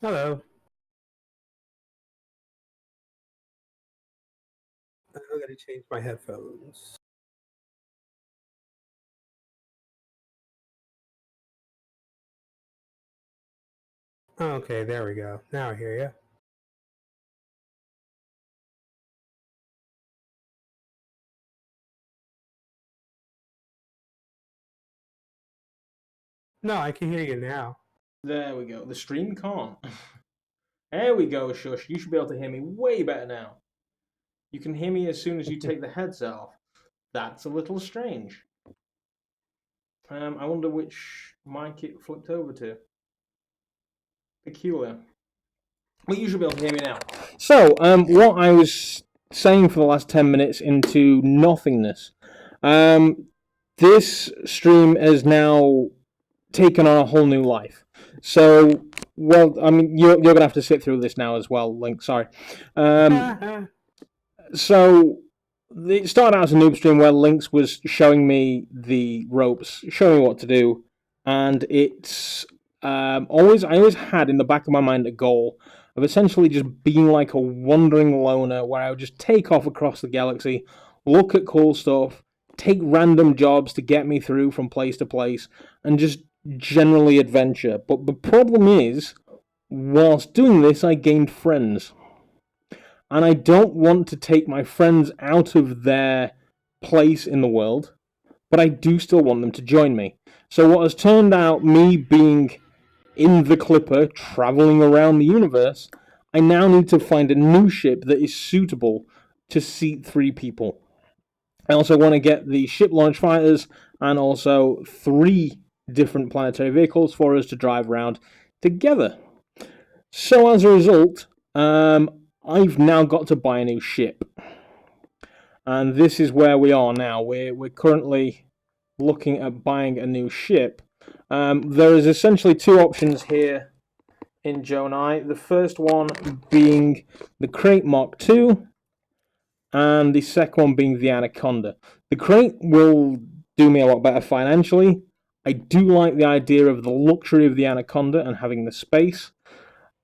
Hello. I gotta change my headphones. Okay, there we go. Now I hear you. No, I can hear you now. There we go. The stream can't. There we go, Shush. You should be able to hear me way better now. You can hear me as soon as you take the headset off. That's a little strange. I wonder which mic it flipped over to. Peculiar. Well, you should be able to hear me now. So, what I was saying for the last 10 minutes into nothingness. Um, this stream has now taken on a whole new life. So, well, I mean, you're going to have to sit through this now as well, Link. Sorry. So, it started out as a noob stream where Lynx was showing me the ropes, showing me what to do, and it's I always had in the back of my mind a goal of essentially just being like a wandering loner where I would just take off across the galaxy, look at cool stuff, take random jobs to get me through from place to place, and just generally adventure. But the problem is, whilst doing this, I gained friends. And I don't want to take my friends out of their place in the world, but I do still want them to join me. So, what has turned out me being in the Clipper, traveling around the universe, I now need to find a new ship that is suitable to seat 3 people. I also want to get the ship launch fighters and also 3 different planetary vehicles for us to drive around together. So, as a result, I've now got to buy a new ship. And this is where we are now. We're currently looking at buying a new ship. There is essentially 2 options here in Jonai. The first one being the Crate Mark II, and the second one being the Anaconda. The Crate will do me a lot better financially. I do like the idea of the luxury of the Anaconda and having the space.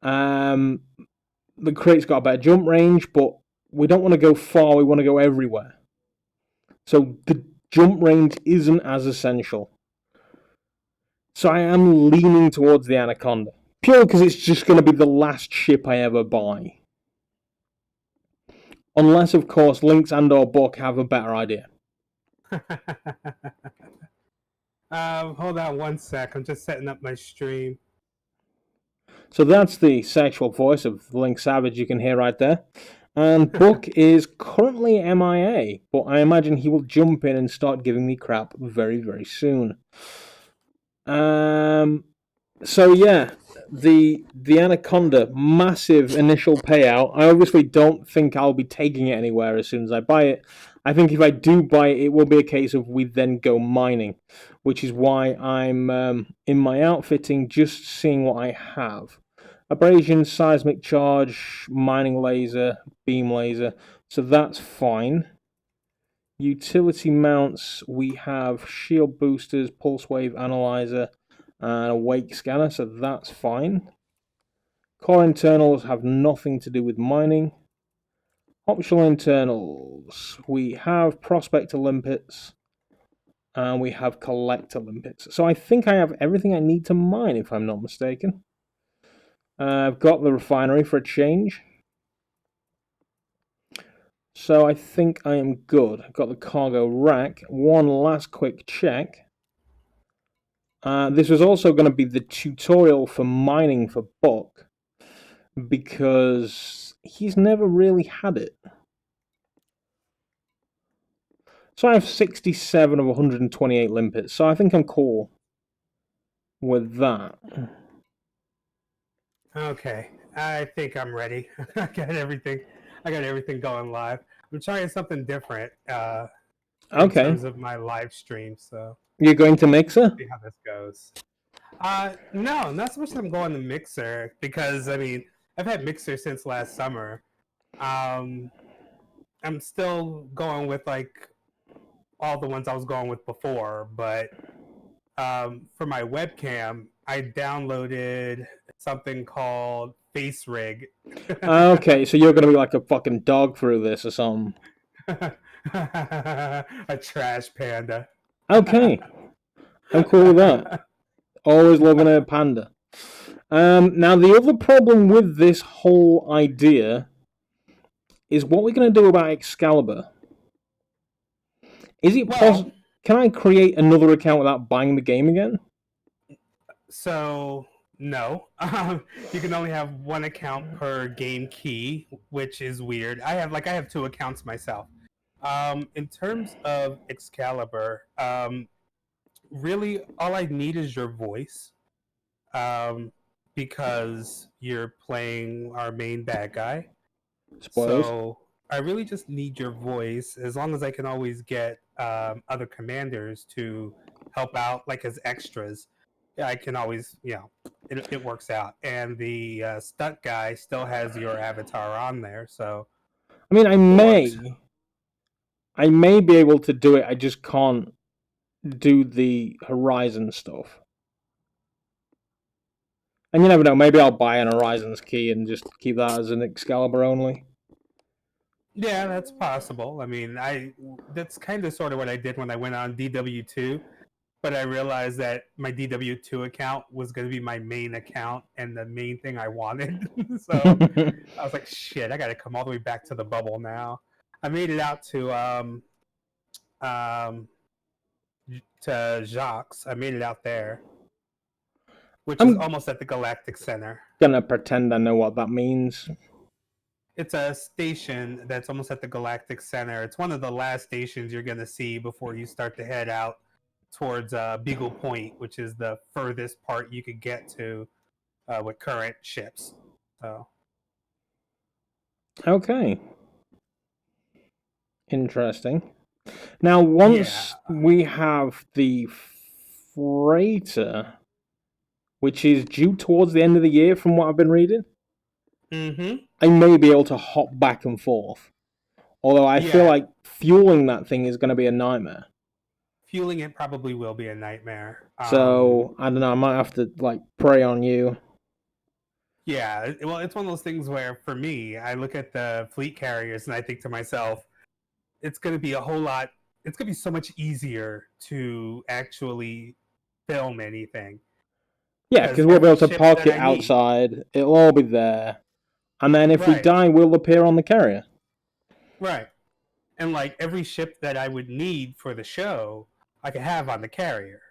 The Crate's got a better jump range, but we don't want to go far, we want to go everywhere. So the jump range isn't as essential. So I am leaning towards the Anaconda. Purely because it's just going to be the last ship I ever buy. Unless, of course, Lynx and or Buck have a better idea. Hold on one sec. I'm just setting up my stream. So that's the sexual voice of Link Savage you can hear right there. And Buck is currently MIA, but I imagine he will jump in and start giving me crap very, very soon. So yeah, the Anaconda, massive initial payout. I obviously don't think I'll be taking it anywhere as soon as I buy it. I think if I do buy it, it will be a case of we then go mining, which is why I'm in my outfitting just seeing what I have. Abrasion, seismic charge, mining laser, beam laser, so that's fine. Utility mounts, we have shield boosters, pulse wave analyzer, and a wake scanner, so that's fine. Core internals have nothing to do with mining. Optional internals, we have prospector limpets, and we have collector limpets. So I think I have everything I need to mine, if I'm not mistaken. I've got the refinery for a change. So I think I am good. I've got the cargo rack. One last quick check. This was also going to be the tutorial for mining for Buck, because he's never really had it. So I have 67 of 128 limpets, so I think I'm cool with that. Okay, I think I'm ready. I got everything. I got everything going live. I'm trying something different in Okay. terms of my live stream, so You're going to Mixer? see how this goes. No, not so much that I'm going to Mixer because I mean I've had Mixer since last summer. Um, I'm still going with like all the ones I was going with before, but for my webcam, I downloaded something called Face Rig. Okay, so you're gonna be like a fucking dog through this or something. A trash panda. Okay, I'm cool with that. Always loving a panda. Now the other problem with this whole idea is what we're going to do about Excalibur. Is it Well, possible? Can I create another account without buying the game again? so no, you can only have one account per game key, which is weird. I have two accounts myself. In terms of Excalibur, really all I need is your voice, um, because you're playing our main bad guy. Spoilers. So I really just need your voice, as long as I can always get other commanders to help out, like as extras. Yeah, I can always, it works out. And the stunt guy still has your avatar on there, so I mean, it works. I may be able to do it. I just can't do the Horizon stuff. And you never know. Maybe I'll buy an Horizons key and just keep that as an Excalibur only. Yeah, that's possible. I mean, that's kind of sort of what I did when I went on DW2, but I realized that my DW2 account was going to be my main account and the main thing I wanted. So I was like, shit, I got to come all the way back to the bubble now. I made it out um, to Jacques. I made it out there, which is I'm almost at the Galactic Center. gonna pretend I know what that means. It's a station that's almost at the Galactic Center. It's one of the last stations you're going to see before you start to head out towards Beagle Point, which is the furthest part you could get to with current ships. So, Okay. Interesting. Now, yeah. once we have the freighter, which is due towards the end of the year, from what I've been reading, Mm-hmm. I may be able to hop back and forth. Although I feel Yeah. like fueling that thing is going to be a nightmare. Fueling it probably will be a nightmare. So I don't know. I might have to like prey on you. Yeah. Well, it's one of those things where, for me, I look at the fleet carriers and I think to myself, it's going to be a whole lot. It's going to be so much easier to actually film anything, Yeah, because because we'll be every able to ship park that it I need, outside. It'll all be there. And then if we right, die, we'll appear on the carrier. right, and like every ship that I would need for the show, I could have on the carrier.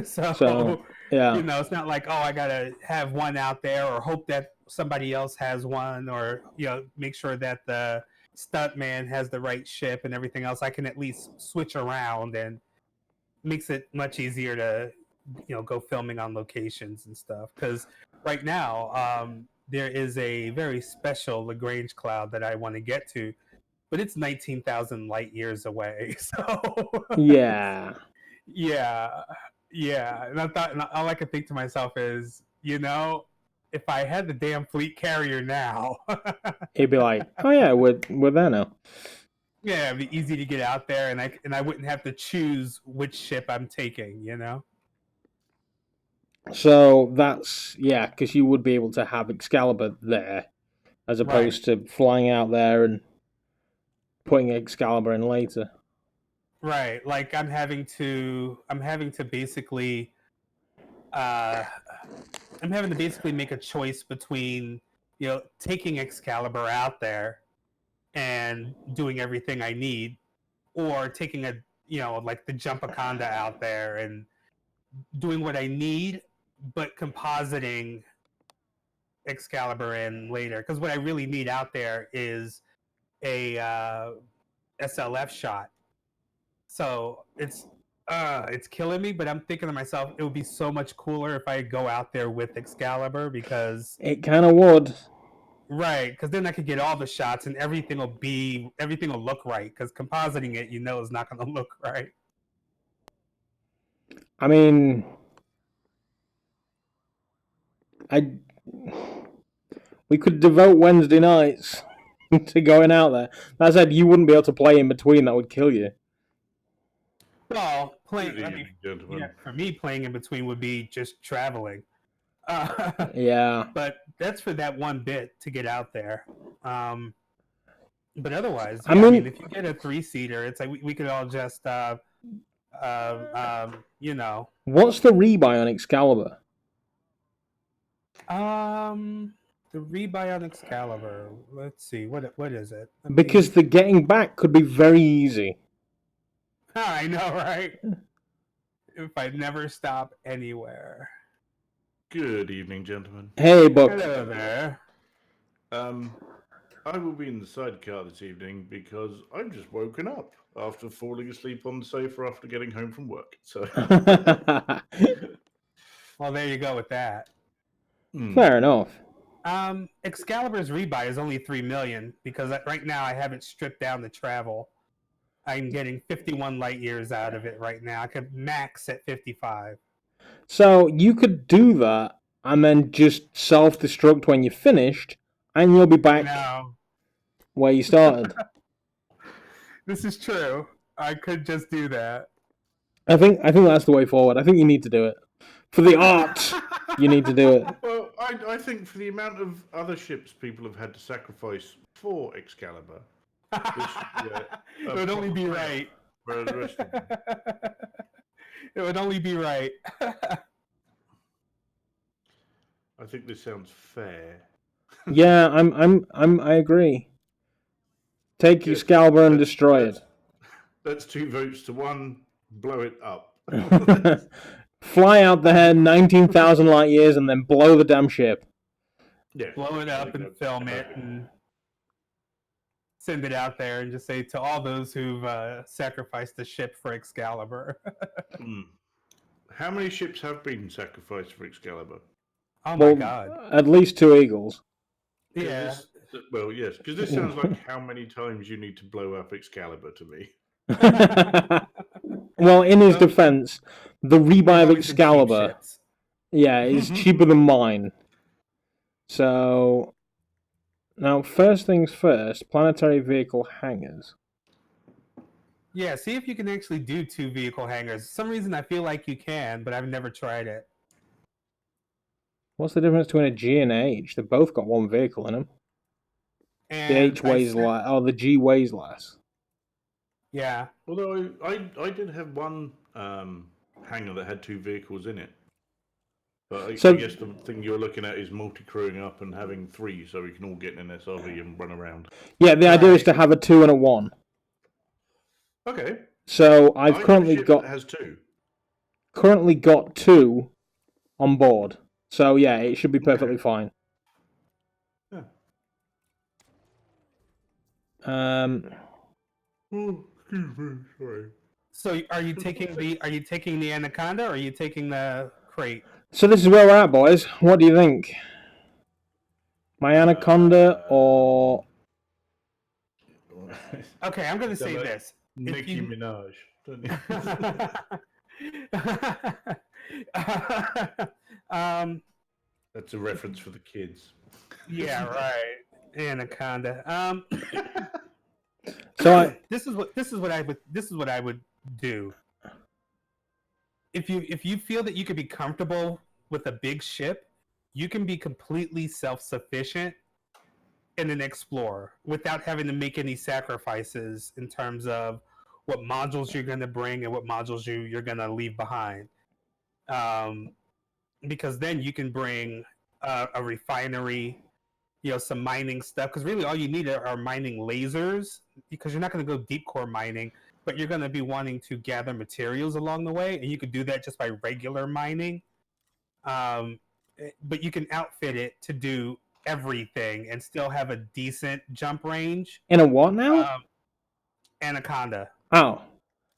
So So, yeah, it's not like, oh, I gotta have one out there or hope that somebody else has one, or make sure that the stuntman has the right ship and everything else. I can at least switch around, and makes it much easier to go filming on locations and stuff. Because right now, there is a very special Lagrange cloud that I want to get to, but it's 19,000 light years away. So yeah. yeah, yeah. And I thought, and all I could think to myself is, if I had the damn fleet carrier now, He'd be like, "Oh yeah, we're there now." yeah, it'd be easy to get out there, and I wouldn't have to choose which ship I'm taking. So that's yeah, because you would be able to have Excalibur there as Right, opposed to flying out there and putting Excalibur in later. right. Like I'm having to basically, uh, I'm having to basically make a choice between, taking Excalibur out there and doing everything I need, or taking like the Jumpaconda out there and doing what I need, but compositing Excalibur in later. Because what I really need out there is a SLF shot. So it's killing me, but I'm thinking to myself, it would be so much cooler if I go out there with Excalibur, because It kind of would. right, because then I could get all the shots and everything will look right. Because compositing it, is not going to look right. I mean, I we could devote Wednesday nights to going out there. That said, you wouldn't be able to play in between. That would kill you. Well, Good I mean, evening, gentlemen. for me, playing in between would be just traveling. Yeah. But that's for that one bit to get out there. But otherwise, I yeah, I mean, mean, if you get a 3-seater, it's like we could all just, you know, what's the rebuy on Excalibur? the rebuy on Excalibur. Let's see, what is it? Let Because me. the getting back could be very easy. I know, right? If I never stop anywhere. Good evening, gentlemen. Hey, Buck. Hello there. I will be in the sidecar this evening because I've just woken up after falling asleep on the sofa after getting home from work. So, Well, there you go with that. Fair enough. Excalibur's rebuy is only 3 million because right now I haven't stripped down the travel. I'm getting 51 light years out of it right now. I could max at 55. So you could do that and then just self-destruct when you're finished, and you'll be back No, where you started. this is true. I could just do that. I think that's the way forward. I think you need to do it for the art. You need to do it. well, I think for the amount of other ships people have had to sacrifice for Excalibur, It would only be right. for the rest of them. It would only be right. I think this sounds fair. Yeah, I agree. Take Good. Excalibur and destroy it. That's 2 votes to 1. Blow it up. Fly out there 19,000 light years and then blow the damn ship. Yeah. Blow it up and film it and send it out there and just say to all those who've sacrificed the ship for Excalibur. How many ships have been sacrificed for Excalibur? Oh my god. At least 2 eagles. Yeah. Well, yes, because this sounds like how many times you need to blow up Excalibur to me. Well, in his defense, the rebuy of Always the cheap Excalibur, ships. yeah, is cheaper than mine. So, now, first things first, planetary vehicle hangars. Yeah, see if you can actually do 2 vehicle hangars. For some reason I feel like you can, but I've never tried it. What's the difference between a G and H? They've both got 1 vehicle in them. And The H weighs less. Oh, the G weighs less. Yeah. Although I did have one hangar that had 2 vehicles in it. But I guess the thing you're looking at is multi-crewing up and having 3 so we can all get in an SRV and run around. Yeah, the idea is to have a 2 and a 1. Okay. So I've currently got that has 2. Currently got 2 on board. So yeah, it should be perfectly fine. Yeah. Oh, excuse me, sorry. So are you taking the Anaconda or are you taking the crate? So this is where we're at, boys. What do you think? My Anaconda or... Okay, I'm going to say this. Nicki Minaj. That's a reference for the kids. Yeah, right. Anaconda. So this is what I would do. If you feel that you could be comfortable with a big ship, you can be completely self-sufficient in an Explorer without having to make any sacrifices in terms of what modules you're going to bring and what modules you're going to leave behind. Because then you can bring a refinery, some mining stuff. Because really all you need are mining lasers, because you're not going to go deep core mining, but you're going to be wanting to gather materials along the way, and you could do that just by regular mining. But you can outfit it to do everything and still have a decent jump range. in a what now? Anaconda. Oh.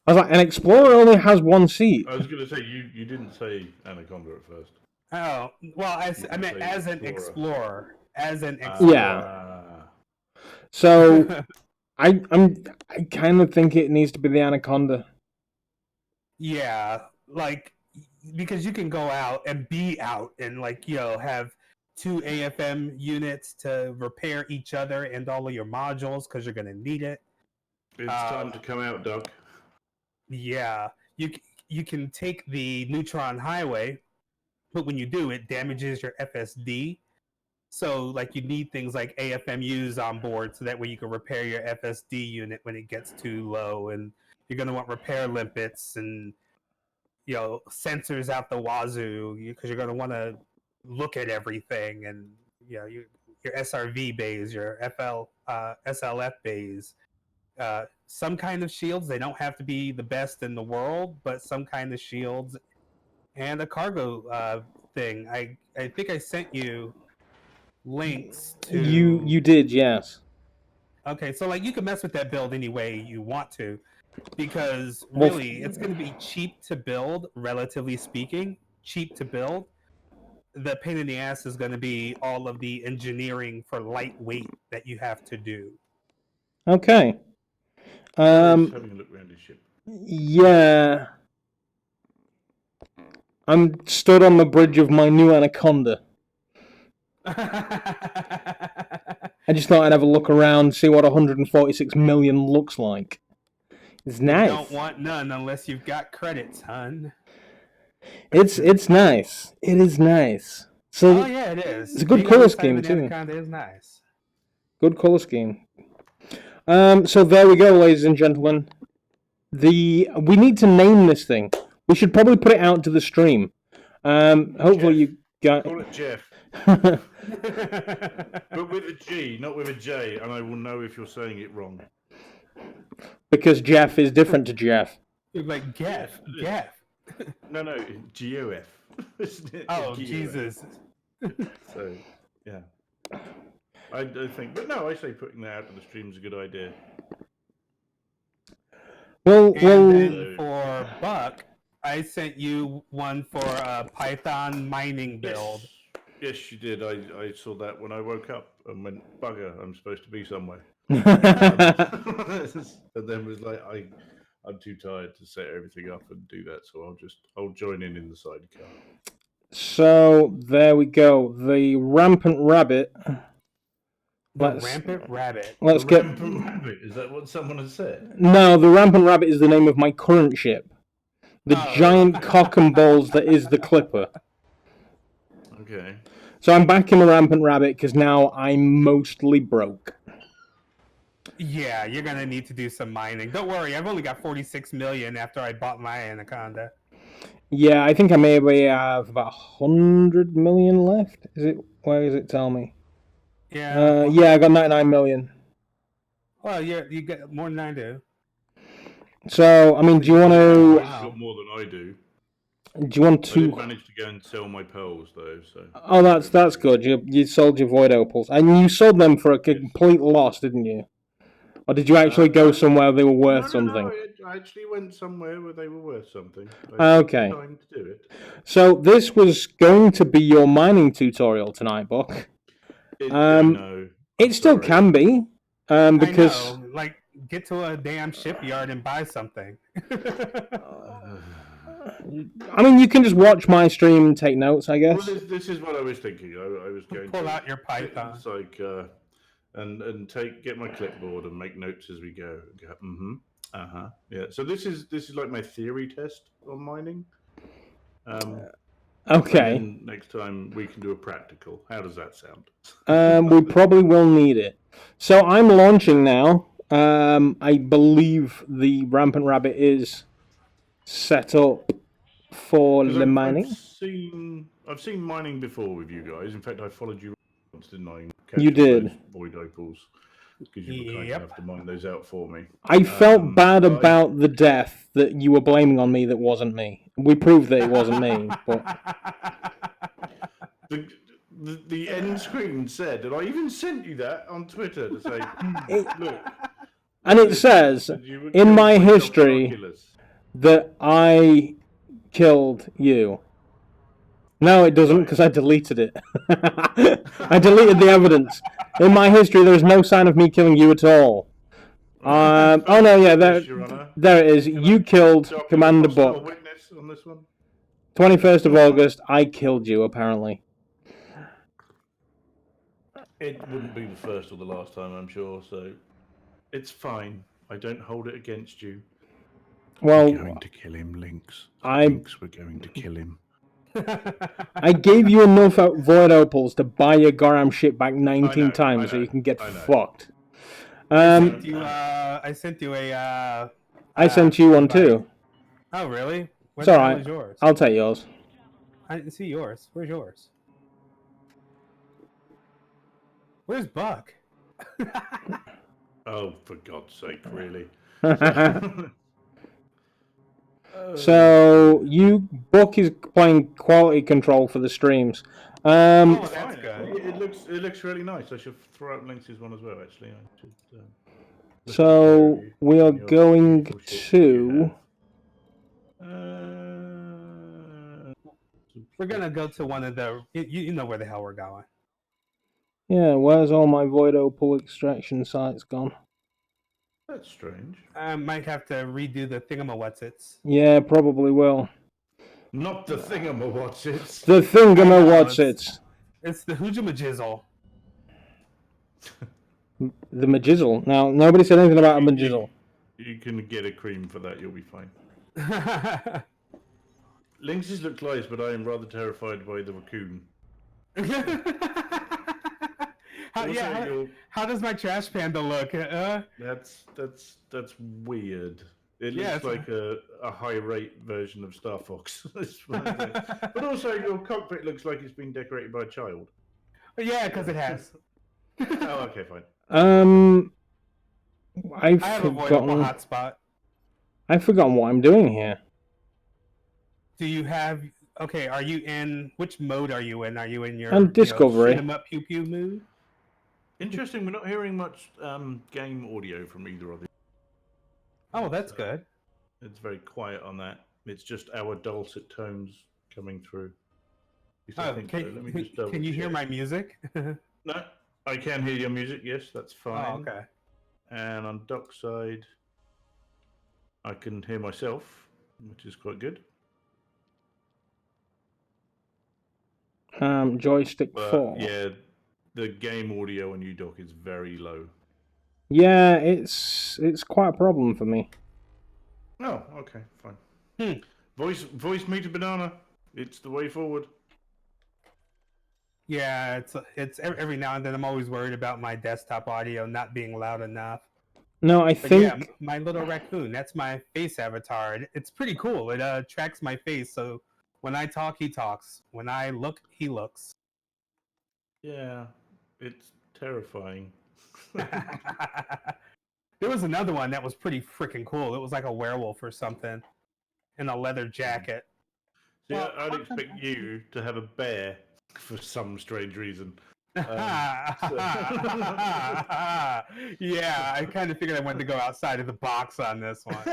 I was like, an Explorer only has 1 seat. I was going to say, you didn't say Anaconda at first. Oh, well, I meant as an explorer. As an explorer. Yeah. So, I kind of think it needs to be the Anaconda. Yeah, because you can go out and be out and have 2 AFM units to repair each other and all of your modules because you're gonna need it. It's time to come out, Doug. Yeah, you can take the Neutron Highway but when you do, it damages your FSD. So, like, you need things like AFMUs on board so that way you can repair your FSD unit when it gets too low, and you're going to want repair limpets and sensors out the wazoo because you're going to want to look at everything, and your SRV bays, your SLF bays. Some kind of shields, they don't have to be the best in the world, but some kind of shields and a cargo thing. I think I sent you links to. You did, yes. Okay, so like you can mess with that build any way you want to, because really it's going to be cheap to build, relatively speaking, cheap to build. The pain in the ass is going to be all of the engineering for lightweight that you have to do. Okay. Having a look around his ship. Yeah. I'm stood on the bridge of my new Anaconda. I just thought I'd have a look around, see what 146 million looks like. It's nice. You don't want none unless you've got credits, hun. It's nice. It is nice. So, oh yeah, it is. It's a good color scheme too. Anaconda is nice. Good color scheme. So there we go, ladies and gentlemen. We need to name this thing. We should probably put it out to the stream. Hopefully you got. Call it Jeff. But with a G, not with a J, and I will know if you're saying it wrong. Because Jeff is different to Jeff. Like Jeff. No, GOF. Isn't it? Oh, GOF. Jesus. So, yeah. I think, but no, I say putting that out to the stream is a good idea. Well, then for Buck, I sent you one for a Python mining build. Yes, you did. I saw that when I woke up and went, bugger, I'm supposed to be somewhere. And then was like, I'm too tired to set everything up and do that, so I'll join in the sidecar. So there we go. The rampant rabbit. Rampant rabbit. Rampant rabbit. Is that what someone has said? No, the rampant rabbit is the name of my current ship. The giant cock and balls that is the Clipper. Okay. So I'm back in the rampant rabbit because now I'm mostly broke. Yeah, you're gonna need to do some mining. Don't worry, I've only got 46 million after I bought my Anaconda. Yeah, I think I maybe have about 100 million left. Where does it tell me? Yeah. Yeah, I got 99 million. Well, you get more than I do. So, I mean, do you want to? You've got more than I do. Do you want to? I did manage to go and sell my pearls though. So. Oh, that's good. You sold your void opals, and you sold them for a complete loss, didn't you? Or did you actually go somewhere they were worth something? No, I actually went somewhere where they were worth something. Okay. Time to do it. So this was going to be your mining tutorial tonight, Buck. No. It still can be, because I know. Like, get to a damn shipyard and buy something. I mean, you can just watch my stream and take notes, I guess. Well, this is what I was thinking. I was going pull to out your Python. It's like and get my clipboard and make notes as we go. Yeah. So this is like my theory test on mining. Okay. And next time we can do a practical. How does that sound? We probably will need it. So I'm launching now. I believe the Rampant Rabbit is set up for the mining. I've seen mining before with you guys. In fact, I followed you once, didn't I? You did. Void opals. Because you were kind enough to mine those out for me. I felt bad about the death that you were blaming on me that wasn't me. We proved that it wasn't me, but... The end screen said, and I even sent you that on Twitter to say, look. And it says, in my history, that I killed you. No, it doesn't, because I deleted it. I deleted the evidence. In my history, there is no sign of me killing you at all. Oh no, yeah, there it is. You killed Commander Buck. Witness on this one? 21st of August, I killed you, apparently. It wouldn't be the first or the last time, I'm sure, so it's fine. I don't hold it against you. Well, we're going to kill him, Lynx. Lynx, we're going to kill him. I gave you enough void opals to buy your Goram shit back 19 times so you can get fucked. I sent you a. I sent you one invite. too. Oh really? Where It's the hell alright. is yours? I'll take yours. I didn't see yours. Where's yours? Where's Buck? Oh, for God's sake, really? So Buck is playing quality control for the streams. Oh, It's that's fine. good. It looks really nice. I should throw up Lynx's one as well. Actually, I should. Look So at the pair of you we are and your going beautiful shit to. that you We're gonna go to one of the. You know where the hell we're going. Yeah, where's all my void opal extraction sites gone? That's strange. I might have to redo the thingamawhatsits. Yeah, probably will. Not the thingamawhatsits. The thingamawhatsits. It's the hoojamajizzle. The majizzle. Now, nobody said anything about a majizzle. You can get a cream for that. You'll be fine. Lynx's look nice, but I am rather terrified by the raccoon. How does my trash panda look? That's weird. It looks like a high rate version of Star Fox. But also your cockpit looks like it's been decorated by a child. Yeah, because it has. Oh, okay, fine. I have a voidable hotspot. I've forgotten what I'm doing here. Do you have? Okay, are you in? Which mode are you in? Are you in your? I'm Discovery. Shoot 'em up, pew pew mood. Interesting. We're not hearing much game audio from either of these. Oh, that's good. It's very quiet on that. It's just our dulcet tones coming through. Can you hear my music? No, I can hear your music. Yes, that's fine. Oh, okay. And on dock side, I can hear myself, which is quite good. Joystick 4. Yeah, the game audio on UDock is very low. Yeah, it's quite a problem for me. Oh, okay, fine. Voice meter banana. It's the way forward. Yeah, it's every now and then I'm always worried about my desktop audio not being loud enough. No, I think yeah, my little raccoon, that's my face avatar. It's pretty cool. It tracks my face, so when I talk, he talks. When I look, he looks. Yeah, it's terrifying. There was another one that was pretty freaking cool. It was like a werewolf or something in a leather jacket. See, I'd expect you to have a bear for some strange reason. Yeah, I kind of figured I wanted to go outside of the box on this one.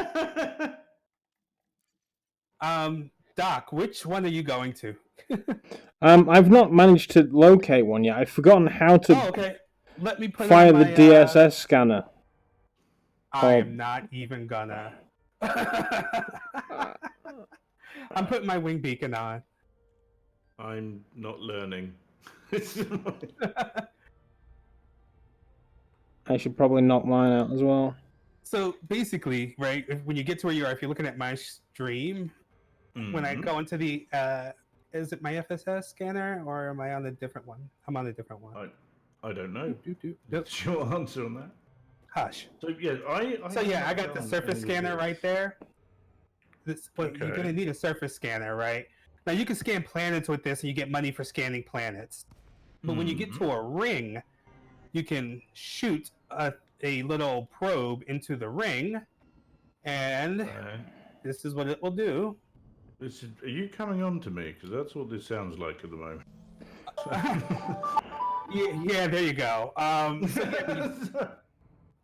Doc, which one are you going to? I've not managed to locate one yet. I've forgotten how to Let me put fire on my, the DSS scanner. I am not even gonna. I'm putting my wing beacon on. I'm not learning. I should probably knock mine out as well. So basically, right, when you get to where you are, if you're looking at my stream, when I go into the, is it my FSS scanner or am I on a different one? I'm on a different one. I don't know. What's your answer on that? Hush. So yeah, I got the surface scanner right there. You're gonna need a surface scanner, right? Now you can scan planets with this, and you get money for scanning planets. But when you get to a ring, you can shoot a little probe into the ring, and this is what it will do. Are you coming on to me? Because that's what this sounds like at the moment. Yeah, there you go.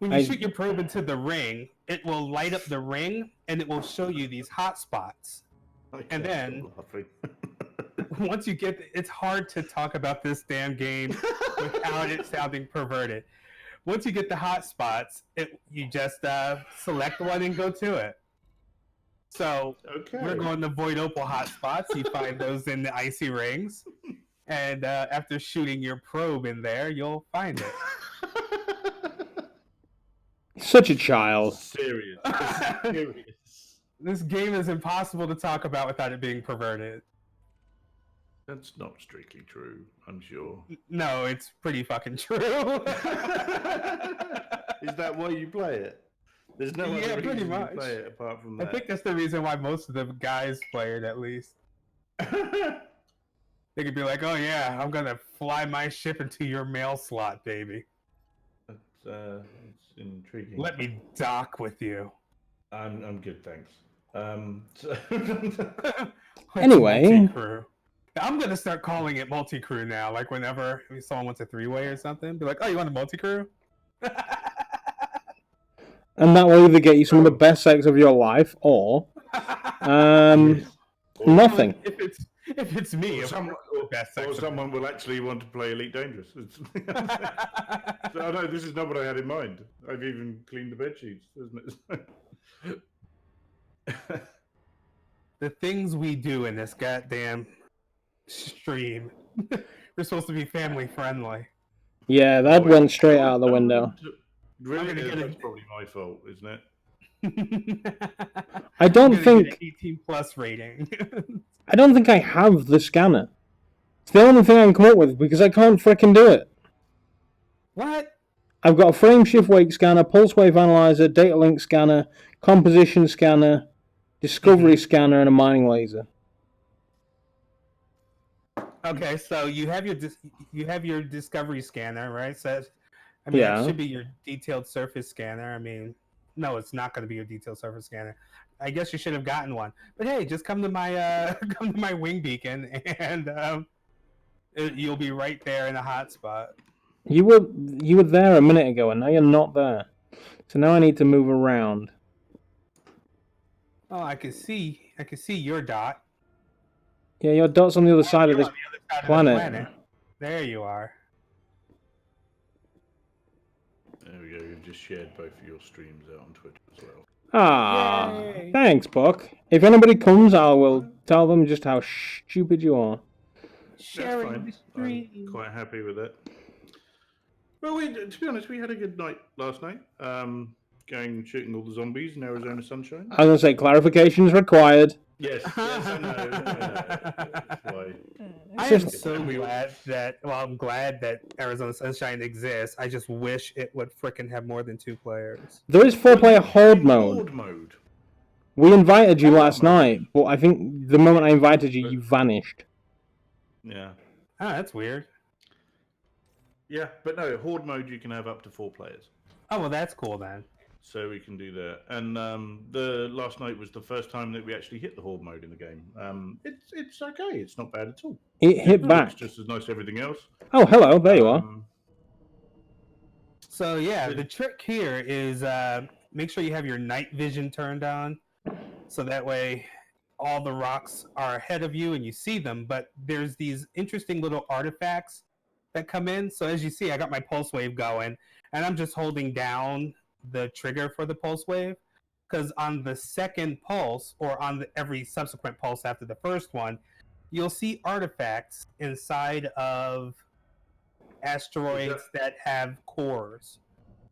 When you shoot your probe into the ring, it will light up the ring, and it will show you these hot spots. And then, once you get... It's hard to talk about this damn game without it sounding perverted. Once you get the hot spots, you just select one and go to it. So, we're going to Void Opal hot spots. You find those in the icy rings. And after shooting your probe in there, you'll find it. Such a child. Serious. This game is impossible to talk about without it being perverted. That's not strictly true, I'm sure. No, it's pretty fucking true. Is that why you play it? There's no Yeah, other pretty reason you much. play it apart from I that. think that's the reason why most of the guys play it, at least. They could be like, "Oh yeah, I'm gonna fly my ship into your mail slot, baby. It's intriguing. Let me dock with you." I'm good, thanks. Anyway. Multi-crew. I'm gonna start calling it multi-crew now. Like whenever someone wants a three-way or something, be like, "Oh, you want a multi-crew?" And that will either get you some of the best sex of your life, or nothing. If it's me, or someone will actually want to play Elite Dangerous. So, no, this is not what I had in mind. I've even cleaned the bed sheets, isn't it? The things we do in this goddamn stream. We're supposed to be family friendly. Yeah, that went straight out the window. Really? That's probably my fault, isn't it? I don't think 18 plus rating. I don't think I have the scanner. It's the only thing I can come up with because I can't fricking do it. What? I've got a frame shift wake scanner, pulse wave analyzer, data link scanner, composition scanner, discovery scanner, and a mining laser. Okay, so you have your discovery scanner, right? So I mean, that should be your detailed surface scanner. I mean, no, it's not going to be your detailed surface scanner. I guess you should have gotten one. But hey, just come to my wing beacon, and you'll be right there in a hot spot. You were there a minute ago, and now you're not there. So now I need to move around. Oh, I can see your dot. Yeah, your dot's on the other side of this planet. There you are. There we go. You've just shared both of your streams out on Twitter as well. Ah, Yay. Thanks, Buck. If anybody comes, I will tell them just how stupid you are. Sharing the stream. I'm quite happy with it. Well, to be honest, we had a good night last night. Going shooting all the zombies in Arizona Sunshine. I was going to say, clarifications required. Yes, I know. I am so glad that, I'm glad that Arizona Sunshine exists. I just wish it would frickin' have more than 2 players. There is 4-player horde mode. Mode. We invited you last night, but I think the moment I invited you, you vanished. Yeah. Oh, that's weird. Yeah, but no, horde mode you can have up to 4 players. Oh, well, that's cool then. So we can do that. And the last night was the first time that we actually hit the horde mode in the game. It's okay. It's not bad at all. It hit back. It's just as nice as everything else. Oh, hello. There you are. So yeah, the trick here is make sure you have your night vision turned on, so that way all the rocks are ahead of you and you see them. But there's these interesting little artifacts that come in. So as you see, I got my pulse wave going, and I'm just holding down the trigger for the pulse wave, because on the second pulse, or on every subsequent pulse after the first one, you'll see artifacts inside of asteroids that have cores.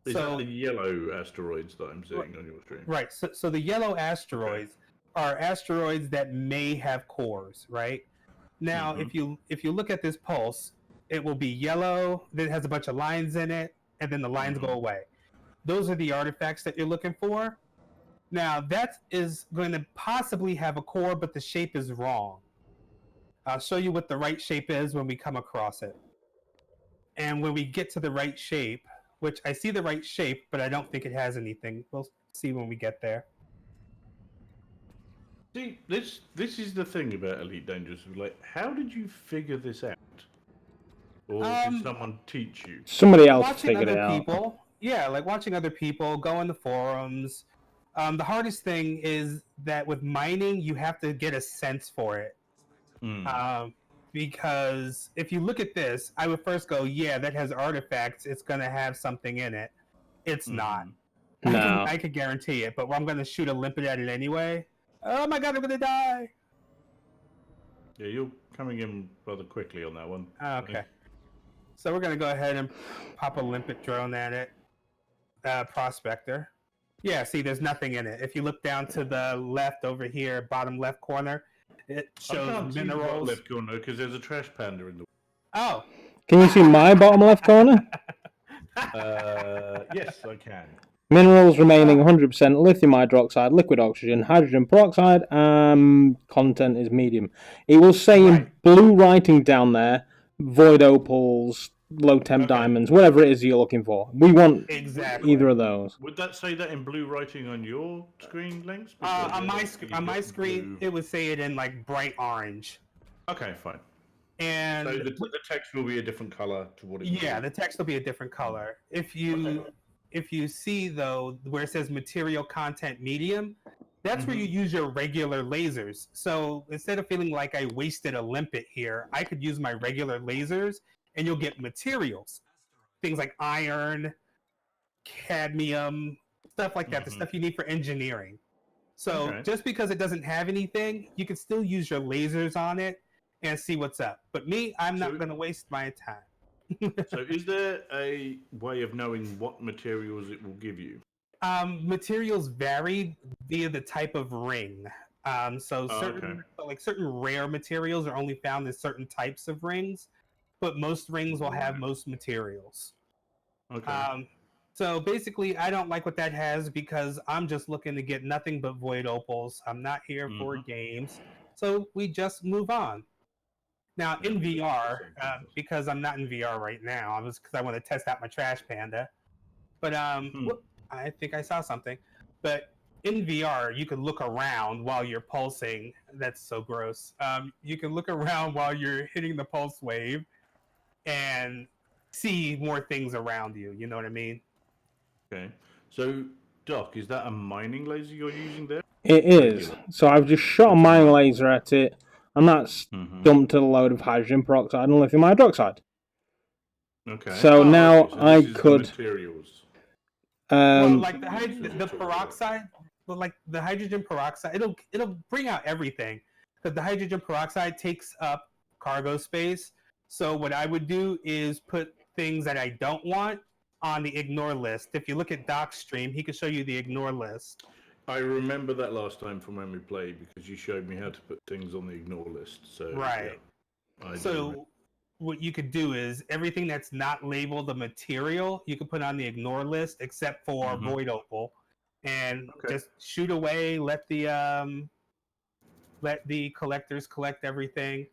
Is that the yellow asteroids that I'm seeing on your screen? Right. So the yellow asteroids are asteroids that may have cores, right? Now, if you look at this pulse, it will be yellow, then it has a bunch of lines in it, and then the lines go away. Those are the artifacts that you're looking for. Now, that is going to possibly have a core, but the shape is wrong. I'll show you what the right shape is when we come across it. And when we get to the right shape, which I see the right shape, but I don't think it has anything. We'll see when we get there. See, this is the thing about Elite Dangerous. Like, how did you figure this out? Or did someone teach you? Somebody else figured it out. People. Yeah, like watching other people, go on the forums. The hardest thing is that with mining, you have to get a sense for it. Because if you look at this, I would first go, yeah, that has artifacts. It's going to have something in it. It's not. No. I could guarantee it, but I'm going to shoot a limpet at it anyway. Oh my god, I'm going to die. Yeah, you're coming in rather quickly on that one. Okay. So we're going to go ahead and pop a limpet drone at it. Prospector. Yeah, see, there's nothing in it. If you look down to the left over here, bottom left corner, It I shows can't see the bottom minerals. left corner because there's a trash panda in the. Oh. Can you see my bottom left corner? Yes, I can. Minerals remaining 100%, lithium hydroxide, liquid oxygen, hydrogen peroxide, content is medium. It will say in blue writing down there, void opals, low temp diamonds, whatever it is you're looking for. We want either of those. Would that say that in blue writing on your screen, Links? On my screen, it would say it in like bright orange. Okay, fine. And so the text will be a different color to what it. Yeah, the text will be a different color. If you see though where it says material content medium, that's where you use your regular lasers. So instead of feeling like I wasted a limpet here, I could use my regular lasers and you'll get materials. Things like iron, cadmium, stuff like that, the stuff you need for engineering. So just because it doesn't have anything, you can still use your lasers on it and see what's up. But me, I'm not going to waste my time. So is there a way of knowing what materials it will give you? Materials vary via the type of ring. Certain rare materials are only found in certain types of rings, but most rings will have most materials. Okay. So basically, I don't like what that has because I'm just looking to get nothing but void opals. I'm not here for games, so we just move on. Now in VR, because I'm not in VR right now, because I want to test out my trash panda. But I think I saw something. But in VR, you can look around while you're pulsing. That's so gross. You can look around while you're hitting the pulse wave and see more things around you. You know what I mean? Okay. So, Doc, is that a mining laser you're using there? It is. So I've just shot a mining laser at it, and that's dumped a load of hydrogen peroxide and lithium hydroxide. Okay. So now so I could. Materials. Well, like the peroxide, but like the hydrogen peroxide, it'll bring out everything because the hydrogen peroxide takes up cargo space. So what I would do is put things that I don't want on the ignore list. If you look at Doc's stream, he could show you the ignore list. I remember that last time from when we played because you showed me how to put things on the ignore list. So what you could do is everything that's not labeled a material, you can put on the ignore list except for void opal, and just shoot away. Let the collectors collect everything.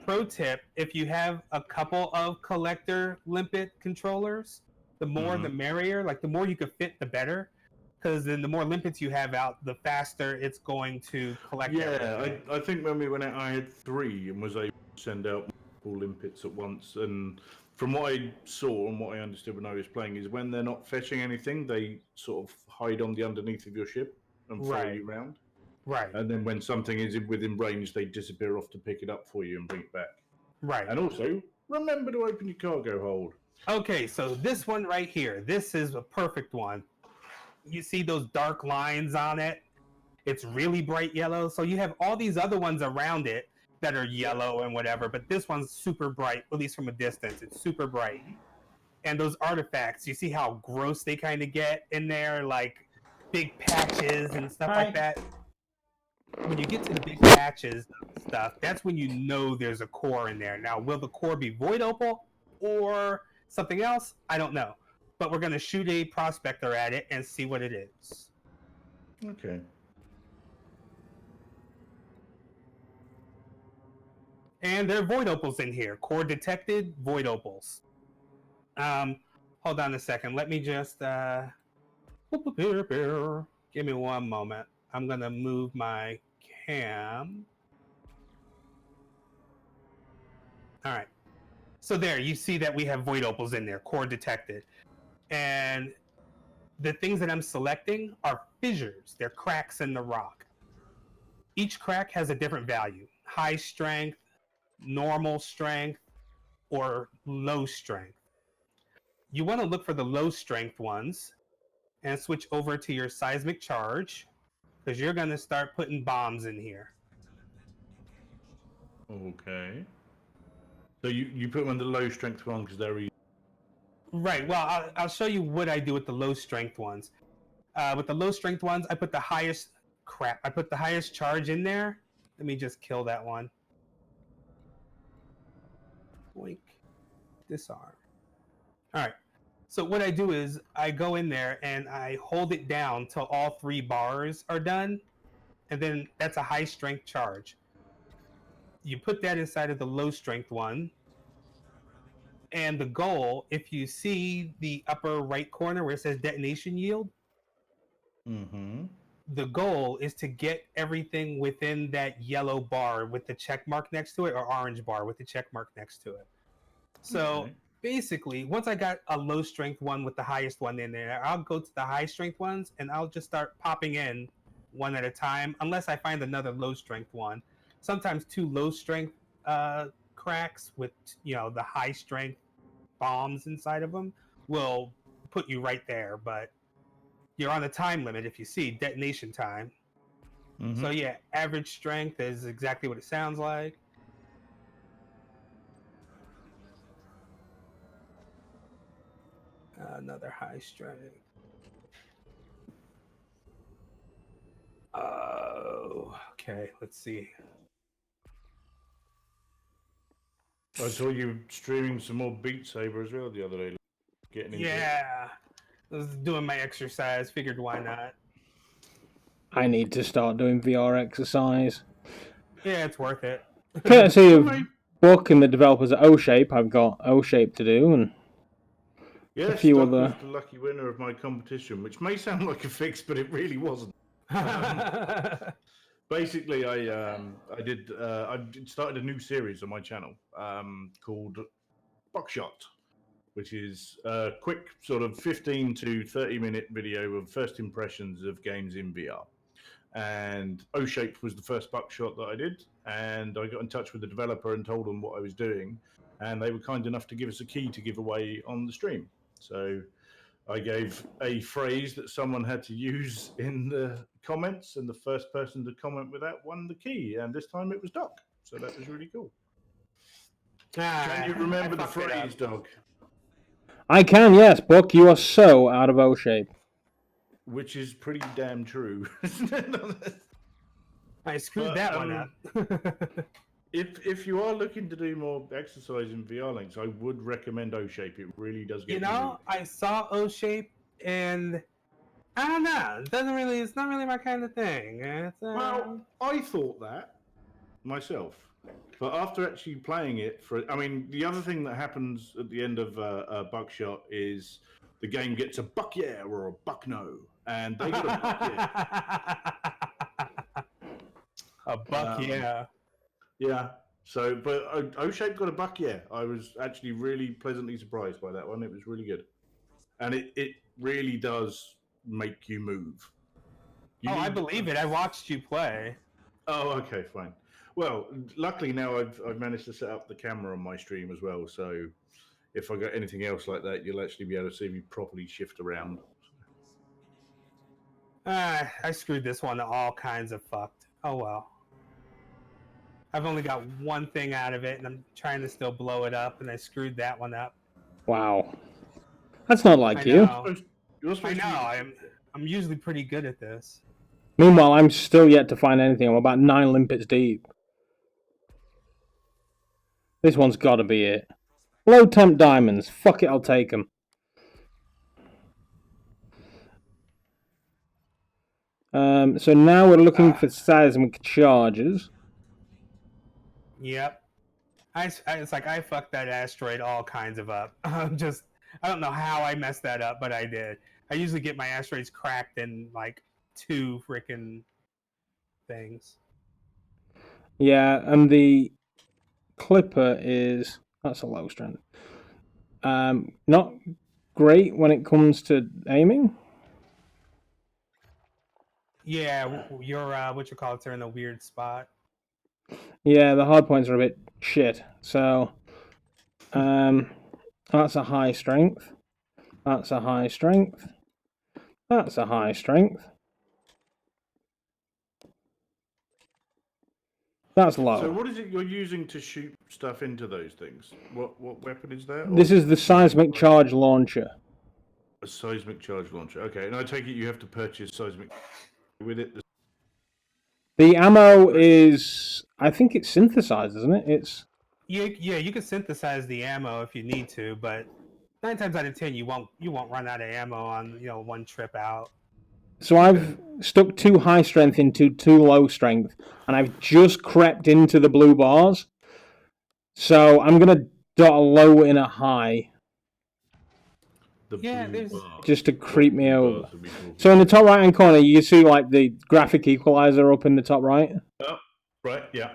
Pro tip: if you have a couple of collector limpet controllers, the more the merrier. Like the more you can fit, the better. Because then the more limpets you have out, the faster it's going to collect. Yeah, I think when we went out, I had 3 and was able to send out multiple limpets at once. And from what I saw and what I understood when I was playing is when they're not fetching anything, they sort of hide on the underneath of your ship and follow you around. Right. And then when something is within range, they disappear off to pick it up for you and bring it back. Right. And also, remember to open your cargo hold. Okay, so this one right here, this is a perfect one. You see those dark lines on it? It's really bright yellow. So you have all these other ones around it that are yellow and whatever, but this one's super bright, at least from a distance. It's super bright. And those artifacts, you see how gross they kind of get in there, like big patches and stuff like that? When you get to the big patches stuff, that's when you know there's a core in there. Now, will the core be void opal or something else? I don't know. But we're going to shoot a prospector at it and see what it is. Okay. And there are void opals in here. Core detected, void opals. Hold on a second. Let me just... Give me one moment. I'm going to move my cam. All right. So there, you see that we have void opals in there, core detected. And the things that I'm selecting are fissures. They're cracks in the rock. Each crack has a different value. High strength, normal strength, or low strength. You want to look for the low strength ones and switch over to your seismic charge because you're going to start putting bombs in here. Okay. So you put them on the low strength one because they're easy. Right. Well, I'll show you what I do with the low strength ones. With the low strength ones, I put the highest crap. I put the highest charge in there. Let me just kill that one. Boink. Disarm. All right. So what I do is I go in there and I hold it down till all 3 bars are done. And then that's a high strength charge. You put that inside of the low strength one. And the goal, if you see the upper right corner where it says detonation yield, the goal is to get everything within that yellow bar with the check mark next to it, or orange bar with the check mark next to it. So basically, once I got a low strength one with the highest one in there, I'll go to the high strength ones and I'll just start popping in one at a time, unless I find another low strength one. Sometimes 2 low strength cracks with the high strength bombs inside of them will put you right there, but you're on a time limit if you see detonation time. So yeah, average strength is exactly what it sounds like. Another high strength. Oh, okay, let's see. I saw you streaming some more Beat Saber as well the other day. Getting into it. I was doing my exercise, figured why not. I need to start doing VR exercise. Yeah, it's worth it. Courtesy of Book and the developers at O-Shape, I've got O-Shape to do, and a few other. Was the lucky winner of my competition, which may sound like a fix, but it really wasn't. Basically, I started a new series on my channel called Buckshot, which is a quick sort of 15 to 30-minute video of first impressions of games in VR. And O-Shape was the first Buckshot that I did, and I got in touch with the developer and told them what I was doing, and they were kind enough to give us a key to give away on the stream. So I gave a phrase that someone had to use in the comments, and the first person to comment with that won the key, and this time it was Doc. So that was really cool. Can you remember the phrase, Doc? I can, yes, Book. You are so out of O-Shape. Which is pretty damn true. I screwed that one up. If you are looking to do more exercise in VR links, I would recommend O-Shape. It really does get you. I saw O-Shape and I don't know. It's not really my kind of thing. Well, I thought that myself. But after actually playing it the other thing that happens at the end of Buckshot is the game gets a buck yeah or a buck no, and they got a buck yeah. A buck yeah. Yeah. So, but O-Shape got a buck yeah. I was actually really pleasantly surprised by that one. It was really good, and it really does make you move. I believe it. I watched you play. Oh, okay, fine. Well, luckily now I've managed to set up the camera on my stream as well, so if I got anything else like that, you'll actually be able to see me properly shift around. I screwed this one all kinds of fucked. Oh well. I've only got one thing out of it, and I'm trying to still blow it up, and I screwed that one up. Wow. That's not like you. I know. I'm usually pretty good at this. Meanwhile, I'm still yet to find anything. I'm about 9 limpets deep. This one's got to be it. Low temp diamonds. Fuck it, I'll take them. So now we're looking for seismic charges. Yep. It's like I fucked that asteroid all kinds of up. I don't know how I messed that up, but I did. I usually get my asteroids cracked in like 2 freaking things. Yeah, and the Clipper that's a low strength. Not great when it comes to aiming. Yeah, your they're in a weird spot. Yeah, the hard points are a bit shit. So, that's a high strength. That's a high strength. That's a high strength. That's low. So what is it you're using to shoot stuff into those things? What weapon is that? This is the seismic charge launcher. A seismic charge launcher. Okay, and I take it you have to purchase seismic with it. The ammo is, I think it's synthesized, isn't it? It's You can synthesize the ammo if you need to, but 9 times out of 10 you won't run out of ammo on one trip out. so I've stuck 2 high strength into 2 low strength, and I've just crept into the blue bars. So I'm gonna dot a low in a high. The Yeah, blue there's- bars. Just to creep What me blue over. bars are we talking So in the about? top right hand corner, you see like the graphic equalizer up in the top right. Oh, right, yeah.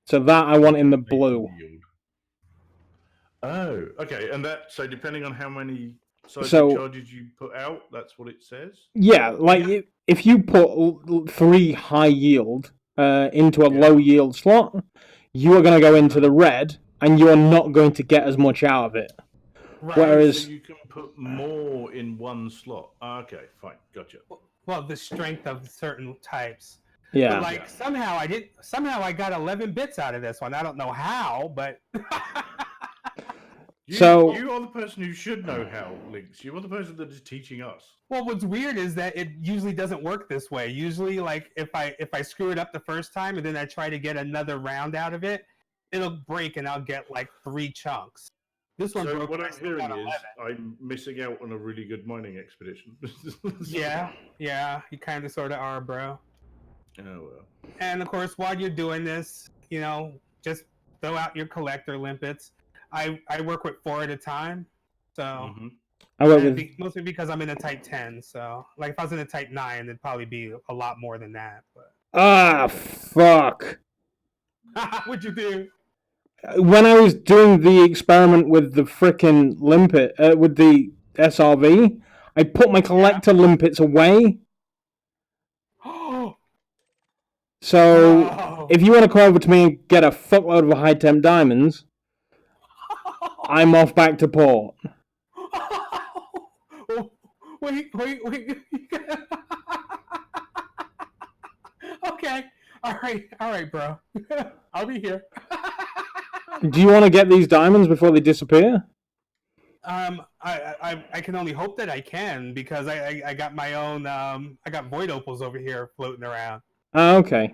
So that I want in the blue. Yield. Oh, okay. And that, so depending on how many seismic So- charges you put out, that's what it says? Yeah, like Yeah. if you put 3 high yield into a Yeah. low yield slot, you are going to go into the red, and you are not going to get as much out of it. Right. Whereas- So you can put more in one slot. Okay, fine. Gotcha. Well, the strength of certain types. Yeah. But like somehow I got 11 bits out of this one. I don't know how, but So- you are the person who should know how, Links. You are the person that is teaching us. well, what's weird is that it usually doesn't work this way. Usually, like if I screw it up the first time and then I try to get another round out of it, it'll break and I'll get like 3 chunks. This one So broke. what and I I'm still hearing got is 11. I'm missing out on a really good mining expedition. Yeah, you kind of sort of are, bro. Oh well. And of course, while you're doing this, just throw out your collector limpets. I work with 4 at a time, so Mhm. I went and with mostly because I'm in a type 10. So, like, if I was in a type 9, it'd probably be a lot more than that. fuck. But what'd you do? When I was doing the experiment with the frickin' limpet, with the SRV, I put my collector limpets away. Oh, So no. if you want to come over to me and get a fuckload of high temp diamonds, I'm off back to port. Oh, wait. Okay. All right, bro. I'll be here. Do you want to get these diamonds before they disappear? I can only hope that I can because I got my own I got void opals over here floating around. Oh, okay.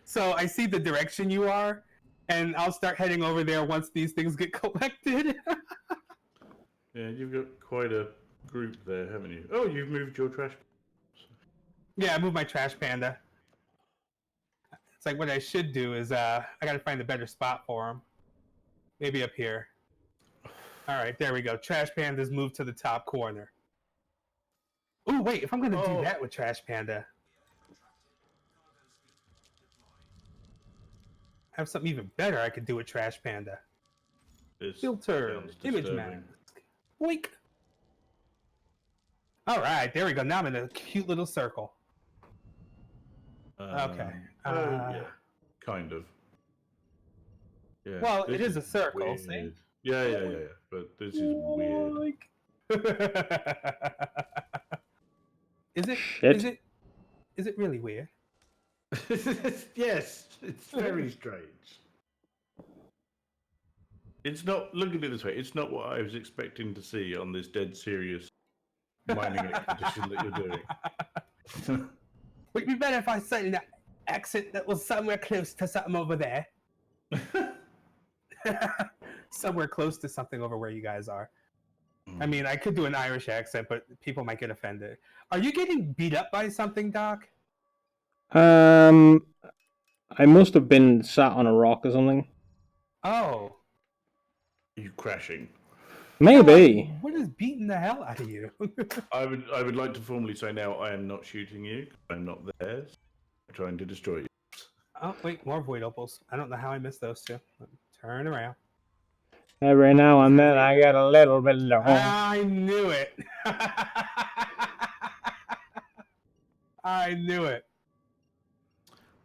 So I see the direction you are, and I'll start heading over there once these things get collected. Yeah, you've got quite a group there, haven't you? Oh, you've moved your trash. Yeah, I moved my trash panda. It's like what I should do is I gotta find a better spot for him. Maybe up here. All right, there we go. Trash panda's moved to the top corner. Ooh, wait, if I'm gonna do that with trash panda, I have something even better I could do with trash panda. This Filter, sounds image disturbing. mask. Boink. All right, there we go. Now I'm in a cute little circle. Okay. Yeah, kind of. Yeah. Well, this it is a circle, weird. see? Yeah. But this is weird. Is it? Shit. Is it really weird? Yes, it's very strange. It's not. Look at it this way. It's not what I was expecting to see on this dead serious mining expedition that you're doing. Would it be better if I said an accent that was somewhere close to something over there? Somewhere close to something over where you guys are. I mean, I could do an Irish accent, but people might get offended. Are you getting beat up by something, Doc? I must have been sat on a rock or something. Oh. Are you crashing? Maybe. What is beating the hell out of you? I would like to formally say now I am not shooting you. I'm not theirs. I'm trying to destroy you. Oh, wait, more void opals. I don't know how I missed those two. Turn around. Every now and then I get a little bit low. I knew it. I knew it.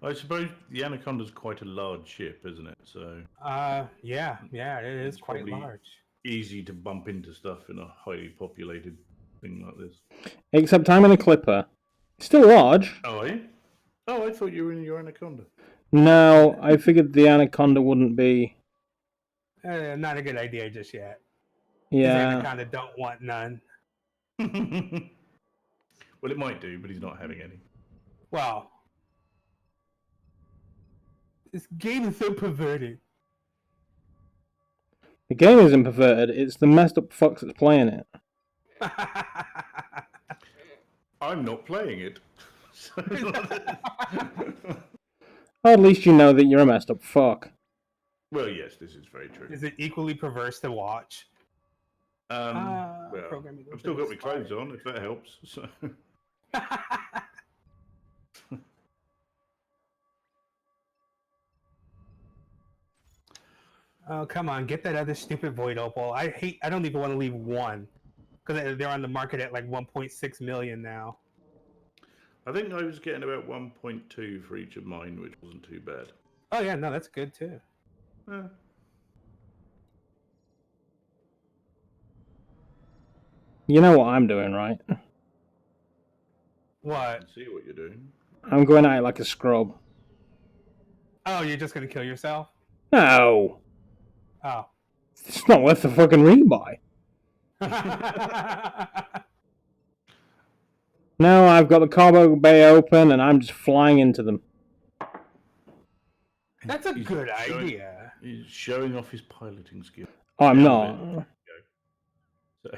I suppose the Anaconda's quite a large ship, isn't it? So Yeah, it is It's quite probably- large. easy to bump into stuff in a highly populated thing like this. Except I'm in a clipper. Still large. Oh, are you? Oh, I thought you were in your Anaconda. No, I figured the anaconda wouldn't be. Not a good idea just yet. Yeah. I kind of don't want none. Well, it might do, but he's not having any. Wow. This game is so perverted. The game isn't perverted, it's the messed up fucks that's playing it. I'm not playing it. Well, at least you know that you're a messed up fuck. Well, yes, this is very true. Is it equally perverse to watch? Well, I've still got my clothes on, if that helps. So. Oh, come on, get that other stupid Void Opal. I don't even want to leave one. Because they're on the market at like 1.6 million now. I think I was getting about 1.2 for each of mine, which wasn't too bad. Oh yeah, no, that's good too. Yeah. You know what I'm doing, right? What? I see what you're doing. I'm going at it like a scrub. Oh, you're just gonna kill yourself? No! Oh. It's not worth the fucking rebuy. No, I've got the cargo bay open and I'm just flying into them. That's a good idea. He's showing off his piloting skill. Oh, I'm not. So,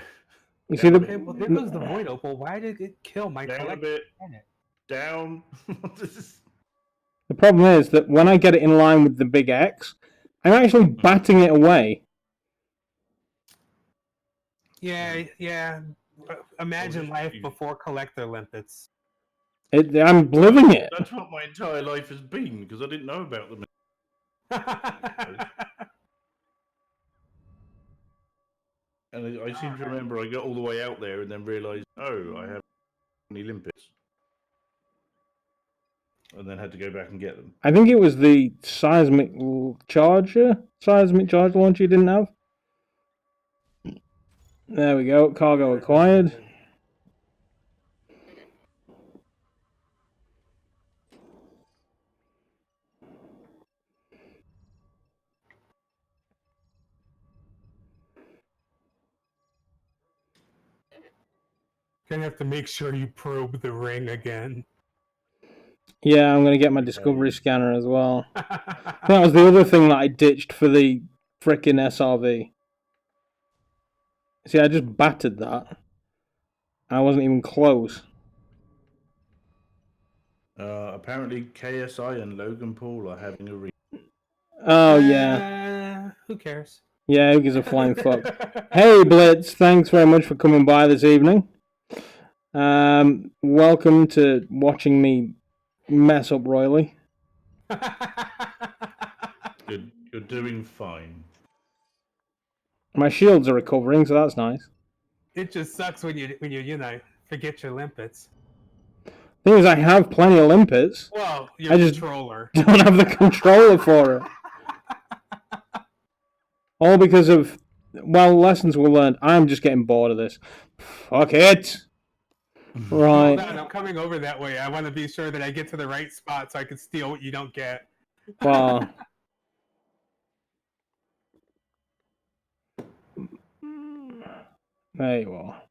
You see Okay, well, there goes the Void Opal. Why did it kill my down a collection? bit. Down. The problem is that when I get it in line with the big X, I'm actually batting it away. Yeah. Imagine life before collector limpets. I'm living it. That's what my entire life has been, because I didn't know about them. And I seem to remember I got all the way out there and then realised, oh, I have any limpets. And then had to go back and get them. I think it was the seismic charge launcher you didn't have. There we go, cargo acquired. Gonna have to make sure you probe the ring again. Yeah, I'm going to get my discovery scanner as well. That was the other thing that I ditched for the frickin' SRV. See, I just battered that. I wasn't even close. Apparently KSI and Logan Paul are having a Oh, yeah. Who cares? Yeah, who gives a flying fuck. Hey, Blitz, thanks very much for coming by this evening. Welcome to watching me mess up royally. You're doing fine. My shields are recovering, so that's nice. It just sucks when you forget your limpets. Thing is, I have plenty of limpets. Well, your controller. Don't have the controller for it. All because of, well, lessons were learned. I'm just getting bored of this. Fuck it. Right. Hold on, I'm coming over that way. I want to be sure that I get to the right spot so I can steal what you don't get. Well. There you are.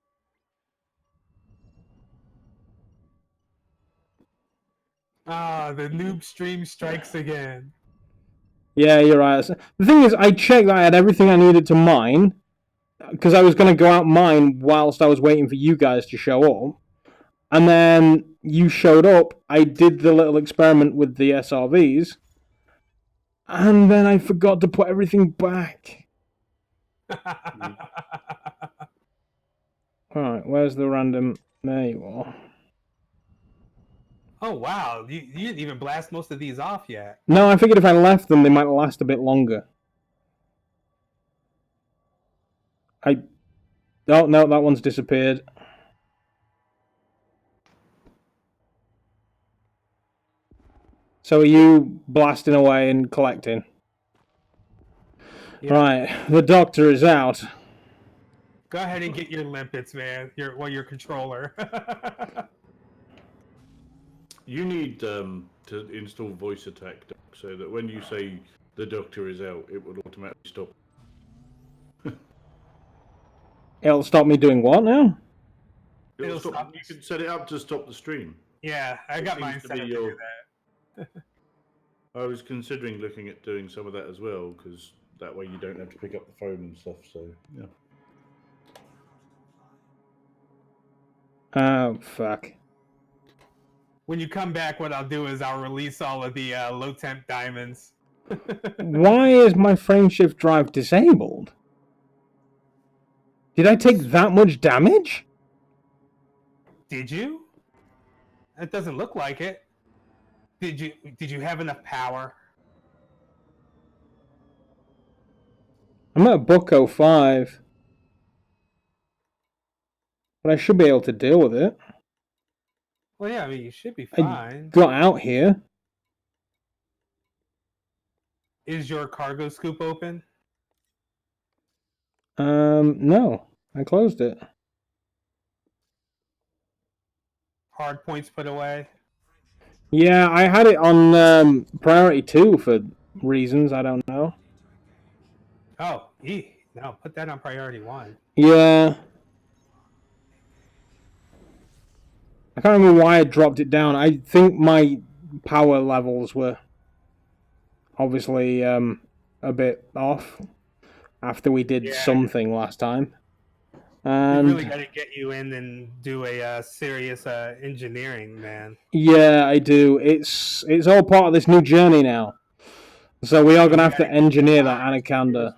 Ah, the noob stream strikes again. Yeah, you're right. The thing is, I checked that I had everything I needed to mine, because I was going to go out mine whilst I was waiting for you guys to show up. And then you showed up, I did the little experiment with the SRVs, and then I forgot to put everything back. Alright, where's the random... There you are. Oh, wow. You didn't even blast most of these off yet. No, I figured if I left them, they might last a bit longer. Oh, no, that one's disappeared. So are you blasting away and collecting? Yeah. Right, the doctor is out. Go ahead and get your limpets, man. Your controller. You need to install voice attack, Doc, so that when you say the doctor is out, it will automatically stop. It'll stop me doing what now? It'll Stop. stop. You can set it up to stop the stream. Yeah, I got mine set up to do that. I was considering looking at doing some of that as well, because that way you don't have to pick up the phone and stuff. So yeah. Oh fuck. When you come back, what I'll do is I'll release all of the low temp diamonds. Why is my frameshift drive disabled? Did I take that much damage? Did you? It doesn't look like it. Did you have enough power? I'm at Bucko 5. But I should be able to deal with it. Well, yeah, I mean, you should be I fine. got out here. Is your cargo scoop open? No. I closed it. Hard points put away? Yeah, I had it on priority 2 for reasons I don't know. Oh, no, put that on priority 1. Yeah. I can't remember why I dropped it down. I think my power levels were obviously a bit off after we did something last time. And we really got to get you in and do a serious engineering, man. yeah, I do. It's all part of this new journey now. So we are going to have to engineer that anaconda.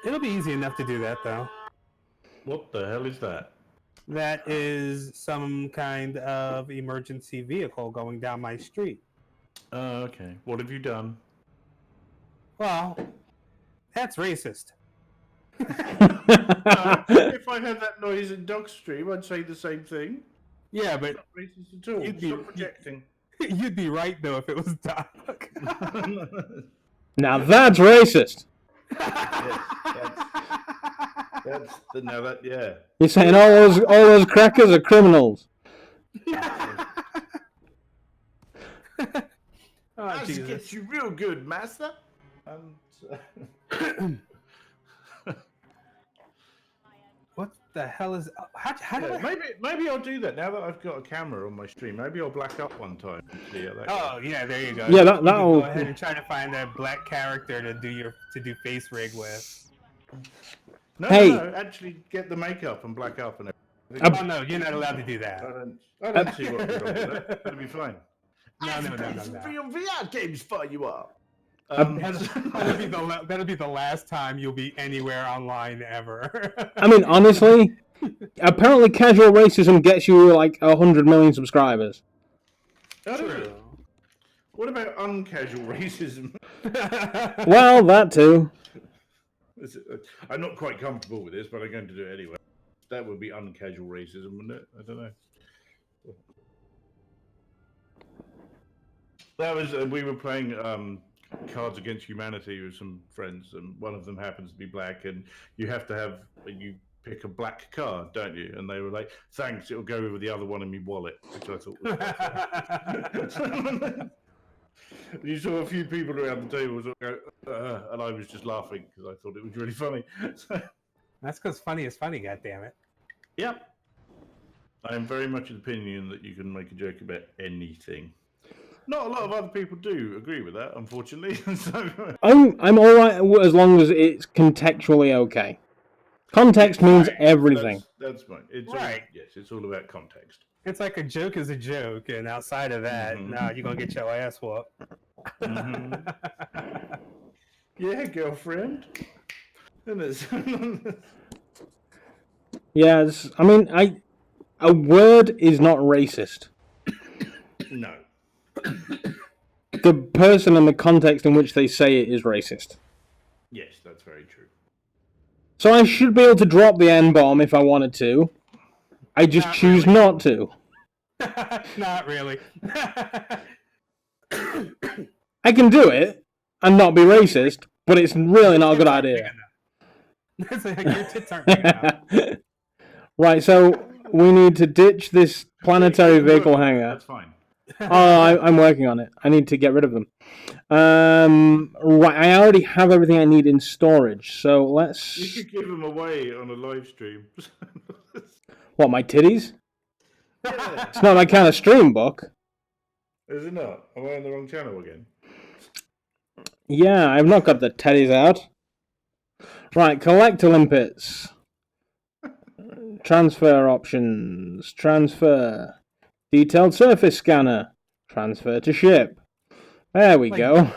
It'll be easy enough to do that, though. What the hell is that? That is some kind of emergency vehicle going down my street. Oh, okay. What have you done? Well, that's racist. If I had that noise in Dog Stream, I'd say the same thing. Yeah, but it's not racist at all. Stop projecting. You'd be right though if it was Doc. Now that's racist. Yeah. You're saying all those crackers are criminals. That gets you real good, master. What the hell is? How do maybe I'll do that now that I've got a camera on my stream. Maybe I'll black up one time. Yeah, there you go. Yeah, that'll go ahead and try to find a black character to do face rig with. No, actually get the makeup and black up and everything. Oh no, you're not allowed to do that. I don't see what's wrong with that. That'll be fine. No. Real VR games fire you up. That'll be the last time you'll be anywhere online ever. I mean, honestly, apparently casual racism gets you like 100 million subscribers. True. What about uncasual racism? Well, that too. I'm not quite comfortable with this, but I'm going to do it anyway. That would be uncasual racism, wouldn't it? I don't know. That was we were playing Cards Against Humanity with some friends, and one of them happens to be black, and you pick a black card, don't you? And they were like, "Thanks, it'll go with the other one in my wallet," which I thought was awesome. You saw a few people around the table go, and I was just laughing because I thought it was really funny. That's because funny is funny, goddammit. Yep. I am very much of the opinion that you can make a joke about anything. Not a lot of other people do agree with that, unfortunately. So... I'm all right as long as it's contextually okay. Context means everything. That's fine. It's right. It's all about context. It's like a joke is a joke, and outside of that, no, you're gonna get your ass whooped. Yeah, girlfriend. Yeah, I mean, a word is not racist. No. The person and the context in which they say it is racist. Yes, that's very true. So I should be able to drop the N-bomb if I wanted to. I just choose not to. Not really. I can do it and not be racist, but it's really not a good idea. It's like your tits aren't big enough. Right, so we need to ditch this planetary vehicle hangar. That's fine. Oh, I'm working on it. I need to get rid of them. Right, I already have everything I need in storage, so let's... You could give them away on a live stream. What, my titties? Yeah. It's not that kind of stream, Buck. Is it not? Am I on the wrong channel again? Yeah, I've not got the teddies out. Right, collector limpets. Transfer options. Transfer. Detailed surface scanner. Transfer to ship. There we go.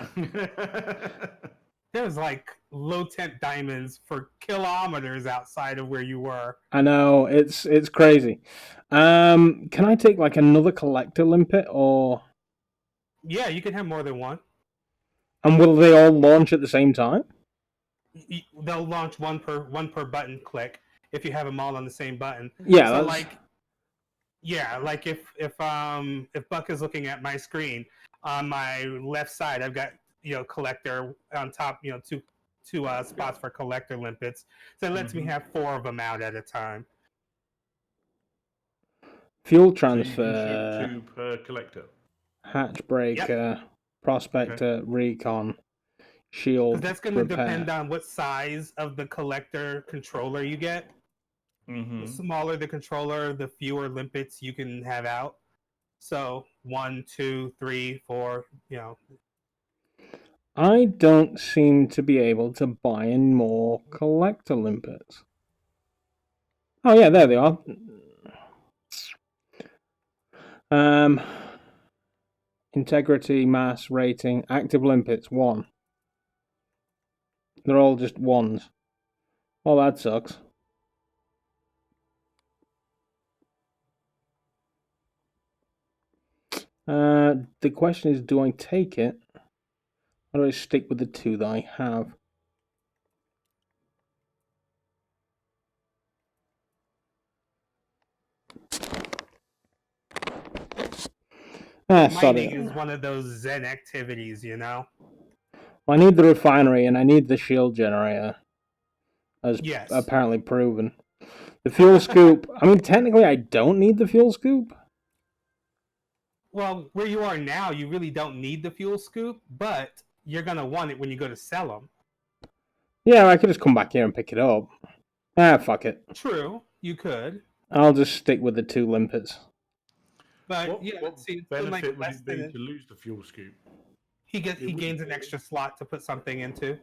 There's like low temp diamonds for kilometers outside of where you were. I know, it's crazy. Can I take like another collector limpet or? Yeah, you can have more than one. And will they all launch at the same time? They'll launch one per button click if you have them all on the same button. Yeah, So that's... like if Buck is looking at my screen, on my left side I've got collector on top, two spots for collector limpets. So it lets me have 4 of them out at a time. Fuel So you can transfer. shoot 2 per collector. Hatch breaker. Prospector. Recon. Shield. That's going to repair. depend on what size of the collector controller you get. Mm-hmm. The smaller the controller, the fewer limpets you can have out. So 1, 2, 3, 4. I don't seem to be able to buy any more collector limpets. Oh yeah, there they are. Integrity, mass, rating, active limpets, 1. They're all just 1s. Well, that sucks. The question is, do I take it? Or do I stick with the 2 that I have? Mining is one of those Zen activities, I need the refinery and I need the shield generator, as apparently proven. The fuel scoop, I mean, technically I don't need the fuel scoop. Well, where you are now, you really don't need the fuel scoop, but you're going to want it when you go to sell them. Yeah, I could just come back here and pick it up. Fuck it. True, you could. I'll just stick with the 2 limpets. But what benefit would it be to lose the fuel scoop? He gains an extra slot to put something into.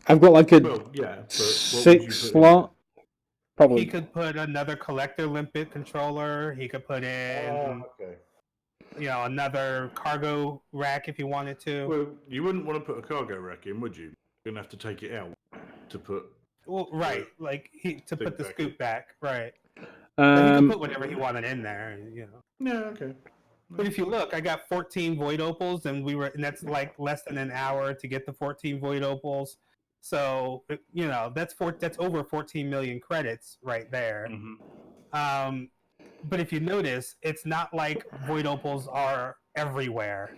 I've got like a 6 slot. Probably. He could put another collector limpet controller. He could put in another cargo rack if you wanted to. Well, you wouldn't want to put a cargo rack in, would you? You're gonna have to take it out to put. Well, right, to put the scoop back, right. But he could put whatever he wanted in there, Yeah, okay. But if you look, I got 14 void opals, and that's like less than an hour to get the 14 void opals. So that's over 14 million credits right there. Mm-hmm. But if you notice, it's not like void opals are everywhere.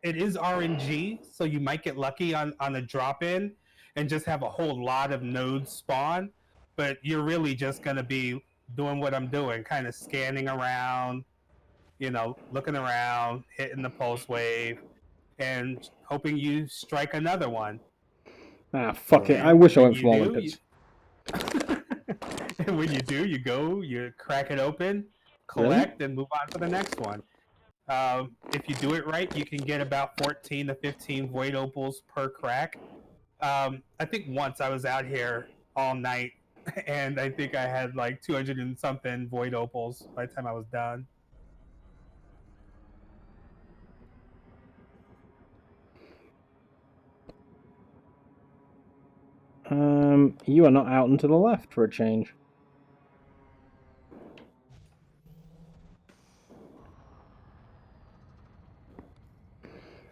It is RNG, so you might get lucky on a drop in and just have a whole lot of nodes spawn. But you're really just going to be doing what I'm doing, kind of scanning around, looking around, hitting the pulse wave, and hoping you strike another one. Fuck it. I wish I went for more limpets. And when you do, you crack it open, collect, and move on to the next one. If you do it right, you can get about 14 to 15 void opals per crack. I think once I was out here all night, and I think I had like 200 and something void opals by the time I was done. You are not out and to the left for a change.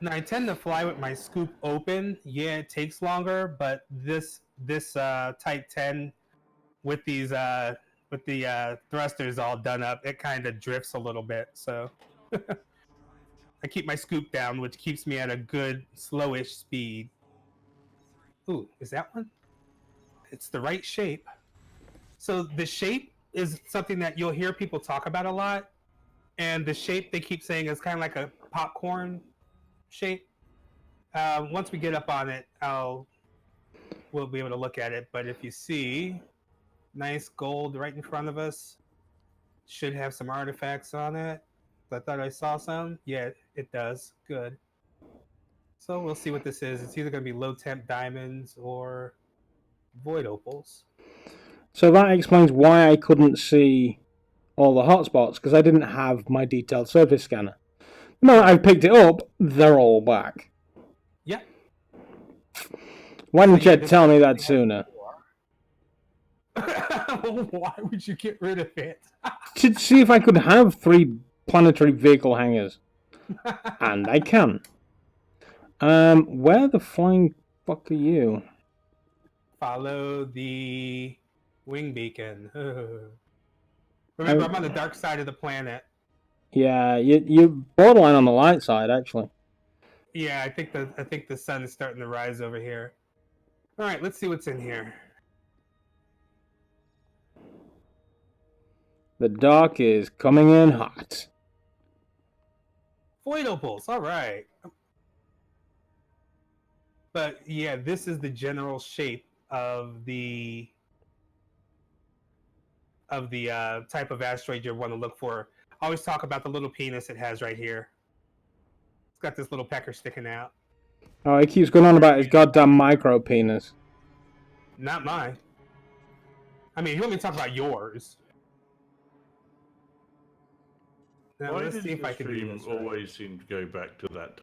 Now I tend to fly with my scoop open. Yeah, it takes longer, but this Type 10 with these with the thrusters all done up, it kind of drifts a little bit. So I keep my scoop down, which keeps me at a good slowish speed. Ooh, is that one? It's the right shape. So the shape is something that you'll hear people talk about a lot, and the shape they keep saying is kind of like a popcorn shape. Once we get up on it, we'll be able to look at it. But if you see, nice gold right in front of us. should have some artifacts on it. I thought I saw some. Yeah, it does. Good. So we'll see what this is. It's either going to be low temp diamonds or void opals. So that explains why I couldn't see all the hotspots, because I didn't have my detailed surface scanner. The moment I picked it up, they're all back. Yeah. Why didn't So, you tell me that sooner? Why would you get rid of it? To see if I could have 3 planetary vehicle hangars. And I can. Where the flying fuck are you? Follow the wing beacon. Remember, I'm on the dark side of the planet. Yeah, you're borderline on the light side, actually. Yeah, I think the sun is starting to rise over here. All right, let's see what's in here. The dark is coming in hot. Void opals. All right. But yeah, this is the general shape of the type of asteroid you want to look for. I always talk about the little penis it has right here. It's got this little pecker sticking out. Oh, he keeps going on about his goddamn micro penis. Not mine. I mean, you want me to talk about yours? Now, Why let's does see if the I can do stream this. Right. always seem to go back to that?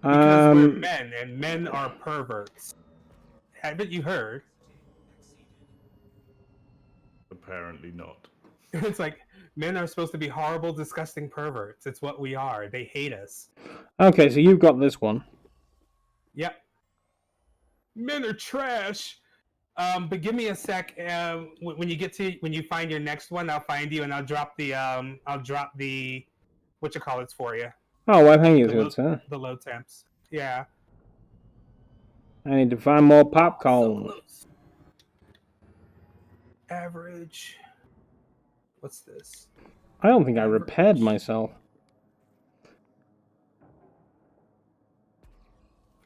Because we're men, and men are perverts. Haven't you heard? Apparently not. It's like men are supposed to be horrible, disgusting perverts. It's what we are. They hate us. Okay, so you've got this one. Yep. Men are trash. But give me a sec. When you find your next one, I'll find you and I'll drop the what you call it's for you. Oh, web hanging is good, sir. The low temps. Yeah. I need to find more popcorn. Average. What's this? I don't think I repaired myself.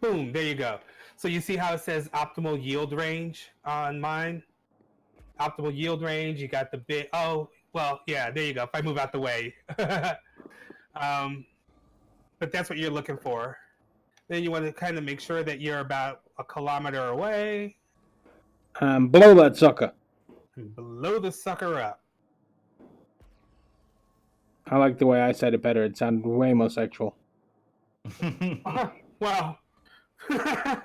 Boom, there you go. So you see how it says optimal yield range on mine? Optimal yield range, you got the bit. Oh, well, yeah, there you go. If I move out the way. But that's what you're looking for. Then you want to kind of make sure that you're about a kilometer away. Blow that sucker. And blow the sucker up. I like the way I said it better. It sounded way more sexual. Well, I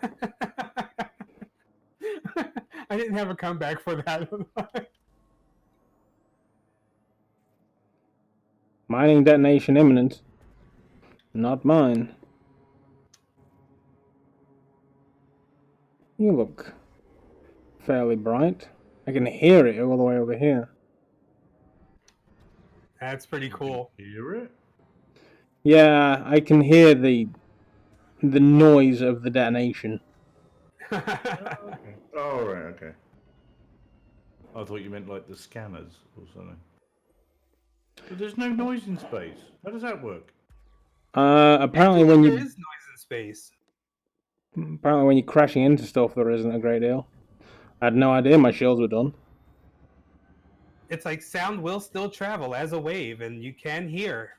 didn't have a comeback for that. Mining detonation imminent. Not mine. You look fairly bright. I can hear it all the way over here. That's pretty cool. Hear it? Yeah, I can hear the noise of the detonation. Okay. Oh, right, okay. I thought you meant like the scanners or something. But there's no noise in space. How does that work? Apparently Actually, when there you is noise in space. apparently when you're crashing into stuff, there isn't a great deal. I had no idea my shields were done. It's like sound will still travel as a wave, and you can hear.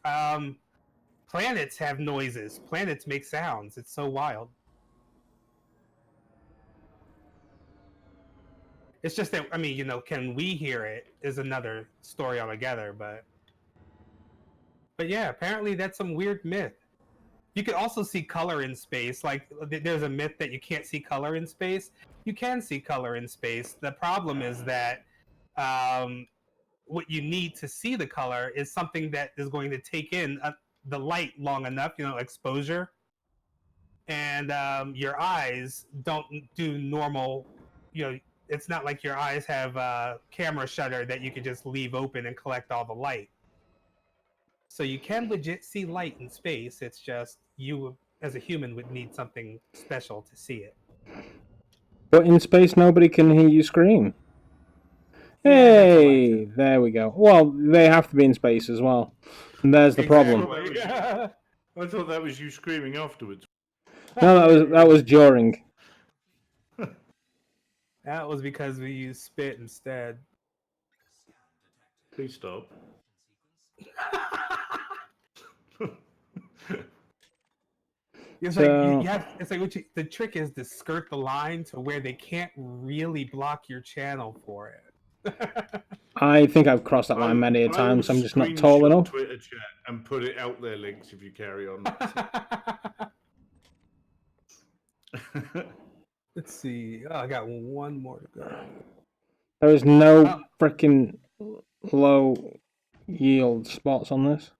Planets have noises. Planets make sounds. It's so wild. It's just that, I mean, you know, can we hear it is another story altogether, but yeah, apparently that's some weird myth. You could also see color in space. Like, there's a myth that you can't see color in space. You can see color in space. The problem is that what you need to see the color is something that is going to take in the light long enough, you know, exposure. And your eyes don't do normal, you know, it's not like your eyes have a camera shutter that you can just leave open and collect all the light. So you can legit see light in space. It's just you, as a human, would need something special to see it. But in space, nobody can hear you scream. Yeah, Hey, there we go. Well, they have to be in space as well. And there's the problem. Yeah. I thought that was you screaming afterwards. No, that was during. That was because we used spit instead. Please stop. It's So- like you have. It's like the trick is to skirt the line to where they can't really block your channel for it. I think I've crossed that line many a time, so I'm just not tall screenshot enough. Twitter chat and put it out there, links, if you carry on. Let's see. Oh, I got one more to go. There is no freaking low yield spots on this.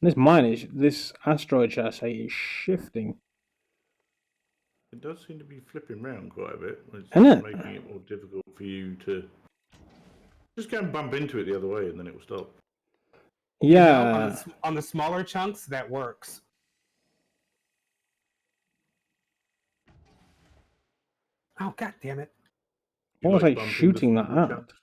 This asteroid chassis is shifting. It does seem to be flipping around quite a bit, which Isn't is it? making it more difficult for you to just go and bump into it the other way, and then it will stop. Yeah. On the smaller chunks, that works. Oh, god damn it! What was I bumping shooting the that small at? chunks,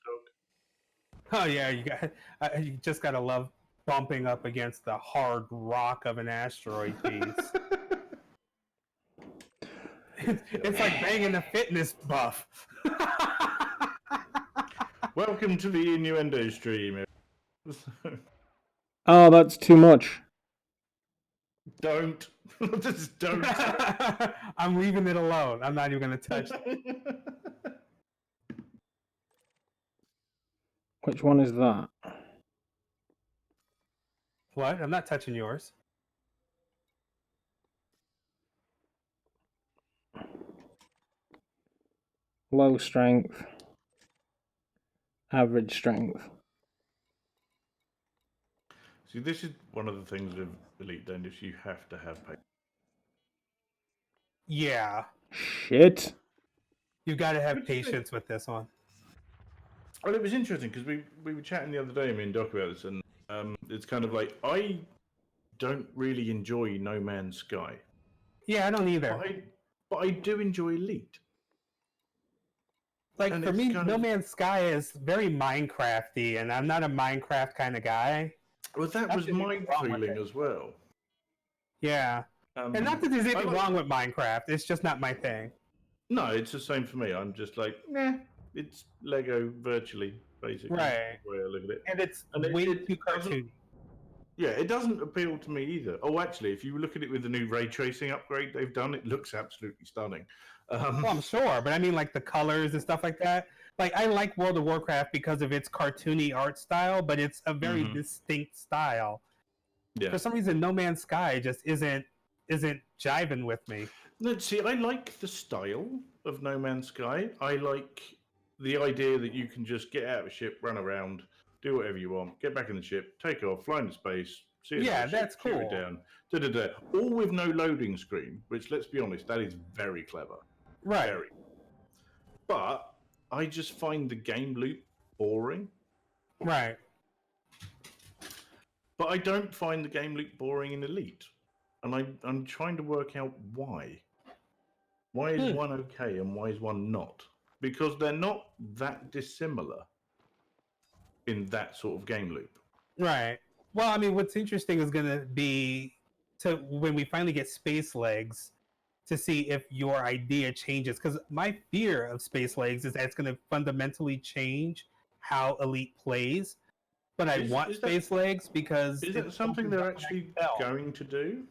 dog? Oh yeah, you just gotta love bumping up against the hard rock of an asteroid piece. It's like banging a fitness buff. Welcome to the innuendo stream. Oh, that's too much. Don't. Just don't. I'm leaving it alone. I'm not even gonna touch it. Which one is that? What? I'm not touching yours. Low strength. Average strength. See, this is one of the things with Elite Dangerous. You have to have patience. Yeah, Shit. you got to have patience with this one. Well, it was interesting because we were chatting the other day, me and Doc, about this, and it's kind of like I don't really enjoy No Man's Sky. Yeah, I don't either. But I do enjoy Elite. Like, And for it's me, kind No of- Man's Sky is very Minecrafty, and I'm not a Minecraft kind of guy. Well, that Not was that there's my anything wrong with feeling it. as well. Yeah, and not that there's anything like- wrong with Minecraft. It's just not my thing. No, it's the same for me. I'm just like, nah, it's Lego virtually, basically. Right. That's the way I look at it. And it's And way it too doesn't- cartoony. Yeah, it doesn't appeal to me either. Oh, actually, if you look at it with the new ray tracing upgrade they've done, it looks absolutely stunning. Well, I'm sure, but I mean, like the colors and stuff like that. Like, I like World of Warcraft because of its cartoony art style, but it's a very distinct style. Yeah. For some reason, No Man's Sky just isn't jiving with me. No, see, I like the style of No Man's Sky. I like the idea that you can just get out of a ship, run around, do whatever you want, get back in the ship, take off, fly into space, see another Yeah, ship, that's shoot it cool. down, da-da-da. All with no loading screen, which, let's be honest, that is very clever. Right. Very. But I just find the game loop boring. Right. But I don't find the game loop boring in Elite. And I'm trying to work out why. Why is one okay and why is one not? Because they're not that dissimilar in that sort of game loop. Right. Well, I mean, what's interesting is going to be to when we finally get Space Legs to see if your idea changes. Because my fear of Space Legs is that it's going to fundamentally change how Elite plays. But I want is that- Space Legs because Is that it's something that they're I actually can tell. going to do?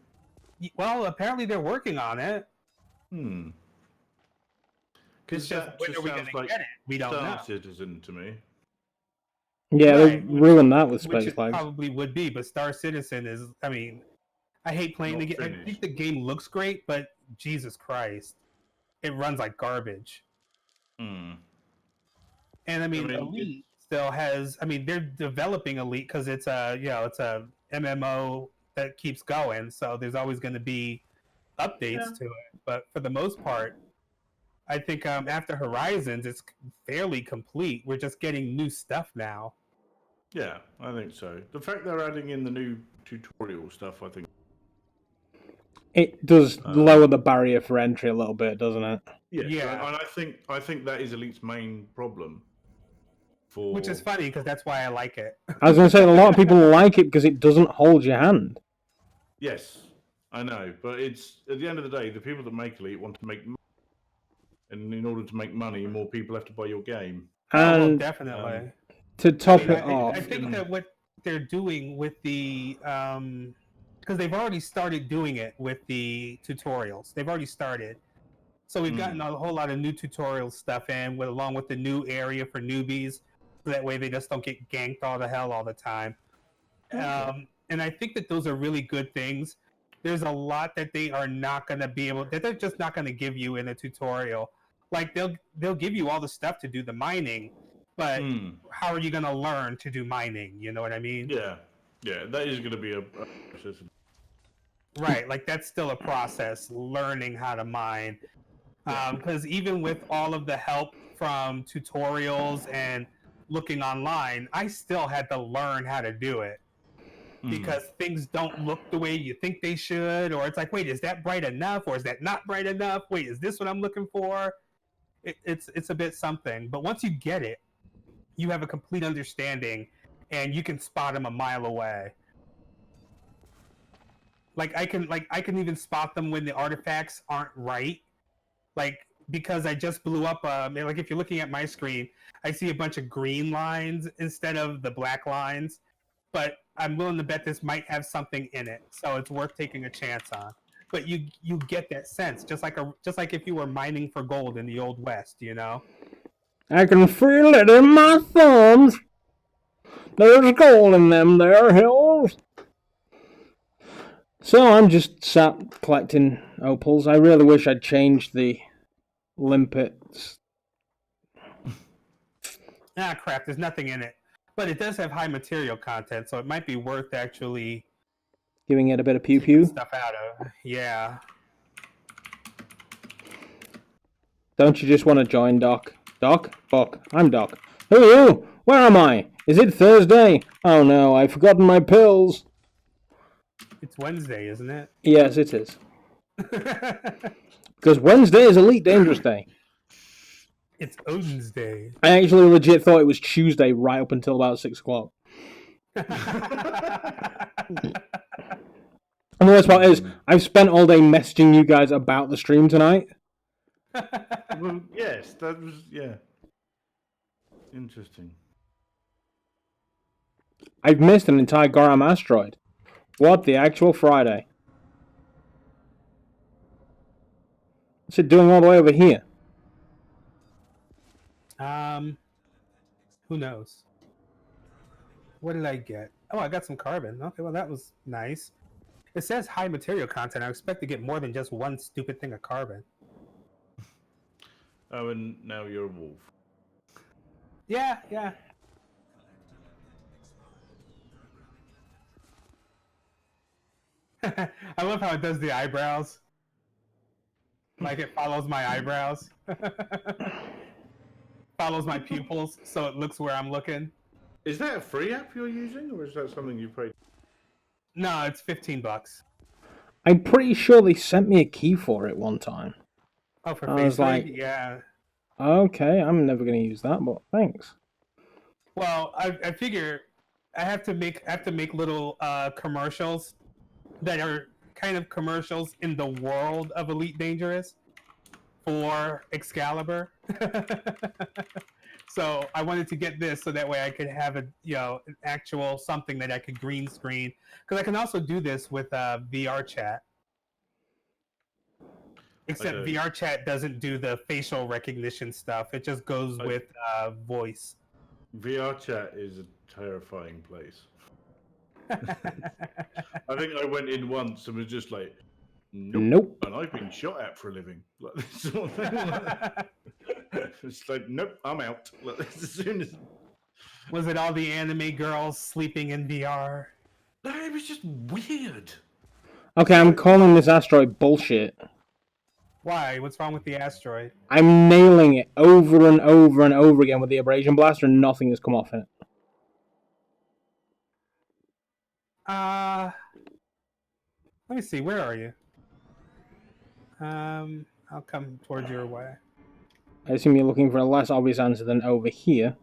Well, apparently they're working on it. Hmm. It's Because just that when just are we going sounds to like get it? We don't Star know. Citizen to me. Yeah, they Right. ruined that with Which Space it Flags. probably would be, but Star Citizen is. I mean, I hate playing the Not game. I finished. think the game looks great, but Jesus Christ, it runs like garbage. Hmm. And I mean, mean, Elite still has. I mean, they're developing Elite because it's a it's a MMO that keeps going. So there's always going to be updates to it. But for the most part, I think after Horizons, it's fairly complete. We're just getting new stuff now. Yeah, I think so. The fact they're adding in the new tutorial stuff, I think. It does lower the barrier for entry a little bit, doesn't it? Yes, Yeah. and I think that is Elite's main problem. For Which is funny because that's why I like it. I was going to say, a lot of people like it because it doesn't hold your hand. Yes, I know, but it's at the end of the day, the people that make Elite want to make money, and in order to make money, more people have to buy your game. well, And definitely. to top I mean, it off, I think that what they're doing with the because they've already started doing it with the tutorials. They've already started. So we've gotten a whole lot of new tutorial stuff in, along with the new area for newbies, so that way they just don't get ganked all the hell all the time. Okay. And I think that those are really good things. There's a lot that they are not going to be able, that they're just not going to give you in a tutorial. Like they'll give you all the stuff to do the mining, but how are you going to learn to do mining? You know what I mean? Yeah, that is going to be a process. Right, like that's still a process, learning how to mine. Because even with all of the help from tutorials and looking online, I still had to learn how to do it because things don't look the way you think they should, or it's like, wait, is that bright enough, or is that not bright enough? Wait, is this what I'm looking for? It's a bit something, but once you get it, you have a complete understanding, and you can spot them a mile away. Like I can even spot them when the artifacts aren't right. Like because I just blew up. Like if you're looking at my screen, I see a bunch of green lines instead of the black lines. But I'm willing to bet this might have something in it, so it's worth taking a chance on. But you get that sense, just like if you were mining for gold in the old west, you know. I can feel it in my thumbs. There's gold in them there hills. So I'm just sat collecting opals. I really wish I'd changed the limpets. Ah, crap! There's nothing in it, but it does have high material content, so it might be worth actually Giving it a bit of pew taking pew. stuff out of. Yeah. Don't you just want to join, Doc? Doc? Buck. I'm Doc. Who are you? Where am I? Is it Thursday? Oh no, I've forgotten my pills. It's Wednesday, isn't it? Yes, it is. Because Wednesday is Elite Dangerous Day. It's Odin's Day. I actually legit thought it was Tuesday right up until about 6 o'clock. And the worst part is, I've spent all day messaging you guys about the stream tonight. Well, yes, that was, yeah. Interesting. I've missed an entire Goram asteroid. What the actual Friday? What's it doing all the way over here? Who knows? What did I get? Oh, I got some carbon. Okay, well that was nice. It says high material content. I expect to get more than just one stupid thing of carbon. Oh, and now you're a wolf. Yeah, yeah. I love how it does the eyebrows. Like it follows my eyebrows. Follows my pupils, so it looks where I'm looking. Is that a free app you're using, or is that something you paid? No, it's $15. I'm pretty sure they sent me a key for it one time. Oh, for I face was like, read? Yeah. Okay, I'm never going to use that, but thanks. Well, I figure I have to make little commercials that are kind of commercials in the world of Elite Dangerous for Excalibur. So I wanted to get this so that way I could have an actual something that I could green screen, because I can also do this with VR chat. Except Okay. VR chat doesn't do the facial recognition stuff. It just goes with voice. VR chat is a terrifying place. I think I went in once and was just like, nope. And I've been shot at for a living. Like this sort of thing. It's like, nope, I'm out. Like, as soon as... Was it all the anime girls sleeping in VR? No, it was just weird. Okay, I'm calling this asteroid bullshit. Why? What's wrong with the asteroid? I'm nailing it over and over and over again with the abrasion blaster and nothing has come off it. Let me see. Where are you? I'll come towards your way. I assume you're looking for a less obvious answer than over here.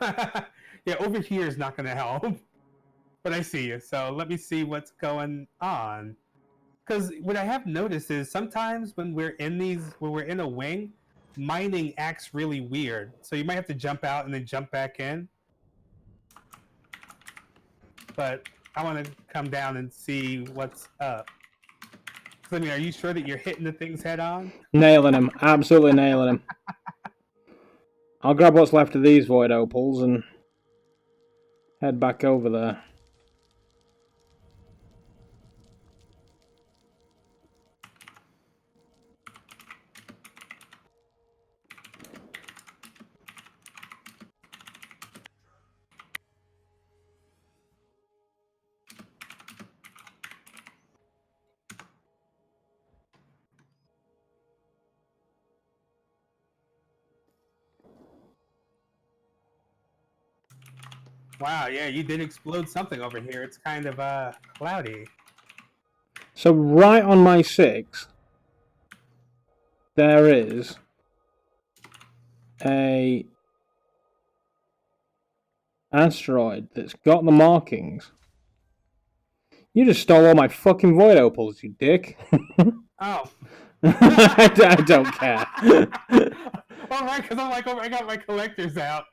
Yeah, over here is not going to help. But I see you. So let me see what's going on. Because what I have noticed is sometimes when we're in a wing, mining acts really weird. So you might have to jump out and then jump back in. But I want to come down and see what's up. So, I mean, are you sure that you're hitting the things head on? Nailing him. Absolutely nailing him. I'll grab what's left of these void opals and head back over there. Wow, yeah, you did explode something over here. It's kind of cloudy. So right on my 6, there is a asteroid that's got the markings. You just stole all my fucking void opals, you dick. Oh. I don't care. All right, because I'm like, oh, I got my collectors out.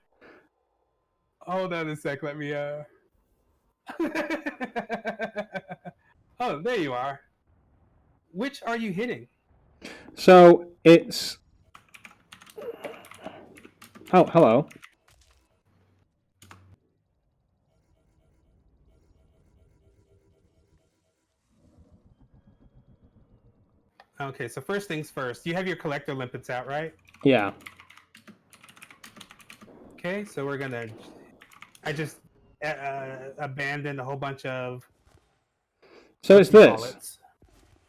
Hold on a sec. Let me. Oh, there you are. Which are you hitting? So it's. Oh, hello. Okay, so first things first. You have your collector limpets out, right? Yeah. Okay, so we're gonna. I just abandoned a whole bunch of. So it's this.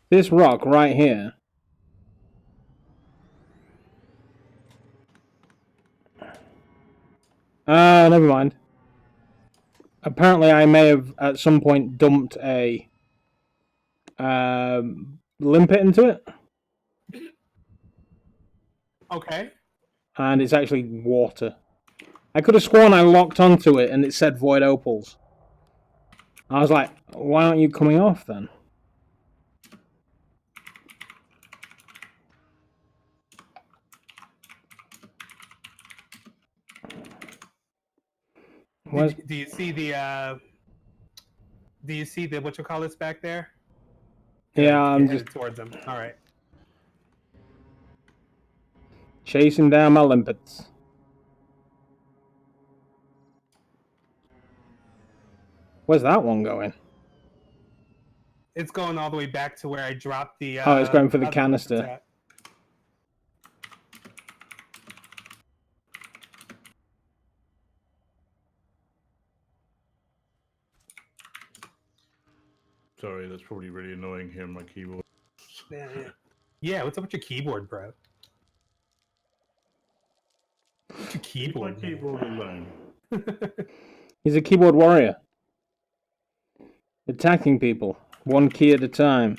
This rock right here. Never mind. Apparently, I may have at some point dumped a limpet into it. Okay. And it's actually water. I could have sworn I locked onto it and it said void opals. I was like, why aren't you coming off then? Do you see the? Do you see the what you call this back there? Yeah, I'm headed just towards them. All right. chasing down my limpets. Where's that one going? It's going all the way back to where I dropped the. Oh, it's going for the other canister. limpets at. Sorry, that's probably really annoying here on my keyboard. Yeah, what's up with your keyboard, bro? What's your keyboard? Keep my keyboard alone. He's a keyboard warrior. Attacking people, one key at a time.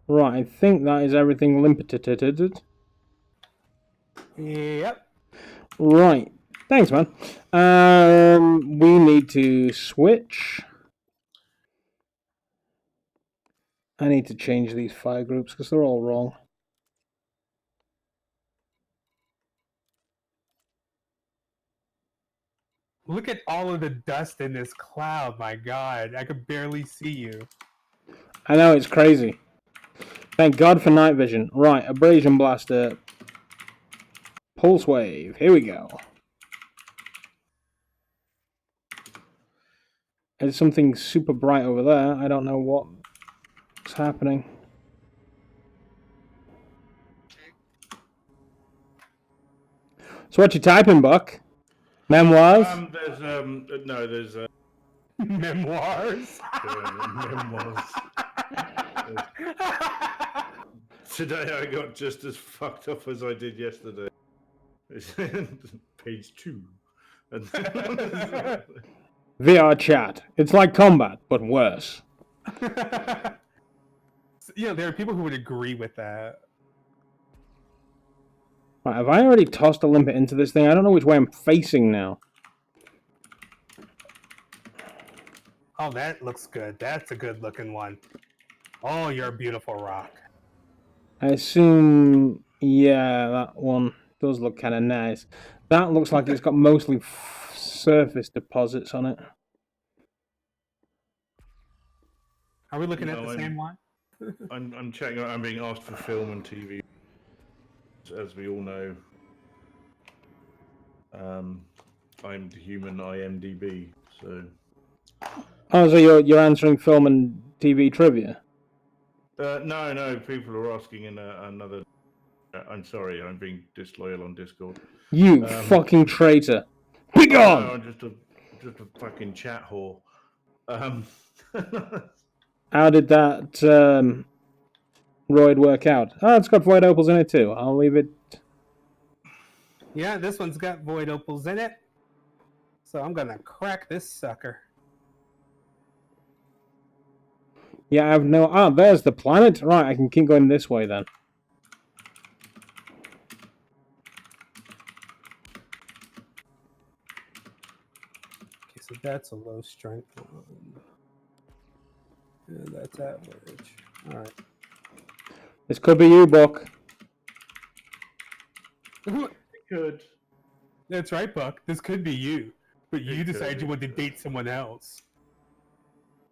Right, I think that is everything limpeted. Yep. Right, thanks, man. We need to switch. I need to change these fire groups because they're all wrong. Look at all of the dust in this cloud. My God, I could barely see you. I know, it's crazy. Thank God for night vision. Right, abrasion blaster. Pulse wave. Here we go. There's something super bright over there. I don't know what's happening. So what you typing, Buck? Memoirs? There's no, there's Memoirs. memoirs. Today I got just as fucked up as I did yesterday. Page 2. VR chat. It's like combat, but worse. Yeah, there are people who would agree with that. Right, have I already tossed a limpet into this thing? I don't know which way I'm facing now. Oh, that looks good. That's a good looking one. Oh, you're a beautiful rock. I assume, yeah, that one does look kind of nice. That looks like it's got mostly surface deposits on it. Are we looking at the same one? I'm checking. I'm being asked for film and TV, as we all know. I'm the human IMDb, so. Oh, so you're answering film and TV trivia? No. People are asking in another. I'm sorry. I'm being disloyal on Discord. You fucking traitor! Be gone! No, I'm just a fucking chat whore. How did that roid work out? Oh, it's got void opals in it too. I'll leave it. Yeah, this one's got void opals in it. So I'm gonna crack this sucker. Yeah, I have no. Ah, there's the planet. Right, I can keep going this way then. Okay, so that's a low strength one. And that's average. All right. This could be you, Buck. It could. That's right, Buck. This could be you, but you decided could. you wanted to date someone else.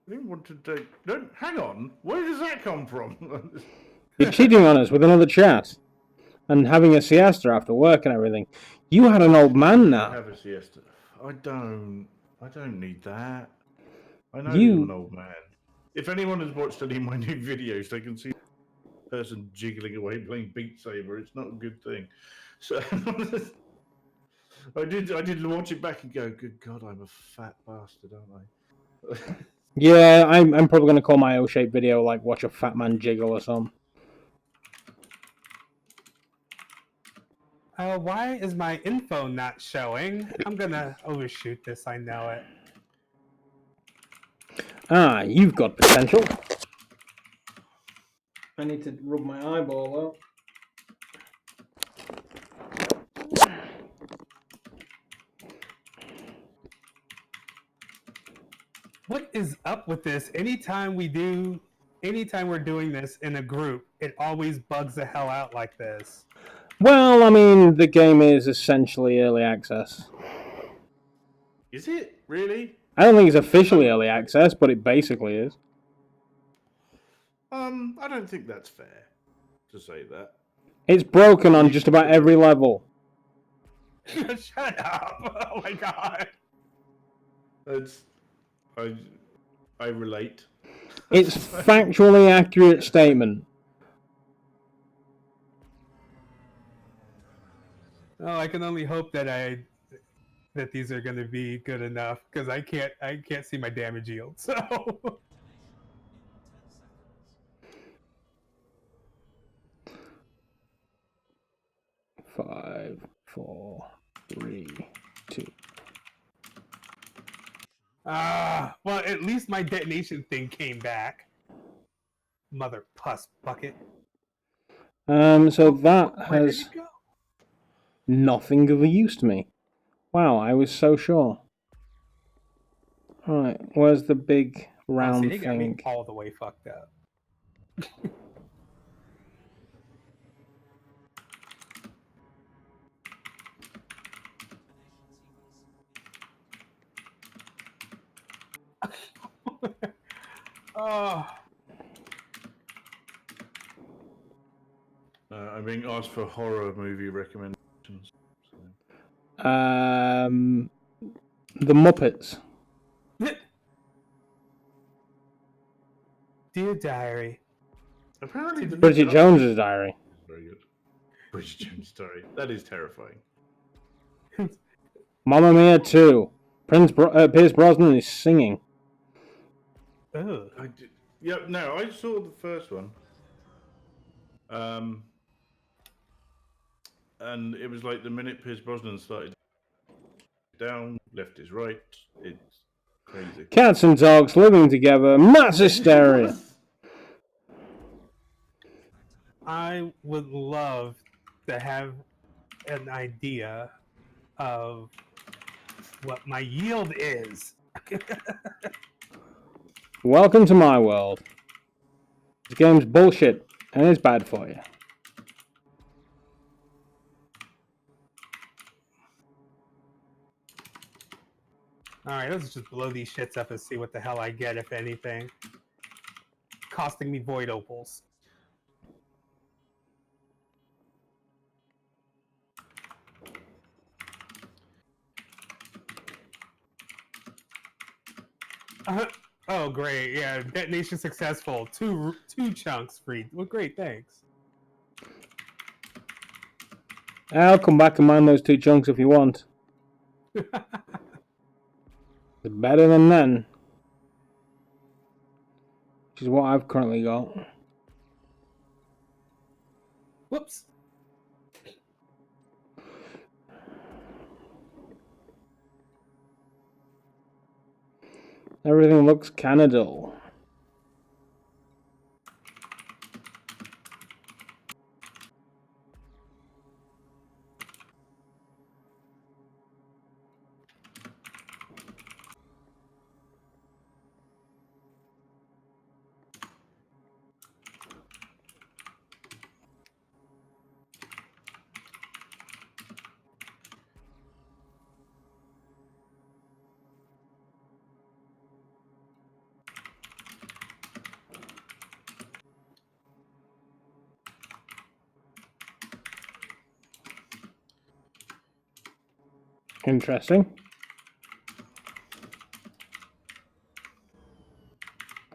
I didn't want to date. No, hang on. Where does that come from? You're cheating on us with another chat. And having a siesta after work and everything. You had an old man now. Have a siesta. I don't need that. I know You- you're an old man. If anyone has watched any of my new videos, they can see a person jiggling away playing Beat Saber. It's not a good thing. So I did watch it back and go, good God, I'm a fat bastard, aren't I? Yeah, I'm probably going to call my O-shaped video like watch a fat man jiggle or something. Why is my info not showing? I'm gonna overshoot this, I know it. Ah, you've got potential. I need to rub my eyeball out. What is up with this? Anytime we're doing this in a group, it always bugs the hell out like this. Well, I mean, the game is essentially early access. Is it really? I don't think it's officially early access, but it basically is. I don't think that's fair to say that. It's broken on just about every level. Shut up! Oh my god! I relate. It's factually accurate statement. Oh, I can only hope that these are going to be good enough because I can't see my damage yield. So 5, 4, 3, 2. well, at least my detonation thing came back. Mother pus bucket. So that Where did has it go? nothing of use to me. Wow, I was so sure. Alright, where's the big round See, they got me thing? all the way fucked up. Oh. I'm being asked for horror movie recommendations. So. The Muppets. Dear Diary. Apparently, the Bridget Jones's Diary. Very good. Bridget Jones' Diary. That is terrifying. Mamma Mia 2. Pierce Brosnan is singing. Ugh. I did. Yeah, no, I saw the first one. And it was like the minute Pierce Brosnan started down, left is right. It's crazy. Cats and dogs living together. Mass hysteria. I would love to have an idea of what my yield is. Welcome to my world. This game's bullshit and it's bad for you. Alright, let's just blow these shits up and see what the hell I get, if anything. Costing me void opals. Oh, great. Yeah, detonation successful. Two chunks free. Well, great, thanks. I'll come back and mine those 2 chunks if you want. It's better than none. Which is what I've currently got. Whoops. Everything looks kinda dull. Interesting.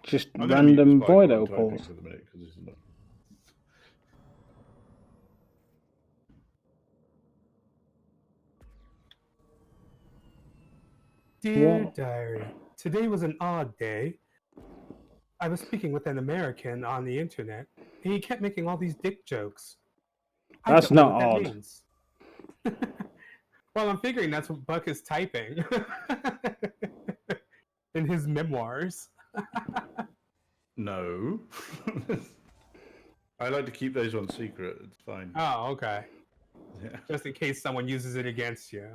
Just random void opals. For the minute, 'cause this is not... Dear What? diary, today was an odd day. I was speaking with an American on the internet, and he kept making all these dick jokes. I That's don't know not what that odd. means. Well, I'm figuring that's what Buck is typing in his memoirs. No. I like to keep those ones secret. It's fine. Oh, okay. Yeah. Just in case someone uses it against you.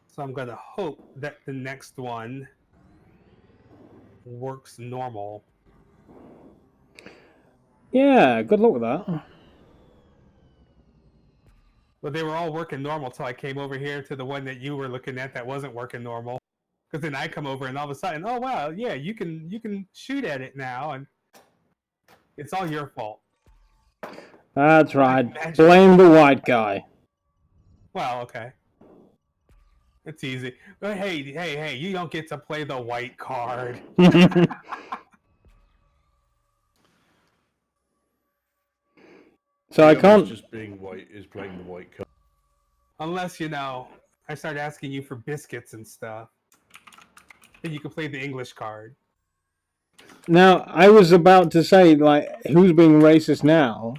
So I'm going to hope that the next one works normal. Yeah, good luck with that. But they were all working normal till I came over here to the one that you were looking at that wasn't working normal. Because then I come over and all of a sudden, oh wow, yeah, you can shoot at it now, and it's all your fault. That's right. Blame the white guy. Well, okay. It's easy. But hey, you don't get to play the white card. So I can't. Just being white is playing the white card. Unless, I start asking you for biscuits and stuff. Then you can play the English card. Now, I was about to say, like, who's being racist now?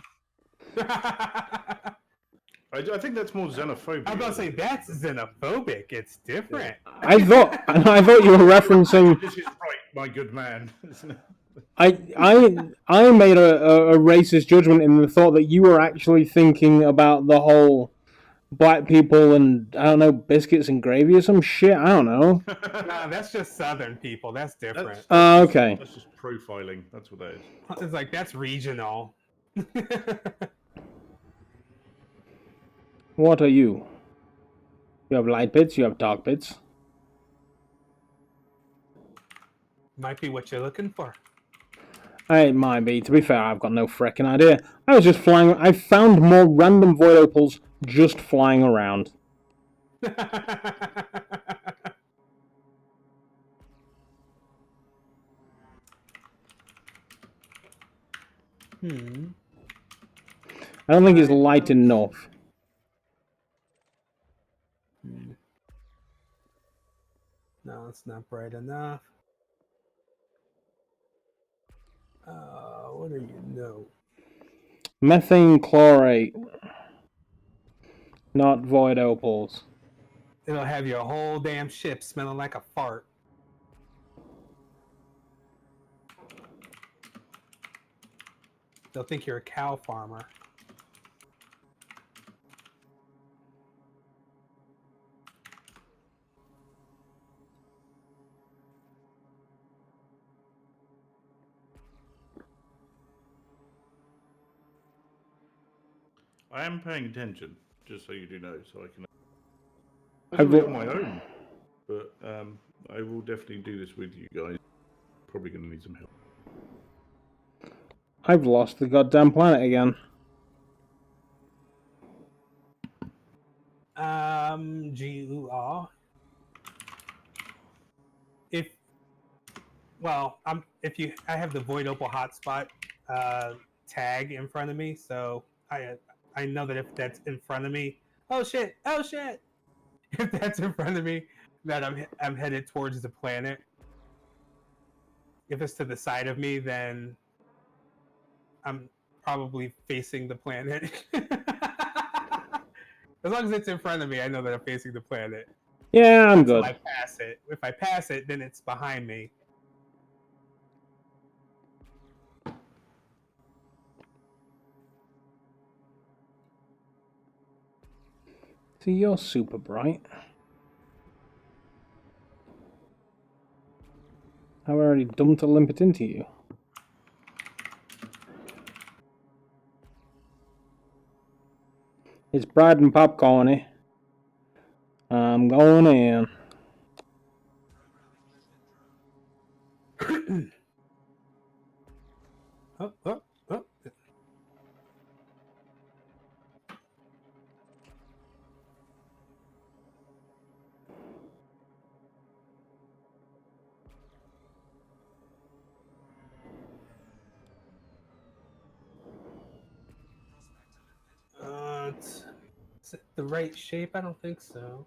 I think that's more xenophobic. I was about to say, that's xenophobic. It's different. I thought you were referencing. This is right, my good man. I made a racist judgment in the thought that you were actually thinking about the whole black people and, I don't know, biscuits and gravy or some shit. I don't know. Nah, that's just Southern people. That's different. Okay. That's just profiling. That's what that is. It's like, that's regional. What are you? You have light bits, you have dark bits. Might be what you're looking for. It might be. To be fair, I've got no frickin' idea. I was just flying. I found more random void opals just flying around. I don't think it's light enough. No, it's not bright enough. What do you know? Methane chlorate. Not void opals. It'll have your whole damn ship smelling like a fart. They'll think you're a cow farmer. I am paying attention, just so you do know, so I can. I've Possibly on my own, but I will definitely do this with you guys. Probably going to need some help. I've lost the goddamn planet again. GUR. I have the Void Opal hotspot tag in front of me, so I know that if that's in front of me, oh shit, if that's in front of me, that I'm headed towards the planet. If it's to the side of me, then I'm probably facing the planet. As long as it's in front of me, I know that I'm facing the planet. Yeah, I'm Until good. I pass it. If I pass it, then it's behind me. See, you're super bright. I've already dumped a limpet into you. It's bread and popcorny. I'm going in. Oh. Is it the right shape? I don't think so.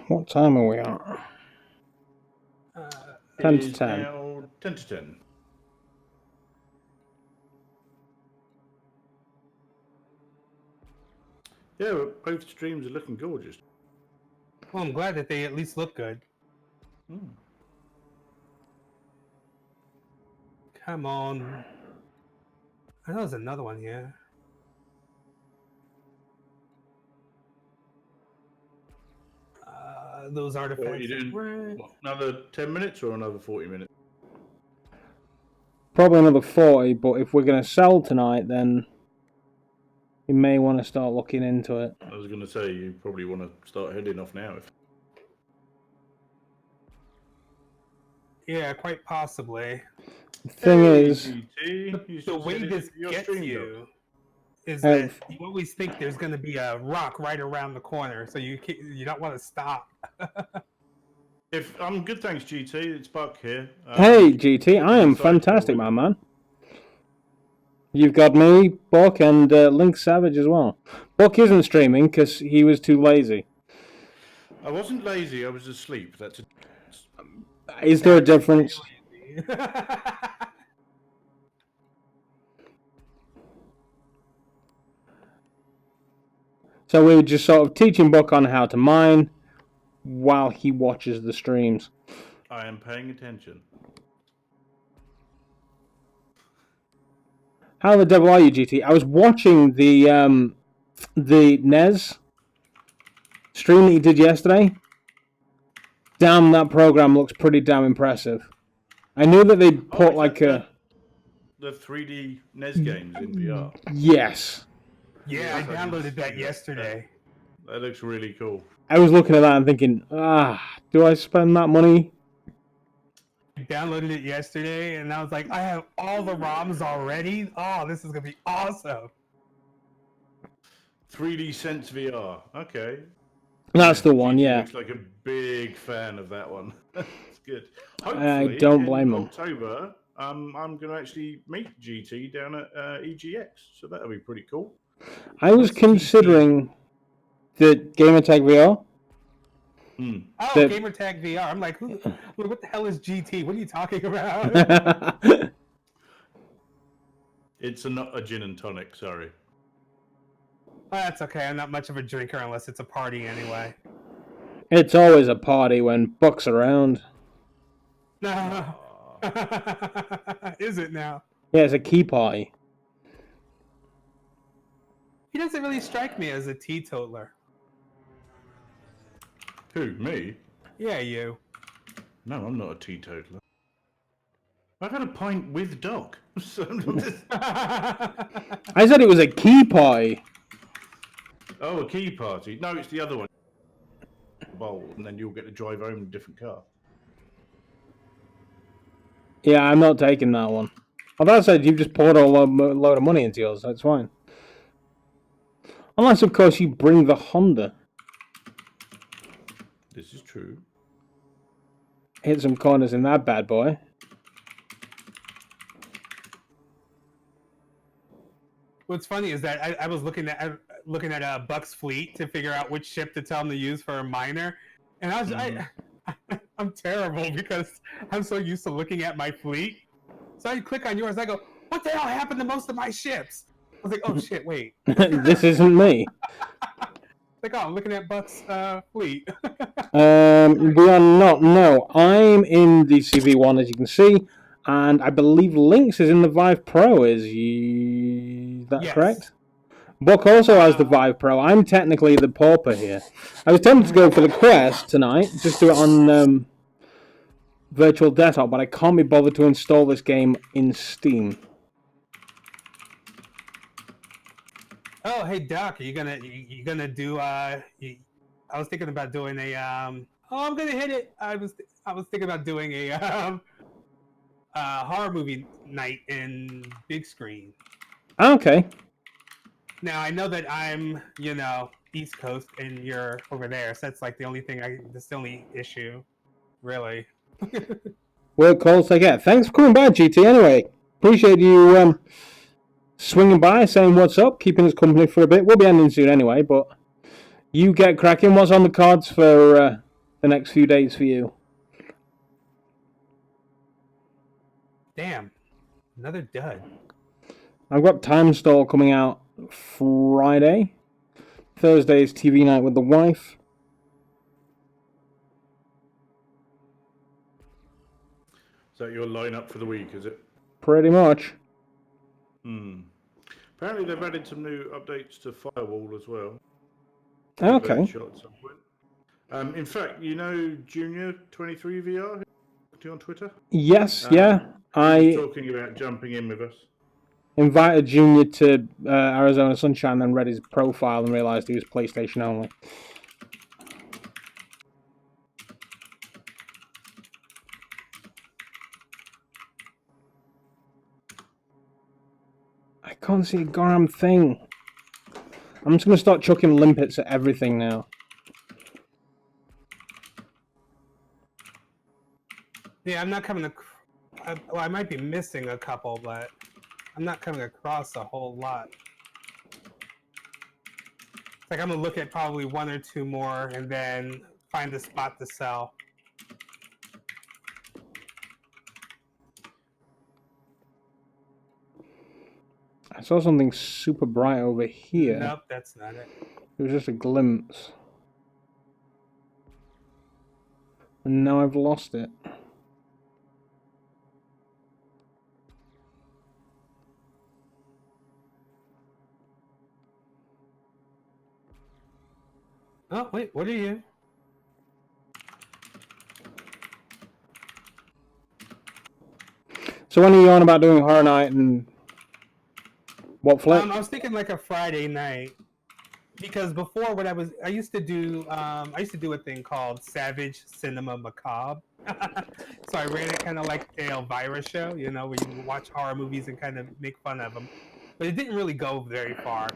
What time are we at? 10 It to is 10. now 10 to 10. Yeah, but both streams are looking gorgeous. Well, I'm glad that they at least look good. Come on. I know there's another one here. Those artifacts. What are you doing? What, another 10 minutes or another 40 minutes? Probably another 40, but if we're going to sell tonight, then you may want to start looking into it. I was going to say, you probably want to start heading off now. Yeah, quite possibly. The thing Hey, is, GT, The way this gets you is Oh. that you always think there's going to be a rock right around the corner, so you don't want to stop. If I'm good, thanks, GT. It's Buck here. hey GT, I am Inside fantastic, with- my man. You've got me, Buck, and Link Savage as well. Buck isn't streaming because he was too lazy. I wasn't lazy. I was asleep. That's a... Is there a difference? So we were just sort of teaching Buck on how to mine while he watches the streams. I am paying attention. How the devil are you, GT? I was watching the NES stream that you did yesterday. Damn, that program looks pretty damn impressive. I knew that they put like a... The 3D NES games in VR. Yes. Yeah, I downloaded that yesterday. That looks really cool. I was looking at that and thinking, do I spend that money? I downloaded it yesterday, and I was like, I have all the ROMs already. Oh, this is going to be awesome. 3D Sense VR. Okay. That's the one, GT yeah. Looks like a big fan of that one. It's good. Hopefully, I don't blame in him. October, I'm going to actually meet GT down at EGX, so that'll be pretty cool. I was considering the Gamertag VR. Oh, The- Gamertag VR. I'm like, what the hell is GT? What are you talking about? It's not a gin and tonic, sorry. That's okay. I'm not much of a drinker unless it's a party anyway. It's always a party when Buck's around. No. Is it now? Yeah, it's a key party. He doesn't really strike me as a teetotaler. Who, me? Yeah, you. No, I'm not a teetotaler. I've had a pint with Doc. So I said it was a key party. oh, a key party. No, it's the other one. Bowl, and then you'll get to drive home in a different car. Yeah, I'm not taking that one. Although I said you've just poured a load of money into yours, that's fine. Unless, of course, you bring the Honda. This is true. Hit some corners in that bad boy. What's funny is that I was looking at Buck's fleet to figure out which ship to tell him to use for a miner, and I was I'm terrible because I'm so used to looking at my fleet. So I click on yours, and I go, "What the hell happened to most of my ships?" I was like, "Oh shit, wait, This isn't me." like, oh, I'm looking at Buck's fleet." We are not. No, I'm in the CV1, as you can see, and I believe Lynx is in the Vive Pro. Is that Yes. correct? Buck also has the Vive Pro. I'm technically the pauper here. I was tempted to go for the Quest tonight, just do it on virtual desktop, but I can't be bothered to install this game in Steam. Oh, hey Doc, are you gonna do? I was thinking about doing a. Oh, I'm gonna hit it. I was thinking about doing a horror movie night in big screen. Okay. Now I know that I'm, East Coast and you're over there, so that's like the only thing. That's the only issue, really. Work calls I get. Thanks for coming by, GT. Anyway, appreciate you swinging by, saying what's up, keeping us company for a bit. We'll be ending soon anyway, but you get cracking. What's on the cards for the next few days for you? Damn, another dud. I've got Time Stall coming out Friday. Thursday is TV night with the wife. Is that your lineup for the week, is it? Pretty much. Apparently they've added some new updates to Firewall as well. Okay. In fact, Junior 23 VR on Twitter? Yes, yeah. He was talking about jumping in with us. Invited Junior to Arizona Sunshine, then read his profile and realised he was PlayStation only. I can't see a goddamn thing. I'm just going to start chucking limpets at everything now. Yeah, I'm not coming. I might be missing a couple, but I'm not coming across a whole lot. It's like I'm gonna look at probably one or two more and then find a spot to sell. I saw something super bright over here. Nope, that's not it. It was just a glimpse. And now I've lost it. Oh, wait, what are you? So when are you on about doing Horror Night and what flick? I was thinking like a Friday night. Because before, I used to do a thing called Savage Cinema Macabre. So I ran it kind of like the Elvira show, where you watch horror movies and kind of make fun of them. But it didn't really go very far.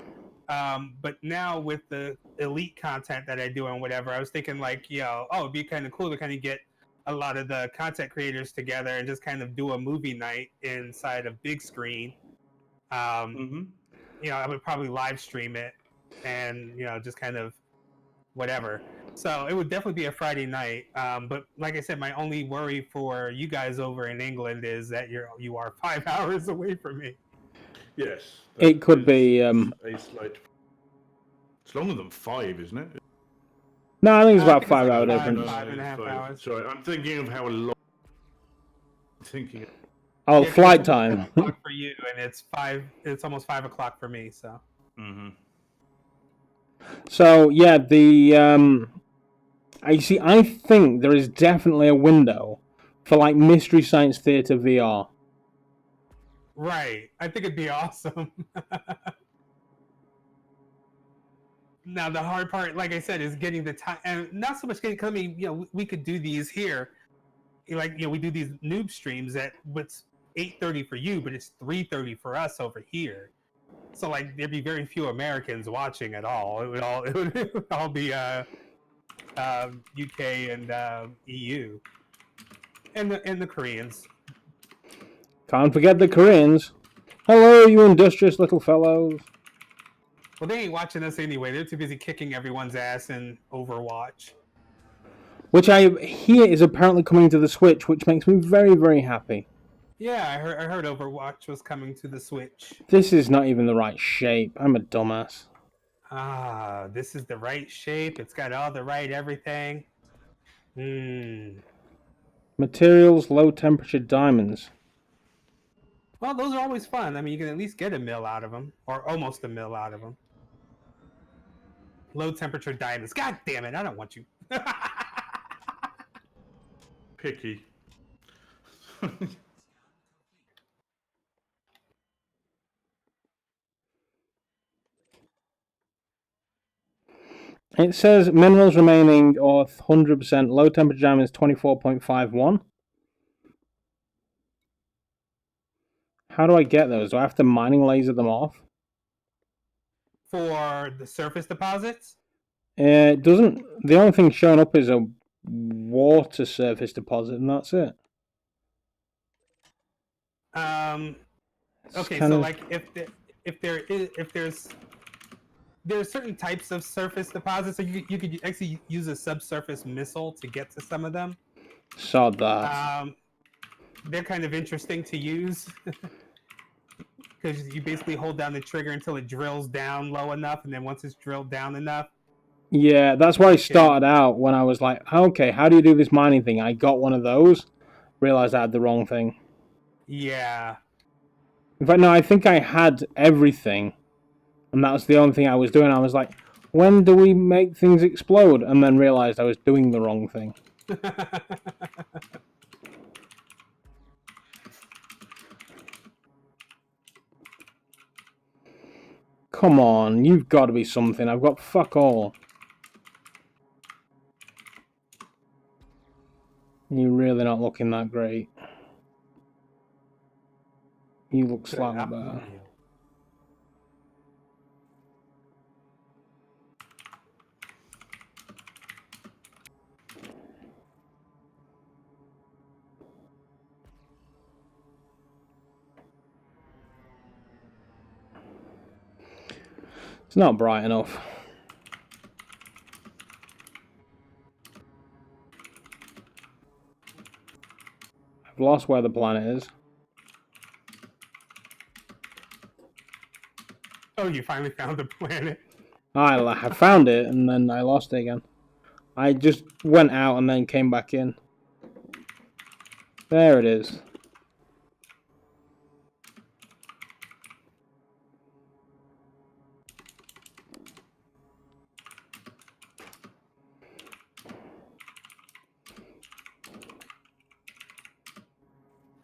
But now with the elite content that I do and whatever, I was thinking like, it'd be kind of cool to kind of get a lot of the content creators together and just kind of do a movie night inside of big screen. I would probably live stream it and, just kind of whatever. So it would definitely be a Friday night. But like I said, my only worry for you guys over in England is that you are 5 hours away from me. Yes. It could be. It's longer than 5, isn't it? No, I think it's about I think 5 it's hour like difference. 5.5 hours. Sorry, I'm thinking of how long. Oh, Yeah, flight it's time. 5 o'clock for you, and it's almost 5 o'clock for me. So. So yeah, I think there is definitely a window for like Mystery Science Theater VR. Right. I think it'd be awesome. Now the hard part, like I said, is getting the time, and not so much getting. I mean, we could do these here, like we do these noob streams at what's 8:30 for you, but it's 3:30 for us over here. So like there'd be very few Americans watching at all. It would all be UK and EU and the Koreans. Can't forget the Koreans. Hello, you industrious little fellows. Well, they ain't watching us anyway. They're too busy kicking everyone's ass in Overwatch. Which I hear is apparently coming to the Switch, which makes me very, very happy. Yeah, I heard Overwatch was coming to the Switch. This is not even the right shape. I'm a dumbass. Ah, this is the right shape. It's got all the right everything. Materials, low temperature diamonds. Well, those are always fun. I mean, you can at least get a mil out of them, or almost a mil out of them. Low temperature diamonds. God damn it! I don't want you. Picky. It says minerals remaining or 100%. Low temperature diamonds 24.51. How do I get those? Do I have to mining laser them off? For the surface deposits? It doesn't. The only thing showing up is a water surface deposit, and that's it. Okay, so like there's certain types of surface deposits, so you could actually use a subsurface missile to get to some of them. Saw that. They're kind of interesting to use because you basically hold down the trigger until it drills down low enough, and then once it's drilled down enough. Yeah, that's why I started out when I was like, okay, how do you do this mining thing? I got one of those, realized I had the wrong thing. Yeah. In fact, no, I think I had everything, and that was the only thing I was doing. I was like, when do we make things explode? And then realized I was doing the wrong thing. Come on, you've got to be something. I've got fuck all. You're really not looking that great. You look slightly better. It's not bright enough. I've lost where the planet is. Oh, you finally found the planet. I found it and then I lost it again. I just went out and then came back in. There it is.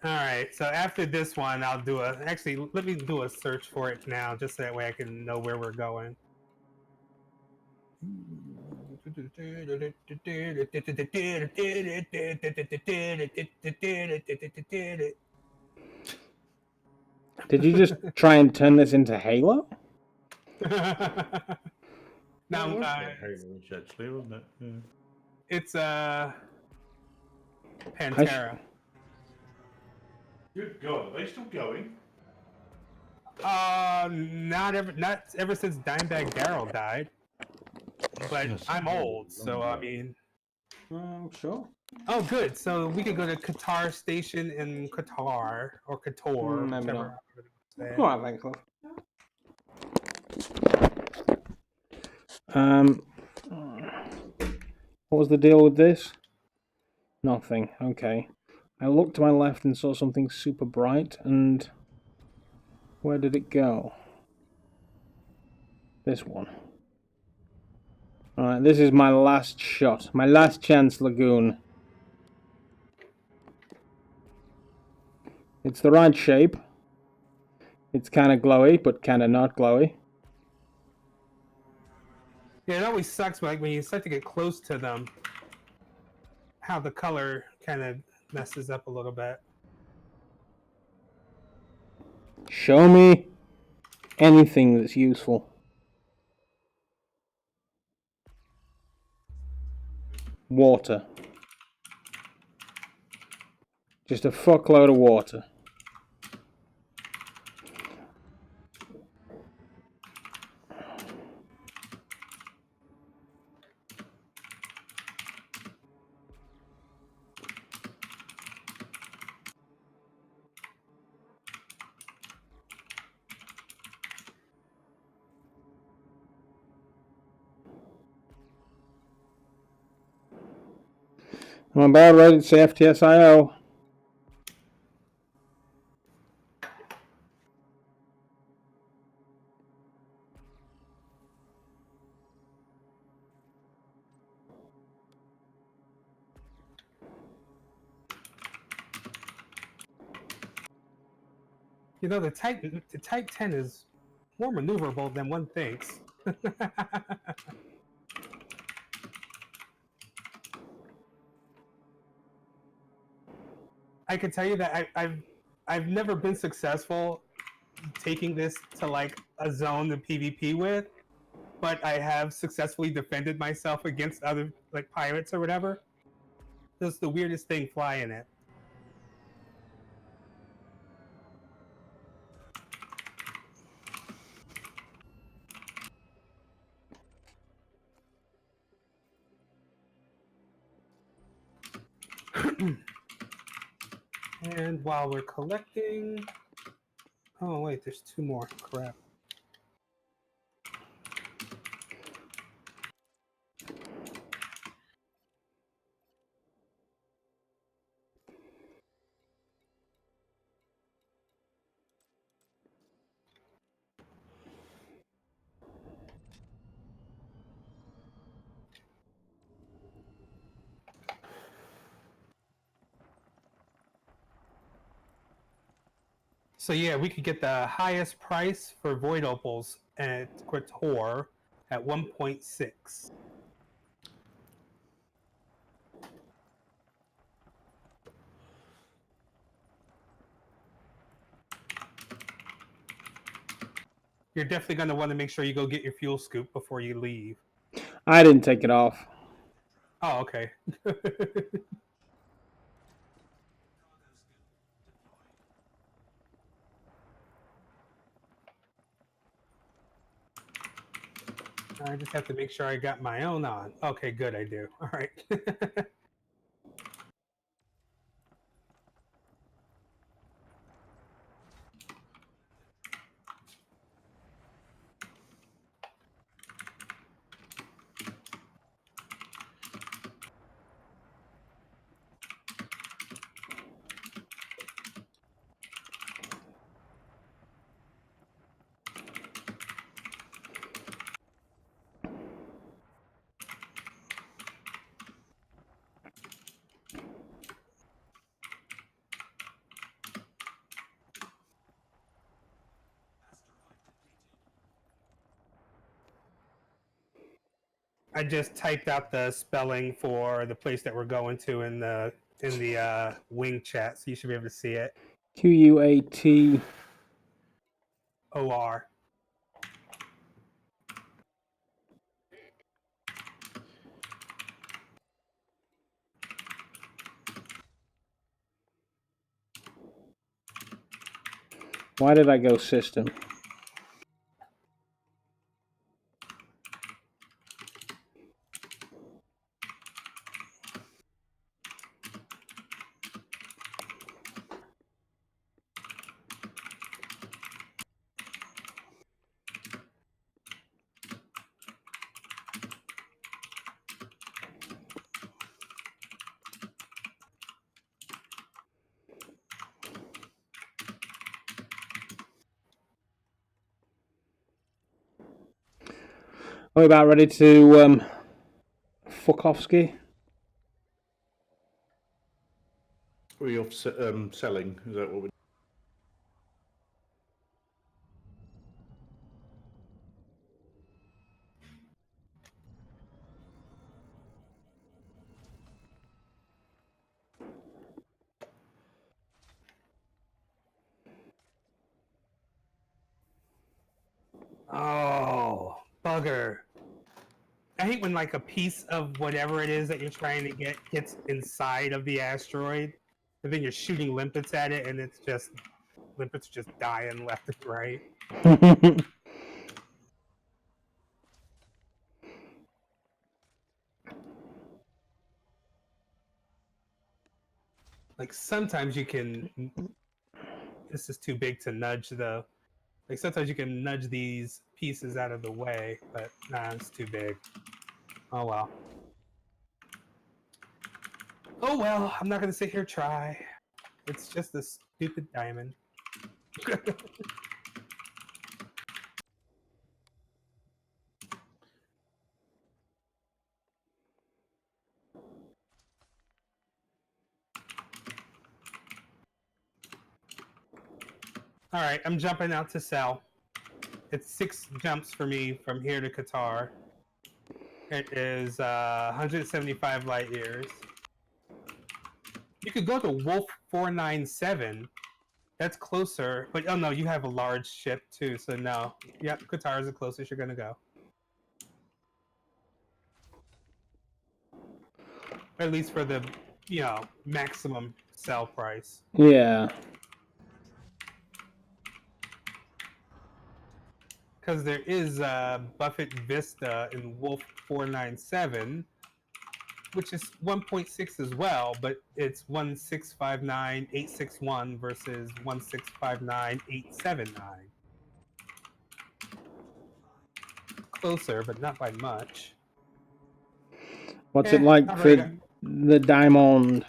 Alright, so after this one, I'll do actually, let me do a search for it now, just so that way I can know where we're going. Did you just try and turn this into Halo? Now, Actually, wasn't it? Yeah. it's Pantera. Good God, are they still going? Not ever since Dimebag Darrell died. But I'm old, so I mean. Sure. Oh, good. So we could go to Qatar Station in Qatar or Qatar, Maybe whichever. All right, thanks, what was the deal with this? Nothing. Okay. I looked to my left and saw something super bright, and where did it go? This one. Alright, this is my last shot. My last chance, Lagoon. It's the right shape. It's kind of glowy, but kind of not glowy. Yeah, it always sucks like when you start to get close to them, how the color kind of messes up a little bit. Show me anything that's useful. Water. Just a fuckload of water. I'm about ready to say FTSIO. You know, the Type 10 is more maneuverable than one thinks. I can tell you that I've never been successful taking this to like a zone to PvP with, but I have successfully defended myself against other like pirates or whatever. That's the weirdest thing flying it. And while we're collecting, oh wait, there's two more. Crap. So yeah, we could get the highest price for void opals at Quator at 1.6. You're definitely going to want to make sure you go get your fuel scoop before you leave. I didn't take it off. Oh, okay. I just have to make sure I got my own on. Okay, good, I do. All right. I just typed out the spelling for the place that we're going to in the wing chat, so you should be able to see it. QUAT. OR. Why did I go system? Are we about ready to fuck off ski? Are we off selling? Is that what we're... Oh, bugger. I hate when like a piece of whatever it is that you're trying to get gets inside of the asteroid, and then you're shooting limpets at it, and it's just limpets just dying left and right. Like sometimes you can. This is too big to nudge though. Like sometimes you can nudge these pieces out of the way, but nah, it's too big. Oh well. Oh well, I'm not gonna sit here try. It's just a stupid diamond. All right, I'm jumping out to sell. It's 6 jumps for me from here to Qatar. It is 175 light years. You could go to Wolf 497. That's closer, but oh no, you have a large ship too, so no. Yep, Qatar is the closest you're gonna go. Or at least for the, maximum sell price. Yeah. Because there is Buffett Vista in Wolf 497, which is 1.6 as well, but it's 1659861 versus 1659879. Closer, but not by much. What's it like for the diamond?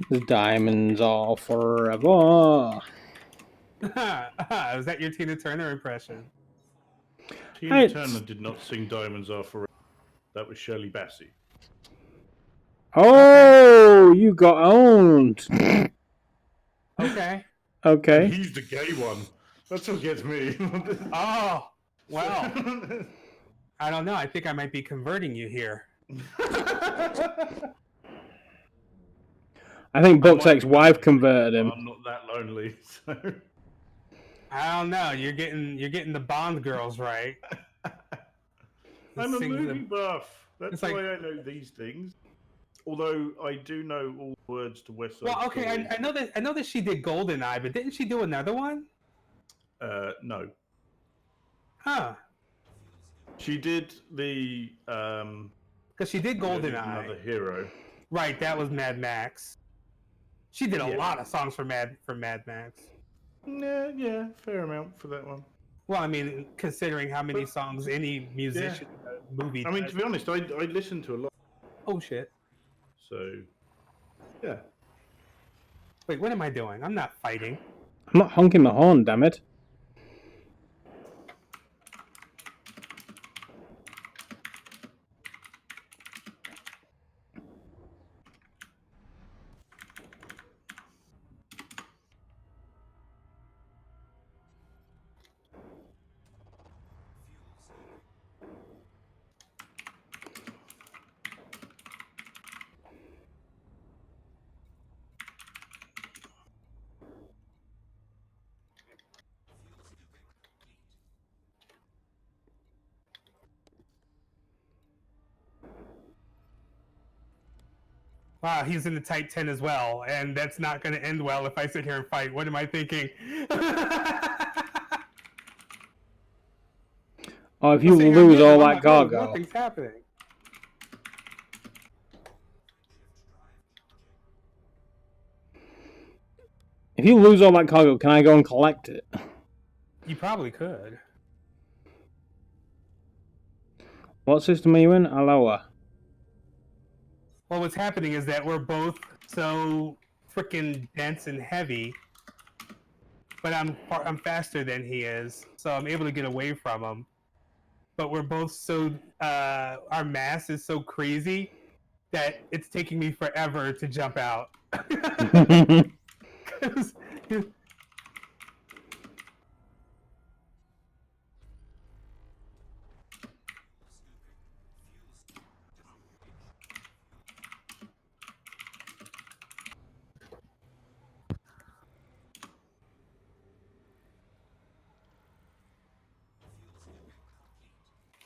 The diamonds are forever. Was that your Tina Turner impression? Tina Turner did not sing Diamonds Are Forever. That was Shirley Bassey. Oh, okay. You got owned. Okay. Okay. And he's the gay one. That's what gets me. Oh, well. I don't know. I think I might be converting you here. I think Buck's ex-wife converted him. I'm not that lonely, so. I don't know. You're getting the Bond girls right. I'm a movie buff. That's why I know these things. Although I do know all words to West Side Well, okay, I know that she did GoldenEye, but didn't she do another one? No. Huh. She did the because she did GoldenEye. Another Hero. Right, that was Mad Max. She did a lot of songs for Mad Max. Yeah, fair amount for that one. Well, I mean, considering how many songs any musician movie. I mean, to be honest, I listen to a lot. Oh shit. So, yeah. Wait, what am I doing? I'm not fighting. I'm not honking my horn, damn it. Wow, he's in the Type 10 as well, and that's not going to end well if I sit here and fight. What am I thinking? Oh, if you lose all that cargo. Nothing's happening. If you lose all that cargo, can I go and collect it? You probably could. What system are you in? Aloha. Well, what's happening is that we're both so freaking dense and heavy, but I'm faster than he is, so I'm able to get away from him. But we're both so our mass is so crazy that it's taking me forever to jump out.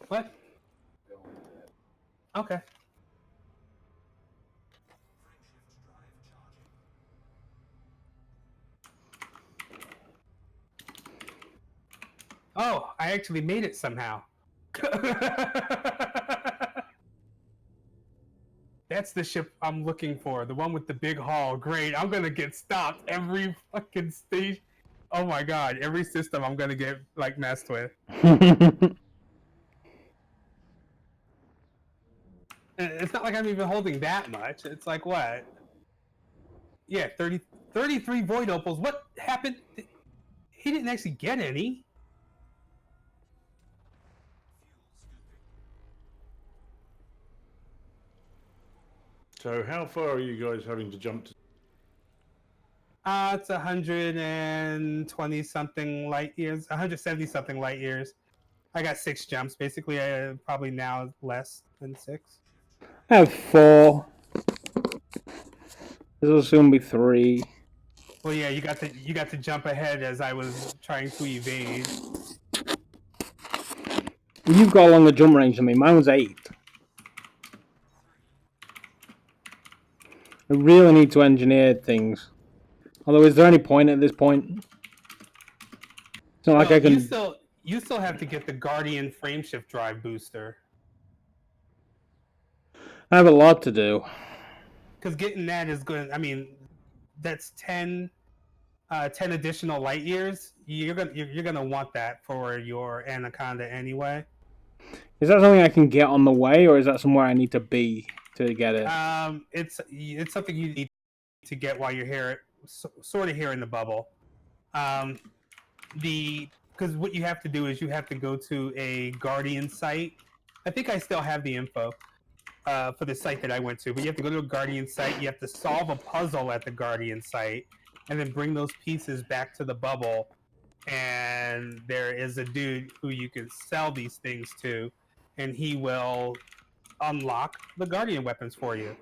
What? Okay. Oh, I actually made it somehow. That's the ship I'm looking for. The one with the big hull. Great. I'm gonna get stopped every fucking stage. Oh my god. Every system I'm gonna get like messed with. It's not like I'm even holding that much. It's like what? Yeah, 33 void opals. What happened? He didn't actually get any. So how far are you guys having to jump to? It's 120 something light years, 170 something light years. I got 6 jumps. Basically, probably now less than 6. I have 4. This will soon be 3. Well, yeah, you got to jump ahead as I was trying to evade. You've got a longer jump range than me. Mine was 8. I really need to engineer things. Although, is there any point at this point? It's not like I can. You still have to get the Guardian frameshift drive booster. I have a lot to do. Because getting that is good. I mean, that's 10 additional light years. You're gonna want that for your Anaconda anyway. Is that something I can get on the way, or is that somewhere I need to be to get it? It's something you need to get while you're here, sort of here in the bubble. Because what you have to do is you have to go to a Guardian site. I think I still have the info for the site that I went to, but you have to go to a Guardian site. You have to solve a puzzle at the Guardian site, and then bring those pieces back to the bubble. And there is a dude who you can sell these things to, and he will unlock the Guardian weapons for you.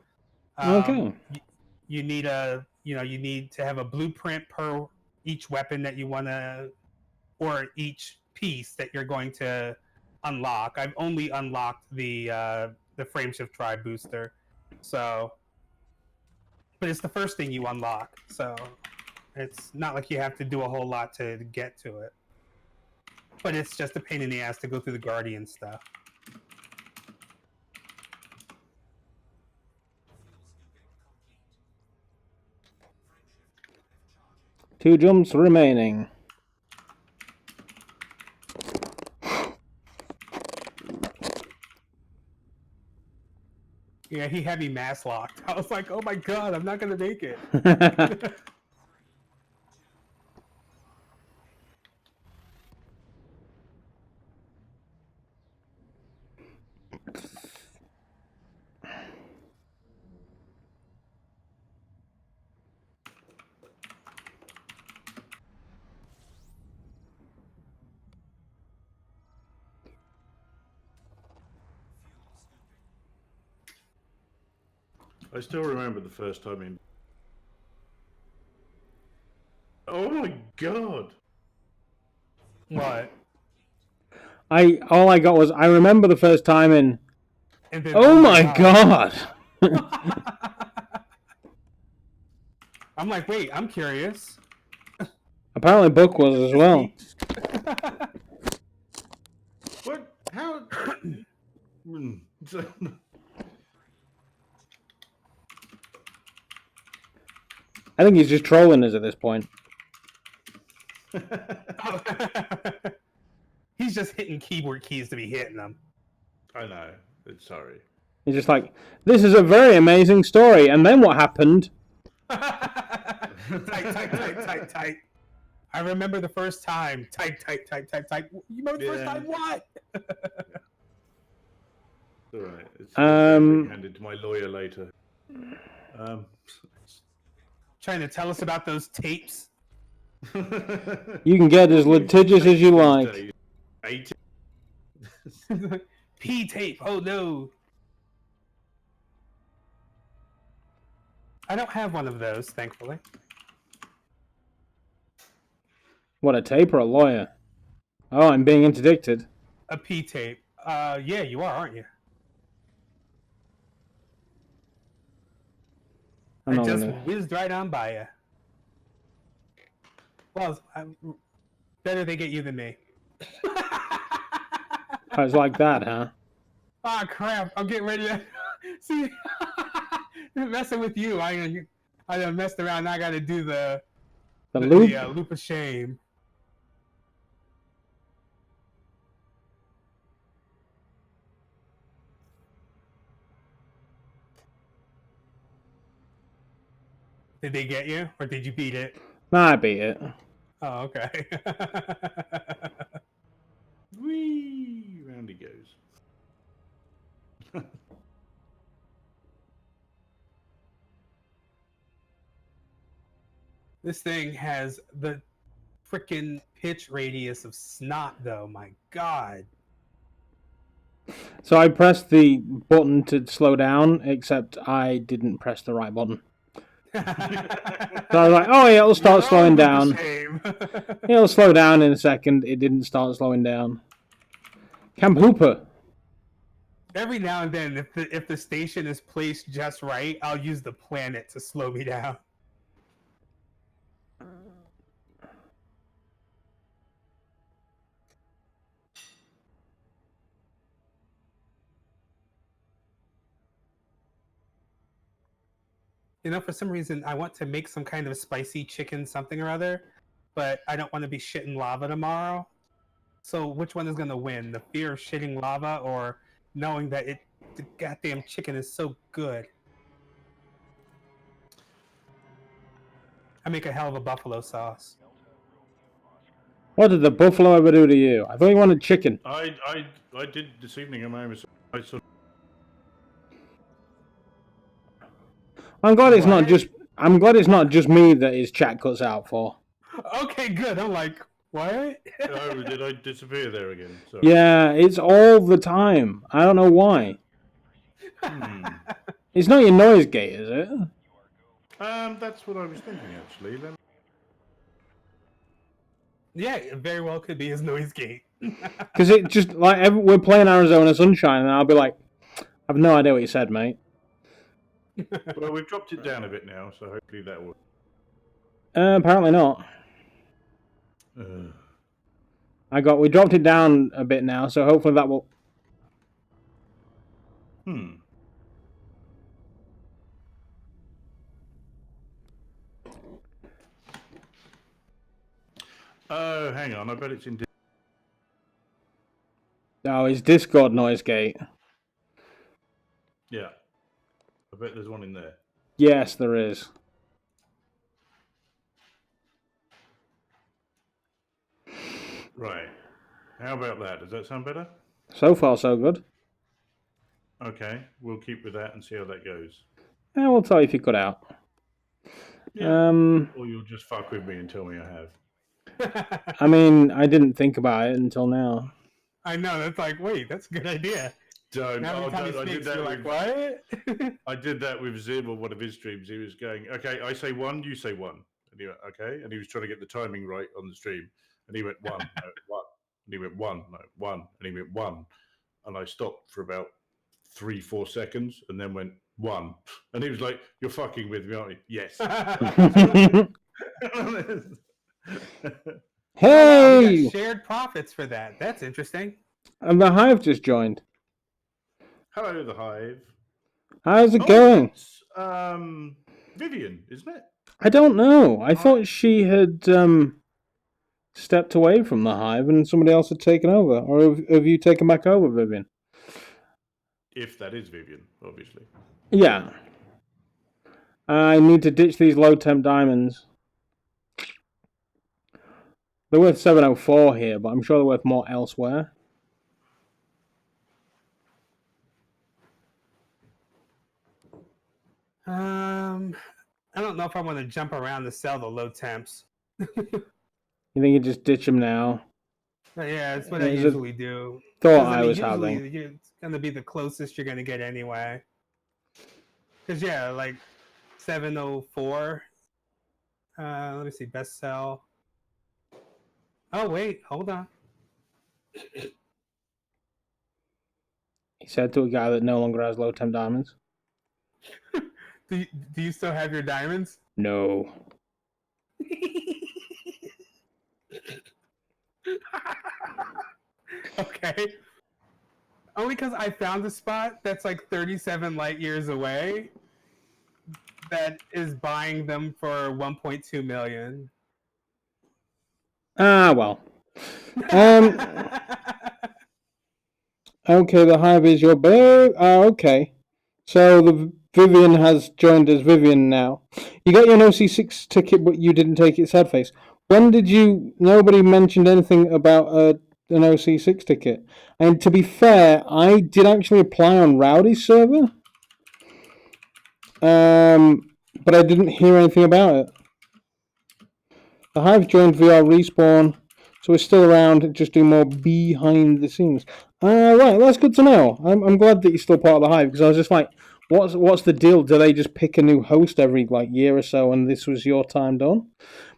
Okay. You need to have a blueprint per each weapon that you want to, or each piece that you're going to unlock. I've only unlocked the frameshift drive booster, so, but it's the first thing you unlock, so it's not like you have to do a whole lot to get to it. But it's just a pain in the ass to go through the Guardian stuff. Two jumps remaining. Yeah, he had me mass locked. I was like, oh my god, I'm not gonna make it. I still remember the first time in. Oh my god! What? All I got was I remember the first time in. And then, Oh my god! I'm like, wait, I'm curious. Apparently, Book was as well. What? How? I think he's just trolling us at this point. He's just hitting keyboard keys to be hitting them. I know. Sorry. He's just like, this is a very amazing story, and then what happened? Type. I remember the first time. Type. You remember the first time? What? All right. It's handed to my lawyer later. Trying to tell us about those tapes. You can get as litigious as you like. P tape. Oh no. I don't have one of those, thankfully. What, a tape or a lawyer? Oh, I'm being interdicted. A P tape. Yeah, you are, aren't you? I'm I not just gonna. whizzed right on by you. Well, better they get you than me. Oh, it's like that, huh? Ah, crap! I'm getting ready to see. Messing with you, I done messed around. Now I got to do The loop. the loop of shame. Did they get you, or did you beat it? Nah, I beat it. Oh, okay. Whee! Round he goes. This thing has the freaking pitch radius of snot, though. My God. So I pressed the button to slow down, except I didn't press the right button. So I was like, oh yeah, it'll start slowing down. It'll slow down in a second. It didn't start slowing down. Camp Hooper. Every now and then, if the station is placed just right, I'll use the planet to slow me down. You know, for some reason, I want to make some kind of spicy chicken something or other, but I don't want to be shitting lava tomorrow. So which one is going to win? The fear of shitting lava or knowing that the goddamn chicken is so good? I make a hell of a buffalo sauce. What did the buffalo ever do to you? I thought you wanted chicken. I did this evening. I saw. I'm glad it's not What? just. I'm glad it's not just me that his chat cuts out for. Okay, good. I'm like, what? Oh, did I disappear there again? Sorry. Yeah, it's all the time. I don't know why. It's not your noise gate, is it? That's what I was thinking actually. Yeah, it very well could be his noise gate. Because it just like we're playing Arizona Sunshine, and I'll be like, I've no idea what you said, mate. Well, we've dropped it down a bit now, so hopefully that will. Apparently not. We dropped it down a bit now, so hopefully that will. Oh, hang on. I bet it's in. Oh, it's Discord noise gate. Yeah. I bet there's one in there. Yes, there is. Right. How about that? Does that sound better? So far, so good. Okay, we'll keep with that and see how that goes. Yeah, we'll tell you if you cut out. Yeah. Or you'll just fuck with me and tell me I have. I mean, I didn't think about it until now. I know. That's like, wait, that's a good idea. Don't. Now every time he I speaks, did that you're like, what? I did that with Zim on one of his streams. He was going, okay, I say one, you say one. And he went, okay. And he was trying to get the timing right on the stream. And he went, one, no, one. And he went, one, no, one. And he went, one. And I stopped for about 3-4 seconds and then went, one. And he was like, you're fucking with me, aren't you? Yes. Hey! We Hey! got shared profits for that. That's interesting. And the Hive just joined. Hello, the Hive. How's it going? It's Vivian, isn't it? I don't know. I thought she had stepped away from the Hive and somebody else had taken over. Or have you taken back over, Vivian? If that is Vivian, obviously. Yeah. I need to ditch these low temp diamonds. They're worth 704 here, but I'm sure they're worth more elsewhere. I don't know if I want to jump around to sell the low temps. You think you just ditch them now? Yeah, that's what I usually do. Thought I was having. It's going to be the closest you're going to get anyway. Because, yeah, like 704. Let me see, best sell. Oh, wait, hold on. He said to a guy that no longer has low temp diamonds. Do you still have your diamonds? No. Okay. Only because I found a spot that's like 37 light years away that is buying them for 1.2 million. Ah, well. Okay, the Hive is your babe. Okay. So the Vivian has joined as Vivian now. You got your OC6 ticket, but you didn't take its head face. When did you... Nobody mentioned anything about an OC6 ticket. And to be fair, I did actually apply on Rowdy's server. But I didn't hear anything about it. The Hive joined VR Respawn, so we're still around, just doing more behind the scenes. Right, that's good to know. I'm glad that you're still part of the Hive, because I was just like, what's the deal? Do they just pick a new host every like year or so, and this was your time done?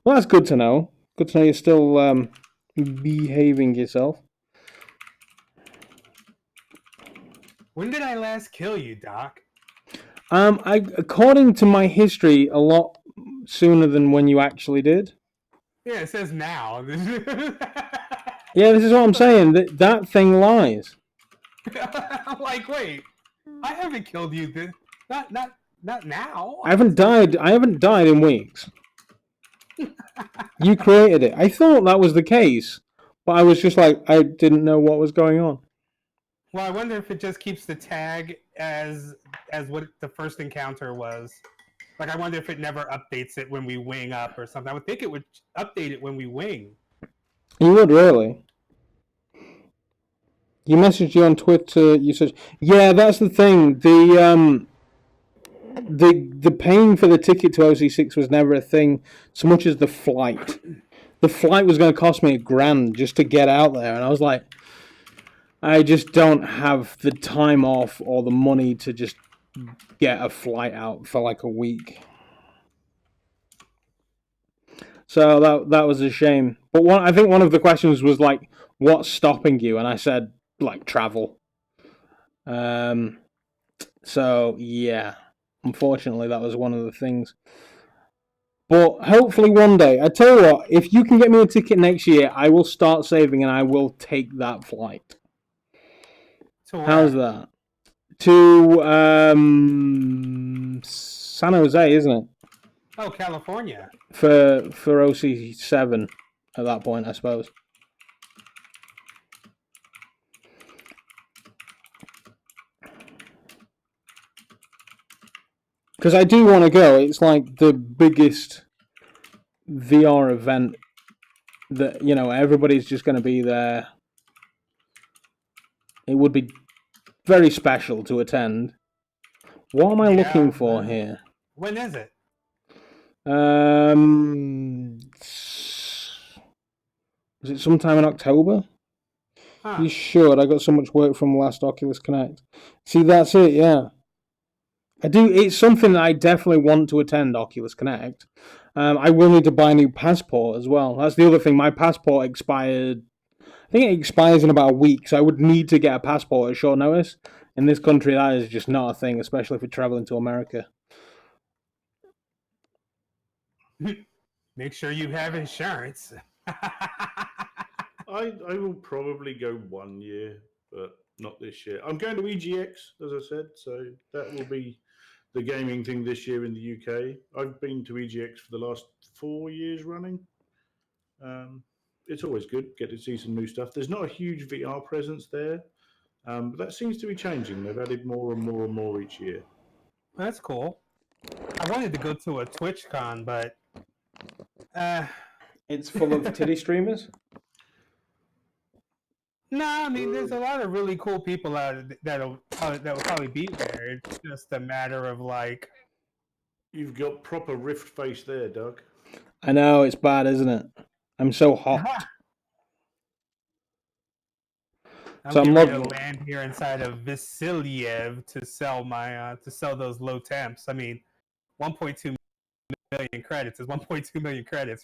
Well, that's good to know. Good to know you're still behaving yourself. When did I last kill you, Doc? According to my history, a lot sooner than when you actually did. Yeah, it says now. Yeah, this is what I'm saying. That thing lies. I'm like, wait, I haven't killed you. Not now. I haven't died in weeks. You created it. I thought that was the case, but I was just like, I didn't know what was going on. Well, I wonder if it just keeps the tag as what the first encounter was. Like, I wonder if it never updates it when we wing up or something. I would think it would update it when we wing. You would, really. You messaged you on Twitter. You said, yeah, that's the thing. The paying for the ticket to OC6 was never a thing, so much as the flight. The flight was going to cost me $1,000 just to get out there, and I was like, I just don't have the time off or the money to just get a flight out for like a week. So that was a shame. But I think one of the questions was like, what's stopping you? And I said, like, travel. So, yeah. Unfortunately, that was one of the things. But hopefully one day, I tell you what, if you can get me a ticket next year, I will start saving and I will take that flight. How's that? To San Jose, isn't it? Oh, California. For OC7 at that point, I suppose. Because I do want to go. It's like the biggest VR event that, you know, everybody's just going to be there. It would be very special to attend. What am I looking for here? When is it? Was it sometime in October? Huh. You should. I got so much work from last Oculus Connect. See, that's it, yeah. I do. It's something that I definitely want to attend, Oculus Connect. I will need to buy a new passport as well. That's the other thing. My passport expired. I think it expires in about a week, so I would need to get a passport at short notice. In this country, that is just not a thing, especially if you're traveling to America. Make sure you have insurance. I will probably go 1 year, but not this year. I'm going to EGX, as I said, so that will be the gaming thing this year in the UK. I've been to EGX for the last 4 years running. It's always good, get to see some new stuff. There's not a huge VR presence there, but that seems to be changing. They've added more and more and more each year. That's cool. I wanted to go to a TwitchCon, but it's full of titty streamers. No, I mean, there's a lot of really cool people out that will probably be there. It's just a matter of like, you've got proper rift face there, Doug. I know, it's bad, isn't it? I'm so hot. I'm going to land here inside of Vasiliev to sell my to sell those low temps. I mean, 1.2 million credits is 1.2 million credits.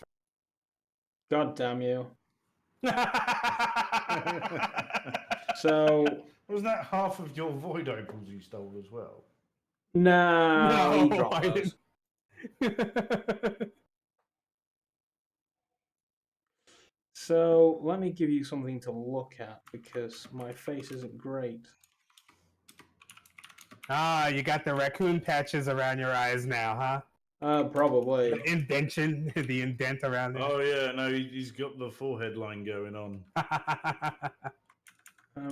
God damn you. So Wasn't that half of your void opals you stole as well? No, he dropped I those. didn't. So let me give you something to look at because my face isn't great. Ah, you got the raccoon patches around your eyes now, huh? Probably. The indentation, the indent around there. Oh yeah, no, he's got the forehead line going on.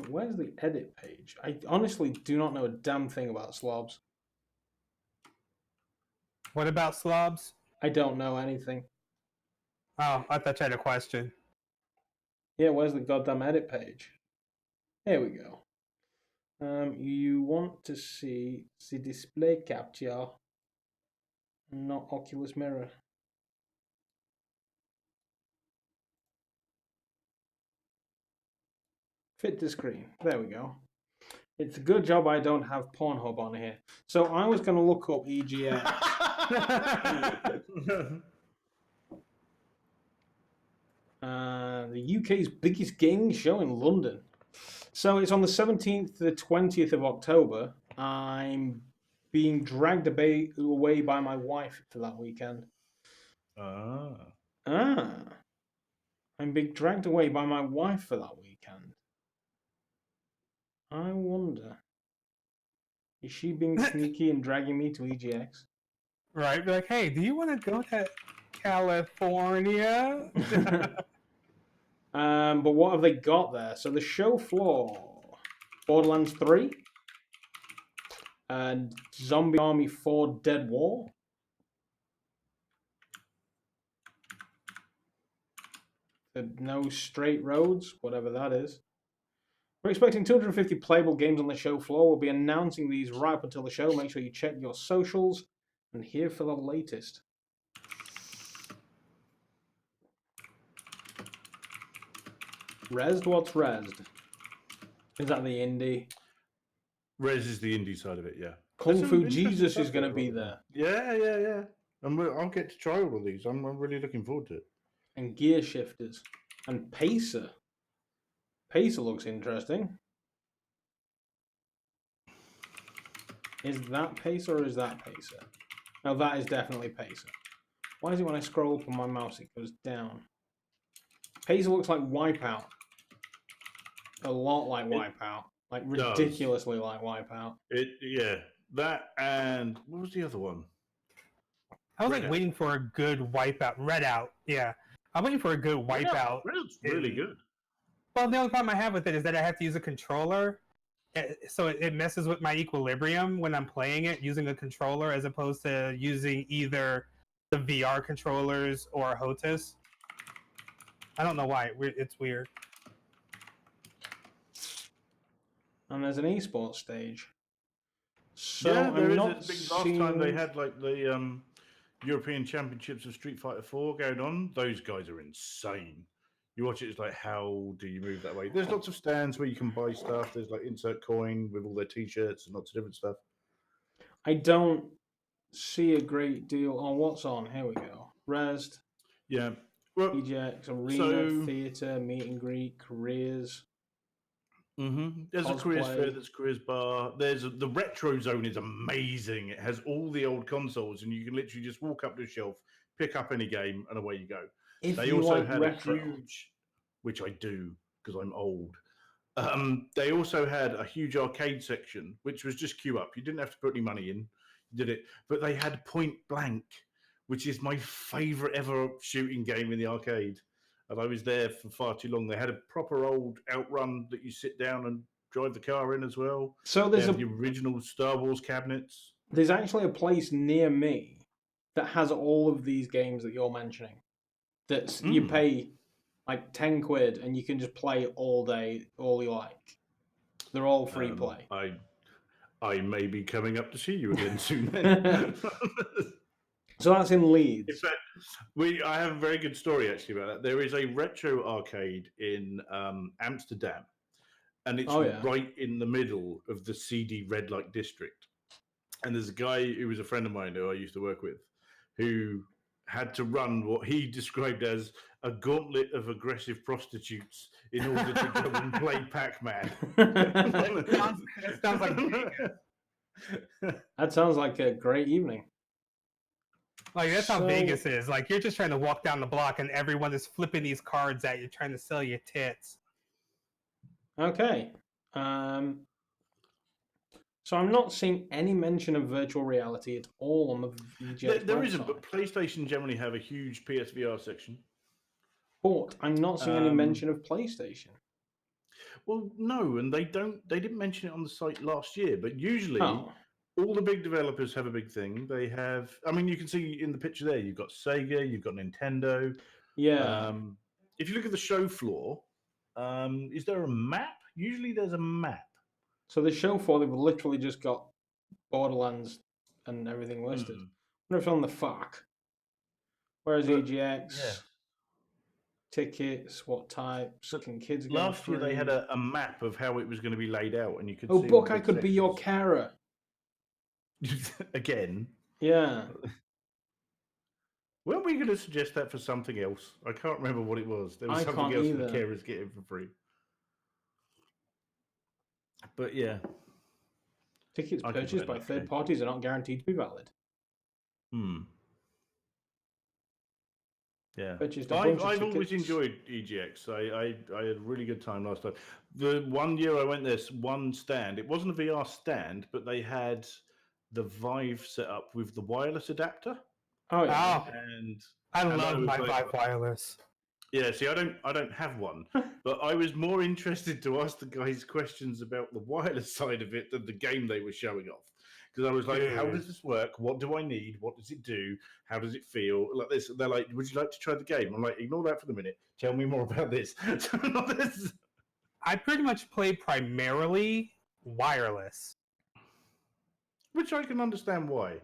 Where's the edit page? I honestly do not know a damn thing about slobs. What about slobs? I don't know anything. Oh, I thought you had a question. Yeah, where's the goddamn edit page? Here we go. You want to see the display capture, not Oculus mirror. Fit the screen. There we go. It's a good job I don't have Pornhub on here. So I was going to look up EGX. The UK's biggest gaming show in London. So it's on the 17th to the 20th of October. I'm being dragged away by my wife for that weekend. I'm being dragged away by my wife for that weekend. I wonder, is she being sneaky and dragging me to EGX? Right, be like, hey, do you want to go to California? But what have they got there? So the show floor, Borderlands 3, and Zombie Army 4 Dead War. No Straight Roads, whatever that is. We're expecting 250 playable games on the show floor. We'll be announcing these right up until the show. Make sure you check your socials and here for the latest. Rezzed? What's Rezzed? Is that the indie? Res is the indie side of it, yeah. Kung Fu Jesus is going to be there. Yeah. And I'll get to try all of these. I'm really looking forward to it. And Gear Shifters. And Pacer. Pacer looks interesting. Is that Pacer or is that Pacer? No, that is definitely Pacer. Why is it when I scroll up on my mouse it goes down? Pacer looks like Wipeout. A lot like Wipeout. Like ridiculously like Wipeout. Yeah. That and what was the other one? I was like waiting for a good Wipeout. Redout, yeah. I'm waiting for a good Wipeout. Redout's really good. Well, the only problem I have with it is that I have to use a controller, so it messes with my equilibrium when I'm playing it using a controller as opposed to using either the VR controllers or HOTAS. I don't know why. It's weird. And there's an esports stage. So yeah, there I'm is. Last time they had like the European Championships of Street Fighter 4 going on. Those guys are insane. You watch it, it's like, how do you move that way? There's lots of stands where you can buy stuff. There's like insert coin with all their t-shirts and lots of different stuff. I don't see a great deal on what's on. Here we go. Rezzed. Yeah. Well, EGX, Arena, Theatre, Meet and Greet, Careers. There's a careers fair, there's careers bar. The retro zone is amazing. It has all the old consoles, and you can literally just walk up to the shelf, pick up any game, and away you go. They also had retro. A huge, which I do because I'm old. They also had a huge arcade section, which was just queue up. You didn't have to put any money in. You did it, but they had Point Blank, which is my favorite ever shooting game in the arcade. And I was there for far too long. They had a proper old Outrun that you sit down and drive the car in as well. So there's the original Star Wars cabinets. There's actually a place near me that has all of these games that you're mentioning. That you pay like 10 quid and you can just play all day, all you like. They're all free play. I may be coming up to see you again soon then. So that's in Leeds. In fact, I have a very good story actually about that. There is a retro arcade in Amsterdam, and it's right in the middle of the seedy red light district. And there's a guy who was a friend of mine who I used to work with, who had to run what he described as a gauntlet of aggressive prostitutes in order to go and play Pac-Man. That sounds like That sounds like a great evening. like that's how Vegas is. Like you're just trying to walk down the block and everyone is flipping these cards at you, trying to sell you tits. Okay. So I'm not seeing any mention of virtual reality at all on the EGX There website. isn't, but PlayStation generally have a huge PSVR section. But I'm not seeing any mention of PlayStation. Well, no, and they didn't mention it on the site last year, but usually Oh. all the big developers have a big thing. They have, I mean, you can see in the picture there, you've got Sega, you've got Nintendo. Yeah. If you look at the show floor, is there a map? Usually there's a map. So the show floor, they've literally just got Borderlands and everything listed. I wonder if on the fuck. Where's EGX? Tickets, what types, can kids go Last year they through? had a map of how it was going to be laid out, and you could Oh, see. Book, I could be your carer. Again. Yeah. Weren't we going to suggest that for something else? I can't remember what it was. There was I something can't else either. that carers get in for free. But yeah. Tickets purchased by third parties are not guaranteed to be valid. Yeah. Purchased I've always enjoyed EGX. I had a really good time last time. The one year I went, there's one stand. It wasn't a VR stand, but they had the Vive set up with the wireless adapter. Oh yeah. And I love my Vive wireless. Yeah, see, I don't have one, but I was more interested to ask the guys questions about the wireless side of it than the game they were showing off. Because I was like, how does this work? What do I need? What does it do? How does it feel? Like this. They're like, would you like to try the game? I'm like, ignore that for the minute. Tell me more about this. I pretty much play primarily wireless. Which I can understand why.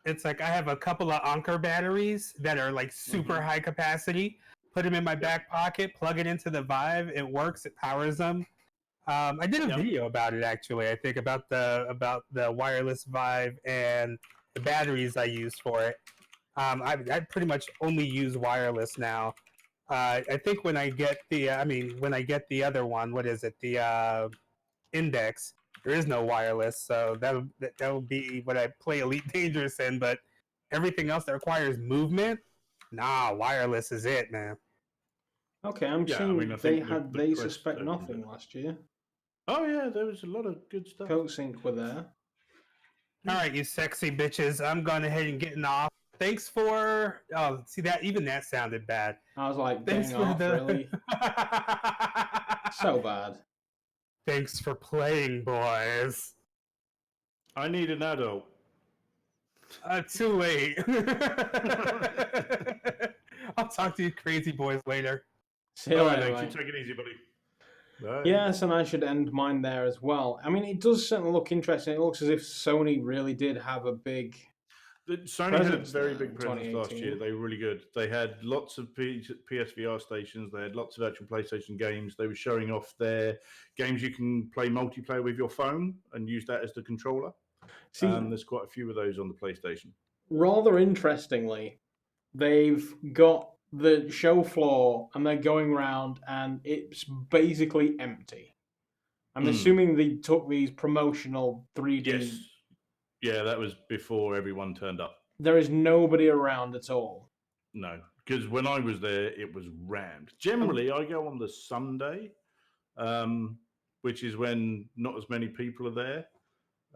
It's like I have a couple of Anker batteries that are like super high capacity. Put them in my back pocket, plug it into the Vive. It works. It powers them. I did a video about it actually. I think about the wireless Vive and the batteries I use for it. I pretty much only use wireless now. I think when I get the other one, what is it? The Index. There is no wireless, so that'll be what I play Elite Dangerous in. But everything else that requires movement, nah, wireless is it, man. Okay, I'm seeing they suspect nothing last year. Oh yeah, there was a lot of good stuff. CodeSync were there. All right, you sexy bitches. I'm going ahead and getting off. Thanks for. Oh, see that? Even that sounded bad. I was like, getting off, really? So bad. Thanks for playing, boys. I need an adult. Too late. I'll talk to you crazy boys later. See you later, mate. Take it easy, buddy. Bye. Yes, and I should end mine there as well. I mean, it does certainly look interesting. It looks as if Sony really did have a big... Sony had a very big presence last year. They were really good. They had lots of PSVR stations. They had lots of actual PlayStation games. They were showing off their games you can play multiplayer with your phone and use that as the controller. See, there's quite a few of those on the PlayStation. Rather interestingly, they've got the show floor and they're going around and it's basically empty. I'm assuming they took these promotional 3D... Yes. Yeah, that was before everyone turned up. There is nobody around at all. No, because when I was there, it was rammed. Generally, I go on the Sunday, which is when not as many people are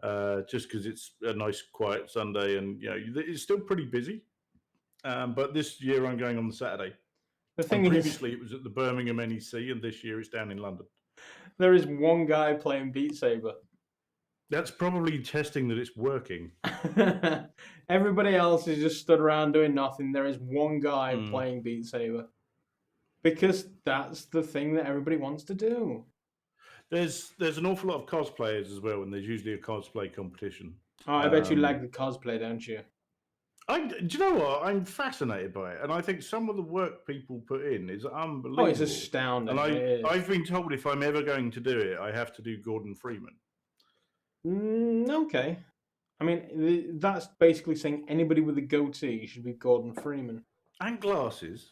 there, just because it's a nice, quiet Sunday, and it's still pretty busy. But this year, I'm going on the Saturday. The thing previously, it was at the Birmingham NEC, and this year it's down in London. There is one guy playing Beat Saber. That's probably testing that it's working. Everybody else is just stood around doing nothing. There is one guy playing Beat Saber. Because that's the thing that everybody wants to do. There's an awful lot of cosplayers as well, and there's usually a cosplay competition. Oh, I bet you like the cosplay, don't you? Do you know what? I'm fascinated by it, and I think some of the work people put in is unbelievable. Oh, it's astounding. And I've been told if I'm ever going to do it, I have to do Gordon Freeman. Okay. I mean, that's basically saying anybody with a goatee should be Gordon Freeman. And glasses.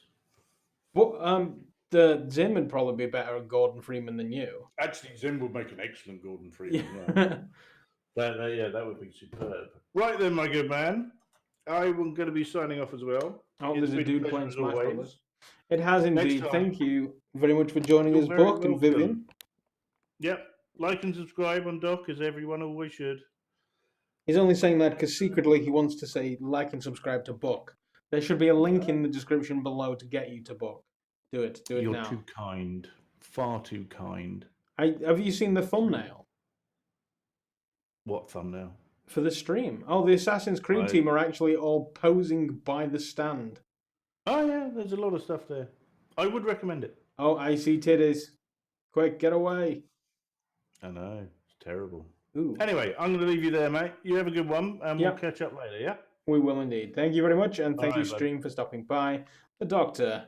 Well, the Zim would probably be better at Gordon Freeman than you. Actually, Zim would make an excellent Gordon Freeman. Yeah. Yeah, that would be superb. Right then, my good man. I'm going to be signing off as well. Oh, It's there's a been dude pleasure playing as Smash always. Brothers. It has indeed. time. Thank you very much for joining You're us, very Buck and Vivian. welcome. Yep. Like and subscribe on Doc, as everyone always should. He's only saying that because secretly he wants to say like and subscribe to Buck. There should be a link in the description below to get you to Buck. Do it. Do it You're now. too kind. Far too kind. Have you seen the thumbnail What thumbnail? for the stream? Oh, the Assassin's Creed Right. team are actually all posing by the stand. Oh, yeah, there's a lot of stuff there. I would recommend it. Oh, I see titties. Quick, get away. I know. It's terrible. Ooh. Anyway, I'm going to leave you there, mate. You have a good one, and Yep. we'll catch up later, yeah? We will indeed. Thank you very much, and thank you, Bye, bud. stream, for stopping by. The Doctor